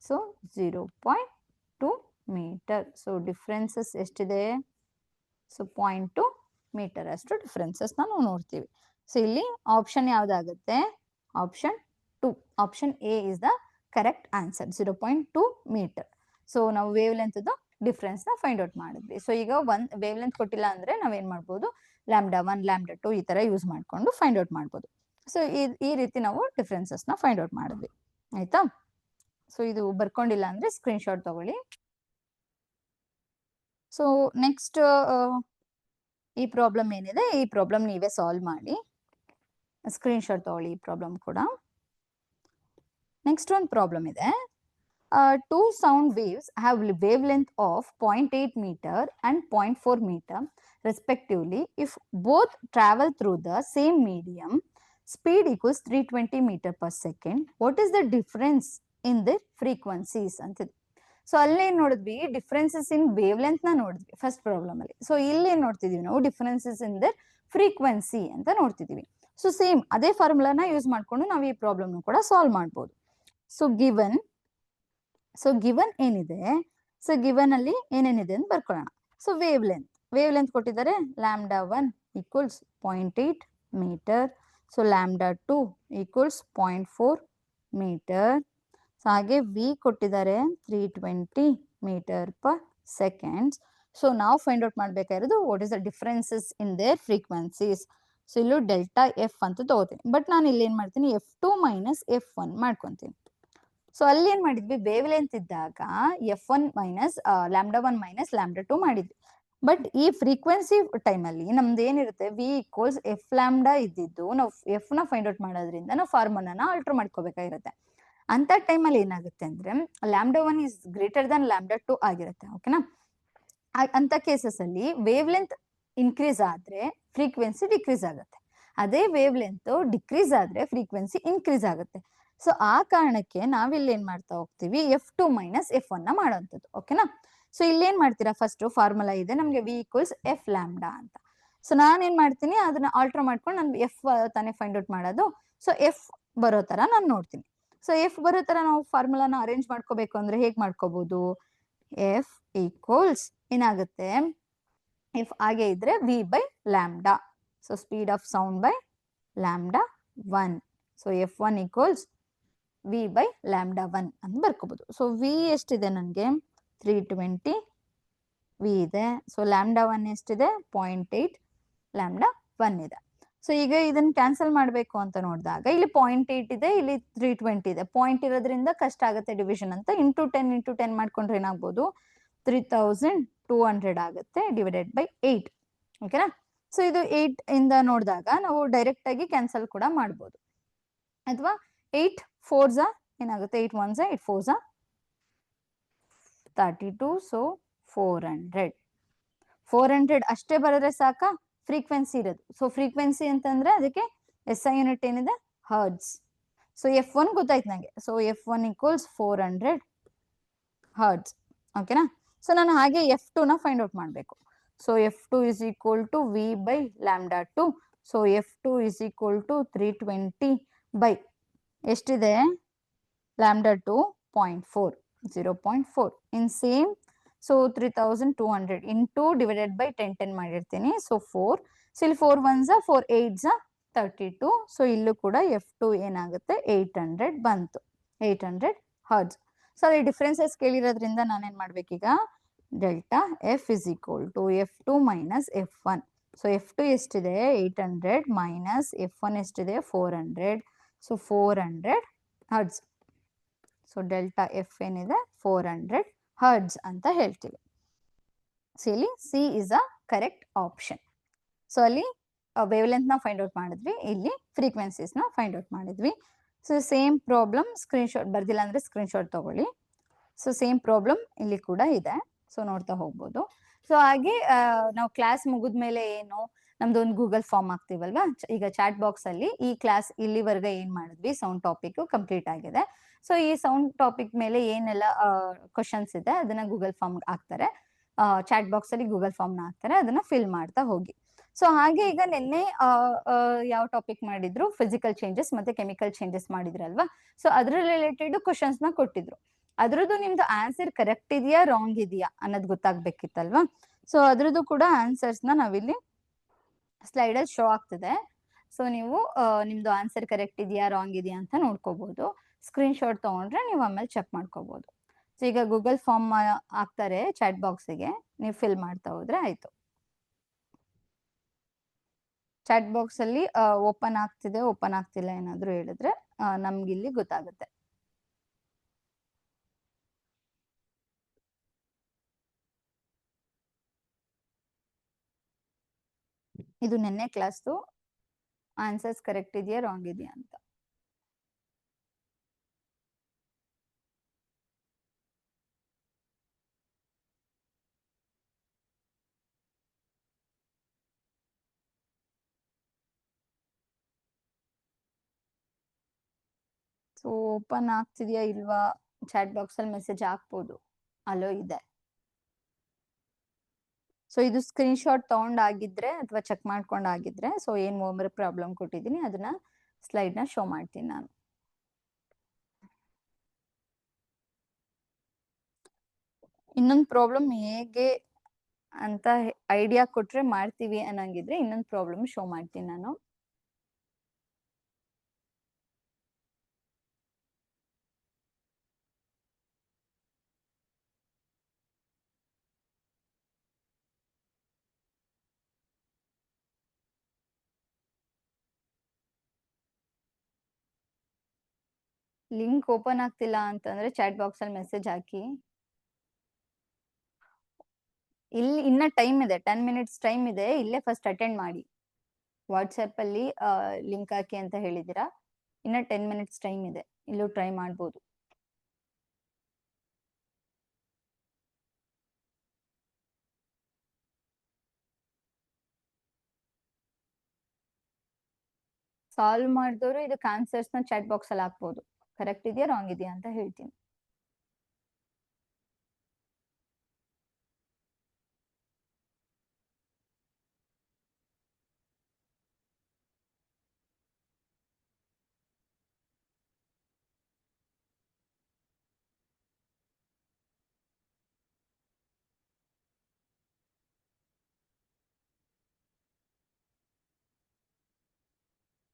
So 0.2 meter. So differences ಎಷ್ಟಿದೆ, ಸೊ 0.2 ಮೀಟರ್ ಅಷ್ಟು ಡಿಫ್ರೆನ್ಸಸ್ ನಾವು ನೋಡ್ತೀವಿ. ಸೊ ಇಲ್ಲಿ ಆಪ್ಷನ್ ಯಾವ್ದಾಗುತ್ತೆ, option 2, option A is the correct answer, 0.2 meter. So ನಾವು ವೇವ್ ಲೆಂತ್ ಡಿಫ್ರೆನ್ಸ್ ನ find out ಮಾಡಿದ್ವಿ. ಸೊ ಈಗ ಒಂದ್ ವೇವ್ ಲೆಂತ್ ಕೊಟ್ಟಿಲ್ಲ ಅಂದ್ರೆ ನಾವೇನ್ ಮಾಡ್ಬೋದು, ಲ್ಯಾಂಬ್ಡಾ 1 ಲ್ಯಾಂಬ್ಡಾ 2 ಈ ತರ ಯೂಸ್ ಮಾಡ್ಕೊಂಡು ಫೈಂಡ್ ಔಟ್ ಮಾಡ್ಬೋದು. ಸೊ ಈ ರೀತಿ ನಾವು ಡಿಫ್ರೆನ್ಸಸ್ ನ ಫೈಂಡ್ ಔಟ್ ಮಾಡಿದ್ವಿ. ಆಯ್ತಾ? ಸೊ ಇದು ಬರ್ಕೊಂಡಿಲ್ಲ ಅಂದ್ರೆ ಸ್ಕ್ರೀನ್ ಶಾಟ್ ತಗೊಳ್ಳಿ. ಸೊ ನೆಕ್ಸ್ಟ್ ಈ ಪ್ರಾಬ್ಲಮ್ ಏನಿದೆ, ಈ ಪ್ರಾಬ್ಲಮ್ ನೀವೇ ಸಾಲ್ವ್ ಮಾಡಿ, ಸ್ಕ್ರೀನ್ ಶಾಟ್ ತಗೊಳ್ಳಿ ಈ ಪ್ರಾಬ್ಲಮ್ ಕೂಡ. ನೆಕ್ಸ್ಟ್ ಒಂದು ಪ್ರಾಬ್ಲಮ್ ಇದೆ. Two sound waves have wavelength of 0.8 meter and 0.4 meter respectively. If both travel through the same medium, speed equals 320 meter per second. What is the difference in the frequencies ಅಂತಿದೆ. So ಅಲ್ಲೇನ್ ನೋಡಿದ್ವಿ, differences in wave length ನ ನೋಡಿದ್ವಿ first problem ಅಲ್ಲಿ. So ಇಲ್ಲಿ ಏನ್ ನೋಡ್ತಿದೀವಿ ನಾವು, differences in the frequency ಅಂತ ನೋಡ್ತಿದೀವಿ. So same ಅದೇ ಫಾರ್ಮುಲಾನ ಯೂಸ್ ಮಾಡ್ಕೊಂಡು ನಾವು ಈ ಪ್ರಾಬ್ಲಮ್ ಕೂಡ ಸಾಲ್ವ್ ಮಾಡ್ಬೋದು. ಸೊ ಗಿವನ್ ಏನಿದೆ, ಸೊ ಗಿವನ್ ಅಲ್ಲಿ ಏನೇನಿದೆ ಅಂತ ಬರ್ಕೊಳ್ಳೋಣ. ಸೊ ವೇವ್ ಲೆಂತ್ ಕೊಟ್ಟಿದ್ದಾರೆ lambda 1 equals 0.8 meter. So lambda 2 equals 0.4 meter. So ಹಾಗೆ ವಿ ಕೊಟ್ಟಿದ್ದಾರೆ 320 ಮೀಟರ್ ಪರ್ ಸೆಕೆಂಡ್ಸ್. ಸೊ ನಾವು ಫೈಂಡ್ ಔಟ್ ಮಾಡ್ಬೇಕಾಗಿರೋದು what is the differences in their frequencies. So ಇಲ್ಲೂ ಡೆಲ್ಟಾ ಎಫ್ ಅಂತ ತಗೋತೀನಿ, ಬಟ್ ನಾನು ಇಲ್ಲಿ ಏನ್ ಮಾಡ್ತೀನಿ F2 ಮೈನಸ್ F1 ಮಾಡ್ಕೊಂತೀನಿ. ಸೊ ಅಲ್ಲಿ ಏನ್ ಮಾಡಿದ್ವಿ, ವೇವ್ ಲೆಂತ್ ಇದ್ದಾಗ F1 ಮೈನಸ್ λ1 ಮೈನಸ್ λ2 ಮಾಡಿದ್ವಿ. ಬಟ್ ಈ ಫ್ರೀಕ್ವೆನ್ಸಿ ಟೈಮಲ್ಲಿ ನಮ್ದು ಏನಿರುತ್ತೆ, ವಿ ಈಕ್ವಲ್ಸ್ ಎಫ್ ಲ್ಯಾಂಬ್ಡಾ ಇದ್ದಿದ್ದು ನಾವು ಎಫ್ ನ ಫೈಂಡ್ ಔಟ್ ಮಾಡೋದ್ರಿಂದ ನಾವು ಫಾರ್ಮುಲಾನ ಆಲ್ಟರ್ ಮಾಡ್ಕೋಬೇಕಾಗಿರುತ್ತೆ. ಅಂತ ಟೈಮಲ್ಲಿ ಏನಾಗುತ್ತೆ ಅಂದ್ರೆ λ1 ಇಸ್ ಗ್ರೇಟರ್ ದನ್ λ2 ಆಗಿರುತ್ತೆ. ಓಕೆನಾ? ಅಂತ ಕೇಸಸ್ ಅಲ್ಲಿ ವೇವ್ ಲೆಂತ್ ಇನ್ಕ್ರೀಸ್ ಆದ್ರೆ ಫ್ರೀಕ್ವೆನ್ಸಿ ಡಿಕ್ರೀಸ್ ಆಗುತ್ತೆ. ಅದೇ ವೇವ್ ಲೆಂತ್ ಡಿಕ್ರೀಸ್ ಆದ್ರೆ ಫ್ರೀಕ್ವೆನ್ಸಿ ಇನ್ಕ್ರೀಸ್ ಆಗುತ್ತೆ. ಸೊ ಆ ಕಾರಣಕ್ಕೆ ನಾವಿಲ್ಲಿ ಏನ್ ಮಾಡ್ತಾ ಹೋಗ್ತೀವಿ, F2 ಮೈನಸ್ F1 ನ ಮಾಡೋಂಥದ್ದು. ಓಕೆನಾ? ಸೊ ಇಲ್ಲಿ ಏನ್ ಮಾಡ್ತೀರಾ, ಫಸ್ಟ್ ಫಾರ್ಮುಲಾ ಇದೆ ನಮ್ಗೆ ವಿ ಈಕ್ವಲ್ಸ್ ಎಫ್ ಲ್ಯಾಂಬ್ಡಾ ಅಂತ. ಸೊ ನಾನೇನ್ ಮಾಡ್ತೀನಿ, ಅದನ್ನ ಆಲ್ಟರ್ ಮಾಡ್ಕೊಂಡು ನಾನು ಎಫ್ ತಾನೇ ಫೈಂಡ್ ಔಟ್ ಮಾಡೋದು. ಸೊ ಎಫ್ ಬರೋ ತರ ನಾನು ನೋಡ್ತೀನಿ. ಸೊ ಎಫ್ ಬರೋ ತರ ನಾವು ಫಾರ್ಮುಲಾನ ಅರೇಂಜ್ ಮಾಡ್ಕೋಬೇಕು ಅಂದ್ರೆ ಹೇಗ್ ಮಾಡ್ಕೋಬಹುದು, ಎಫ್ ಈಕ್ವಲ್ಸ್ ಏನಾಗುತ್ತೆ, ಎಫ್ ಹಾಗೆ ಇದ್ರೆ V by lambda. So speed of sound by λ1. So F1 equals V by λ1 ಅಂತ ಬರ್ಕೋಬಹುದು. ಸೊ ವಿ ಎಷ್ಟಿದೆ ನನಗೆ 320 ವಿ ಇದೆ. ಸೊ λ1 ಎಷ್ಟಿದೆ 0.8 λ1 ಇದೆ. ಸೊ ಈಗ ಇದನ್ನ ಕ್ಯಾನ್ಸಲ್ ಮಾಡಬೇಕು ಅಂತ ನೋಡಿದಾಗ ಇಲ್ಲಿ 0.8 ಇದೆ, ಇಲ್ಲಿ 320 ಇದೆ. ಪಾಯಿಂಟ್ ಇರೋದ್ರಿಂದ ಕಷ್ಟ ಆಗುತ್ತೆ ಡಿವಿಷನ್ ಅಂತ. ಇಂಟು 10 ಮಾಡ್ಕೊಂಡ್ರೆ ಏನಾಗ್ಬೋದು, 3200 ಆಗುತ್ತೆ ಡಿವೈಡೆಡ್ ಬೈ 8. ಓಕೆನಾ? ಸೊ ಇದು 8 ಇಂದ ನೋಡಿದಾಗ ನಾವು ಡೈರೆಕ್ಟ್ ಆಗಿ ಕ್ಯಾನ್ಸಲ್ ಕೂಡ ಮಾಡ್ಬೋದು. ಅಥವಾ 8 4s ಏನಾಗುತ್ತೆ, 8 1s 8 4s 32. ಸೊ 400 ಅಷ್ಟೇ ಬರೆದ್ರೆ ಸಾಕಾ ಫ್ರೀಕ್ವೆನ್ಸಿ ಇರೋದು. ಸೊ ಫ್ರೀಕ್ವೆನ್ಸಿ ಅಂತಂದ್ರೆ ಅದಕ್ಕೆ ಎಸ್ ಐ ಯೂನಿಟ್ ಏನಿದೆ, ಹರ್ಟ್ಸ್. ಸೊ F1 ಗೊತ್ತಾಯ್ತು ನಂಗೆ. So F1 equals 400 hertz. ಓಕೆನಾ? ಸೊ ನಾನು ಹಾಗೆ F2 ನ ಫೈಂಡ್ ಔಟ್ ಮಾಡಬೇಕು. So F2 is equal to V by λ2. So F2 is equal to 320 by ಎಷ್ಟಿದೆ λ2 0.4 0.4 in same. So 3200 into divided by 10 ಮಾಡಿರ್ತೀನಿ. ಸೊ 4. ಸೊ ಇಲ್ಲಿ 4 1s 4 8s 32. ಸೊ ಇಲ್ಲೂ ಕೂಡ F2 ಏನಾಗುತ್ತೆ 800 ಬಂತು, 800 ಹರ್ಟ್ಸ್. ಸೊ ಅಲ್ಲಿ ಡಿಫ್ರೆನ್ಸಸ್ ಕೇಳಿರೋದ್ರಿಂದ ನಾನೇನ್ ಮಾಡ್ಬೇಕೀಗ, delta F is equal to F2 minus F1. So F2 ಎಷ್ಟಿದೆ 800 ಮೈನಸ್ F1 ಎಷ್ಟಿದೆ 400. So 400 hertz. So delta F ಏನಿದೆ 400 ಹರ್ಟ್ಸ್ ಅಂತ ಹೇಳ್ತೀವಿ. ಸೊ ಇಲ್ಲಿ C is a correct option. So ಅಲ್ಲಿ ವೇವ್ ಲೆಂತ್ ನ ಫೈಂಡ್ ಔಟ್ ಮಾಡಿದ್ವಿ, ಇಲ್ಲಿ ಫ್ರೀಕ್ವೆನ್ಸೀಸ್ ನ ಫೈಂಡ್ ಔಟ್ ಮಾಡಿದ್ವಿ. ಸೊ ಸೇಮ್ ಪ್ರಾಬ್ಲಮ್, ಸ್ಕ್ರೀನ್ಶಾಟ್ ಬರ್ದಿಲ್ಲ ಅಂದ್ರೆ ಸ್ಕ್ರೀನ್ಶಾಟ್ ತಗೊಳ್ಳಿ. ಸೊ ಸೇಮ್ ಪ್ರಾಬ್ಲಮ್ ಇಲ್ಲಿ ಕೂಡ ಇದೆ. ಸೊ ನೋಡ್ತಾ ಹೋಗ್ಬೋದು. ಸೊ ಹಾಗೆ ನಾವು ಕ್ಲಾಸ್ ಮುಗಿದ್ಮೇಲೆ ಏನು ನಮ್ದು ಒಂದು ಗೂಗಲ್ ಫಾರ್ಮ್ ಆಗ್ತೀವಲ್ವಾ, ಈಗ ಚಾಟ್ ಬಾಕ್ಸ್ ಅಲ್ಲಿ ಈ ಕ್ಲಾಸ್ ಇಲ್ಲಿವರೆಗೆ ಏನ್ ಮಾಡಿದ್ವಿ, ಸೌಂಡ್ ಟಾಪಿಕ್ ಕಂಪ್ಲೀಟ್ ಆಗಿದೆ. ಸೊ ಈ ಸೌಂಡ್ ಟಾಪಿಕ್ ಮೇಲೆ ಏನೆಲ್ಲ ಕ್ವಶನ್ಸ್ ಇದೆ ಅದನ್ನ ಗೂಗಲ್ ಫಾರ್ಮ್ ಹಾಕ್ತಾರೆ, ಚಾಟ್ ಬಾಕ್ಸ್ ಅಲ್ಲಿ ಗೂಗಲ್ ಫಾರ್ಮ್ ನ ಹಾಕ್ತಾರೆ, ಅದನ್ನ ಫಿಲ್ ಮಾಡ್ತಾ ಹೋಗಿ. ಸೊ ಹಾಗೆ ಈಗ ನಿನ್ನೆ ಯಾವ ಟಾಪಿಕ್ ಮಾಡಿದ್ರು, ಫಿಸಿಕಲ್ ಚೇಂಜಸ್ ಮತ್ತೆ ಕೆಮಿಕಲ್ ಚೇಂಜಸ್ ಮಾಡಿದ್ರಲ್ವಾ. ಸೊ ಅದ್ರ ರಿಲೇಟೆಡ್ ಕ್ವಶನ್ಸ್ ನ ಕೊಟ್ಟಿದ್ರು. ಅದ್ರದ್ದು ನಿಮ್ದು ಆನ್ಸರ್ ಕರೆಕ್ಟ್ ಇದೆಯಾ ರಾಂಗ್ ಇದೆಯಾ ಅನ್ನೋದು ಗೊತ್ತಾಗ್ಬೇಕಿತ್ತಲ್ವಾ. ಸೊ ಅದ್ರದ್ದು ಕೂಡ ಆನ್ಸರ್ಸ್ ನ ನಾವಿಲ್ಲಿ ಸ್ಲೈಡ್ ಅಲ್ಲಿ ಶೋ ಆಗ್ತಿದೆ. ಸೊ ನೀವು ನಿಮ್ದು ಆನ್ಸರ್ ಕರೆಕ್ಟ್ ಇದೆಯಾ ರಾಂಗ್ ಇದೆಯಾ ಅಂತ ನೋಡ್ಕೋಬಹುದು. ಸ್ಕ್ರೀನ್ ಶಾಟ್ ತಗೊಂಡ್ರೆ ನೀವು ಆಮೇಲೆ ಚೆಕ್ ಮಾಡ್ಕೋಬಹುದು. ಸೊ ಈಗ ಗೂಗಲ್ ಫಾರ್ಮ್ ಹಾಕ್ತಾರೆ ಚಾಟ್ ಬಾಕ್ಸಿಗೆ, ನೀವು ಫಿಲ್ ಮಾಡ್ತಾ ಹೋದ್ರೆ ಆಯ್ತು. ಚಾಟ್ ಬಾಕ್ಸ್ ಅಲ್ಲಿ ಓಪನ್ ಆಗ್ತಿದೆ ಓಪನ್ ಆಗ್ತಿಲ್ಲ ಏನಾದ್ರು ಹೇಳಿದ್ರೆ ನಮ್ಗೆ ಇಲ್ಲಿ ಗೊತ್ತಾಗುತ್ತೆ. ಇದು ನಿನ್ನೆ ಕ್ಲಾಸ್ದು ಆನ್ಸರ್ಸ್ ಕರೆಕ್ಟ್ ಇದೆಯಾ ರಾಂಗ್ ಇದೆಯಾ ಅಂತ. ಸೊ ಓಪನ್ ಆಗ್ತಿದ್ಯಾ ಇಲ್ವಾ, ಚಾಟ್ ಬಾಕ್ಸ್ ಅಲ್ಲಿ ಮೆಸೇಜ್ ಹಾಕ್ಬೋದು, ಅಲೋ ಇದೆ. ಸೊ ಇದು ಸ್ಕ್ರೀನ್ ಶಾಟ್ ತಗೊಂಡಾಗಿದ್ರೆ ಅಥವಾ ಚೆಕ್ ಮಾಡ್ಕೊಂಡಾಗಿದ್ರೆ, ಸೊ ಏನ್ ಪ್ರಾಬ್ಲಮ್ ಕೊಟ್ಟಿದ್ದೀನಿ ಅದನ್ನ ಸ್ಲೈಡ್ ನ ಶೋ ಮಾಡ್ತೀನಿ ನಾನು. ಇನ್ನೊಂದು ಪ್ರಾಬ್ಲಮ್ ಹೇಗೆ ಅಂತ ಐಡಿಯಾ ಕೊಟ್ರೆ ಮಾಡ್ತೀವಿ ಅನ್ನಂಗಿದ್ರೆ ಇನ್ನೊಂದು ಪ್ರಾಬ್ಲಮ್ ಶೋ ಮಾಡ್ತೀನಿ ನಾನು. ಲಿಂಕ್ ಓಪನ್ ಆಗ್ತಿಲ್ಲ ಅಂತಂದ್ರೆ ಚಾಟ್ ಬಾಕ್ಸ್ ಅಲ್ಲಿ ಮೆಸೇಜ್ ಹಾಕಿ. ಇಲ್ಲಿ ಇನ್ನ ಟೈಮ್ ಇದೆ, 10 ಮಿನಿಟ್ಸ್ ಟೈಮ್ ಇದೆ, ಇಲ್ಲೇ ಫಸ್ಟ್ ಅಟೆಂಡ್ ಮಾಡಿ. ವಾಟ್ಸ್ಆಪ್ ಅಲ್ಲಿ ಲಿಂಕ್ ಹಾಕಿ ಅಂತ ಹೇಳಿದೀರಾ, ಇನ್ನ 10 ಮಿನಿಟ್ಸ್ ಟೈಮ್ ಇದೆ, ಇಲ್ಲೂ ಟ್ರೈ ಮಾಡ್ಬೋದು. ಸಾಲ್ವ್ ಮಾಡಿದವರು ಇದಕ್ಕೆ ಆನ್ಸರ್ಸ್ ನ ಚಾಟ್ ಬಾಕ್ಸ್ ಅಲ್ಲಿ ಹಾಕ್ಬೋದು. ಕರೆಕ್ಟ್ ಇದೆಯಾ ರಾಂಗ್ ಇದೆಯಾ ಅಂತ ಹೇಳ್ತೀನಿ.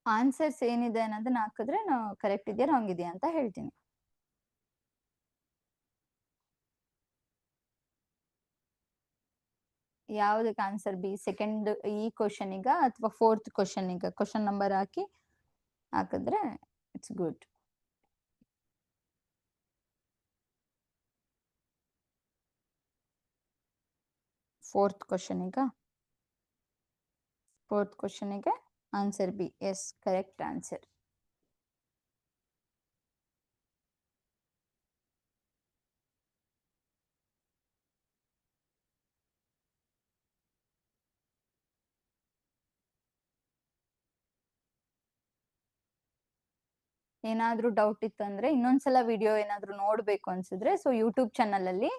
ಆನ್ಸರ್ಸ್ ಏನಿದೆ ಅನ್ನೋದನ್ನ ಹಾಕಿದ್ರೆ ನಾವು ಕರೆಕ್ಟ್ ಇದೆಯಾ ರಾಂಗ್ ಇದೆಯಾ ಅಂತ ಹೇಳ್ತೀನಿ. ಯಾವ್ದಕ್ಕೆ ಆನ್ಸರ್ ಬಿ? ಸೆಕೆಂಡ್ ಈ ಕ್ವಶನಿಗ ಅಥವಾ ಫೋರ್ತ್ ಕ್ವಶನಿಗ? ಕ್ವಶನ್ ನಂಬರ್ ಹಾಕಿ ಹಾಕಿದ್ರೆ ಇಟ್ಸ್ ಗುಡ್. ಫೋರ್ತ್ ಕ್ವಶನಿಗ ಫೋರ್ತ್ ಕ್ವಶನಿಗೆ answer B. Yes, correct answer. ಏನಾದ್ರೂ ಡೌಟ್ ಇತ್ತು ಅಂದ್ರೆ ಇನ್ನೊಂದ್ಸಲ ವಿಡಿಯೋ ಏನಾದ್ರೂ ನೋಡ್ಬೇಕು ಅನ್ಸಿದ್ರೆ ಸೊ ಯೂಟ್ಯೂಬ್ ಚಾನಲ್ ಅಲ್ಲಿ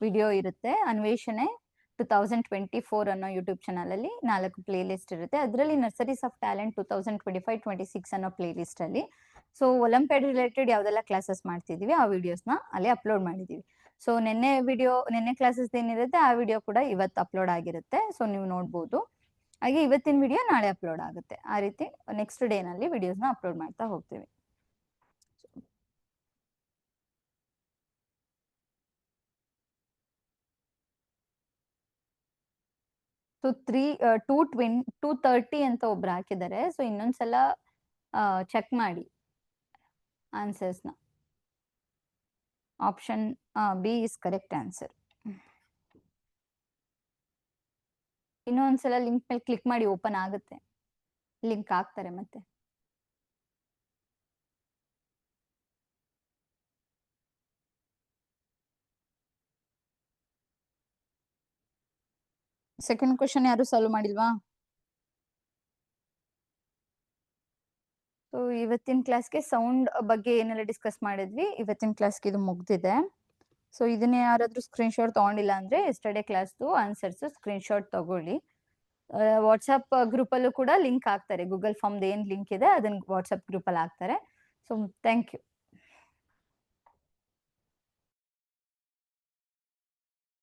ವಿಡಿಯೋ ಇರುತ್ತೆ. ಅನ್ವೇಷಣೆ 2024 ಅನ್ನೋ ಯೂಟ್ಯೂಬ್ ಚಾನಲ್ ಅಲ್ಲಿ 4 ಪ್ಲೇ ಲಿಸ್ಟ್ ಇರುತ್ತೆ. ಅದರಲ್ಲಿ ನರ್ಸರೀಸ್ ಆಫ್ ಟ್ಯಾಲೆಂಟ್ 2025-26 ಅನ್ನೋ ಪ್ಲೇ ಲಿಸ್ಟ್ ಅಲ್ಲಿ ಸೊ ಒಲಿಂಪಿಯಾಡ್ ರಿಲೇಟೆಡ್ ಯಾವ್ದೆಲ್ಲ ಕ್ಲಾಸಸ್ ಮಾಡ್ತಿದೀವಿ ಆ ವಿಡಿಯೋಸ್ ನ ಅಲ್ಲಿ ಅಪ್ಲೋಡ್ ಮಾಡಿದೀವಿ. ಸೊ ನಿನ್ನೆ ಕ್ಲಾಸಸ್ ಏನಿರುತ್ತೆ ಆ ವಿಡಿಯೋ ಕೂಡ ಇವತ್ತು ಅಪ್ಲೋಡ್ ಆಗಿರುತ್ತೆ, ಸೊ ನೀವು ನೋಡ್ಬೋದು. ಹಾಗೆ ಇವತ್ತಿನ ವಿಡಿಯೋ ನಾಳೆ ಅಪ್ಲೋಡ್ ಆಗುತ್ತೆ. ಆ ರೀತಿ ನೆಕ್ಸ್ಟ್ ಡೇ ನಲ್ಲಿ ವಿಡಿಯೋಸ್ ನ ಅಪ್ಲೋಡ್ ಮಾಡ್ತಾ ಹೋಗ್ತೀವಿ. ಸೊ 230 ಅಂತ ಒಬ್ರು ಹಾಕಿದ್ದಾರೆ. ಸೊ ಇನ್ನೊಂದ್ಸಲ ಚೆಕ್ ಮಾಡಿ ಆನ್ಸರ್ಸ್ ನ. Option B is correct answer. ಇನ್ನೊಂದ್ಸಲ ಲಿಂಕ್ ಮೇಲೆ ಕ್ಲಿಕ್ ಮಾಡಿ, ಓಪನ್ ಆಗುತ್ತೆ, ಲಿಂಕ್ ಹಾಕ್ತಾರೆ ಮತ್ತೆ. ಸೆಕೆಂಡ್ ಕ್ವಶನ್ ಯಾರು ಸಾಲ್ವ್ ಮಾಡಿಲ್ವಾ? ಸೊ ಇವತ್ತಿನ ಕ್ಲಾಸ್ಗೆ ಸೌಂಡ್ ಬಗ್ಗೆ ಏನೆಲ್ಲ ಡಿಸ್ಕಸ್ ಮಾಡಿದ್ವಿ, ಇವತ್ತಿನ ಕ್ಲಾಸ್ಗೆ ಇದು ಮುಗ್ದಿದೆ. ಸೊ ಇದನ್ನ ಯಾರಾದ್ರೂ ಸ್ಕ್ರೀನ್ ಶಾಟ್ ತಗೊಂಡಿಲ್ಲ ಅಂದ್ರೆ ಎಸ್ಟರ್ಡೇ ಕ್ಲಾಸ್ದು ಆನ್ಸರ್ಸ್ ಸ್ಕ್ರೀನ್ ಶಾಟ್ ತಗೊಳ್ಳಿ. ವಾಟ್ಸ್ಆಪ್ ಗ್ರೂಪ್ ಅಲ್ಲೂ ಕೂಡ ಲಿಂಕ್ ಹಾಕ್ತಾರೆ, ಗೂಗಲ್ ಫಾರ್ಮ್ ಏನ್ ಲಿಂಕ್ ಇದೆ ಅದನ್ನ ವಾಟ್ಸ್ಆಪ್ ಗ್ರೂಪ್ ಅಲ್ಲಿ ಹಾಕ್ತಾರೆ. So thank you.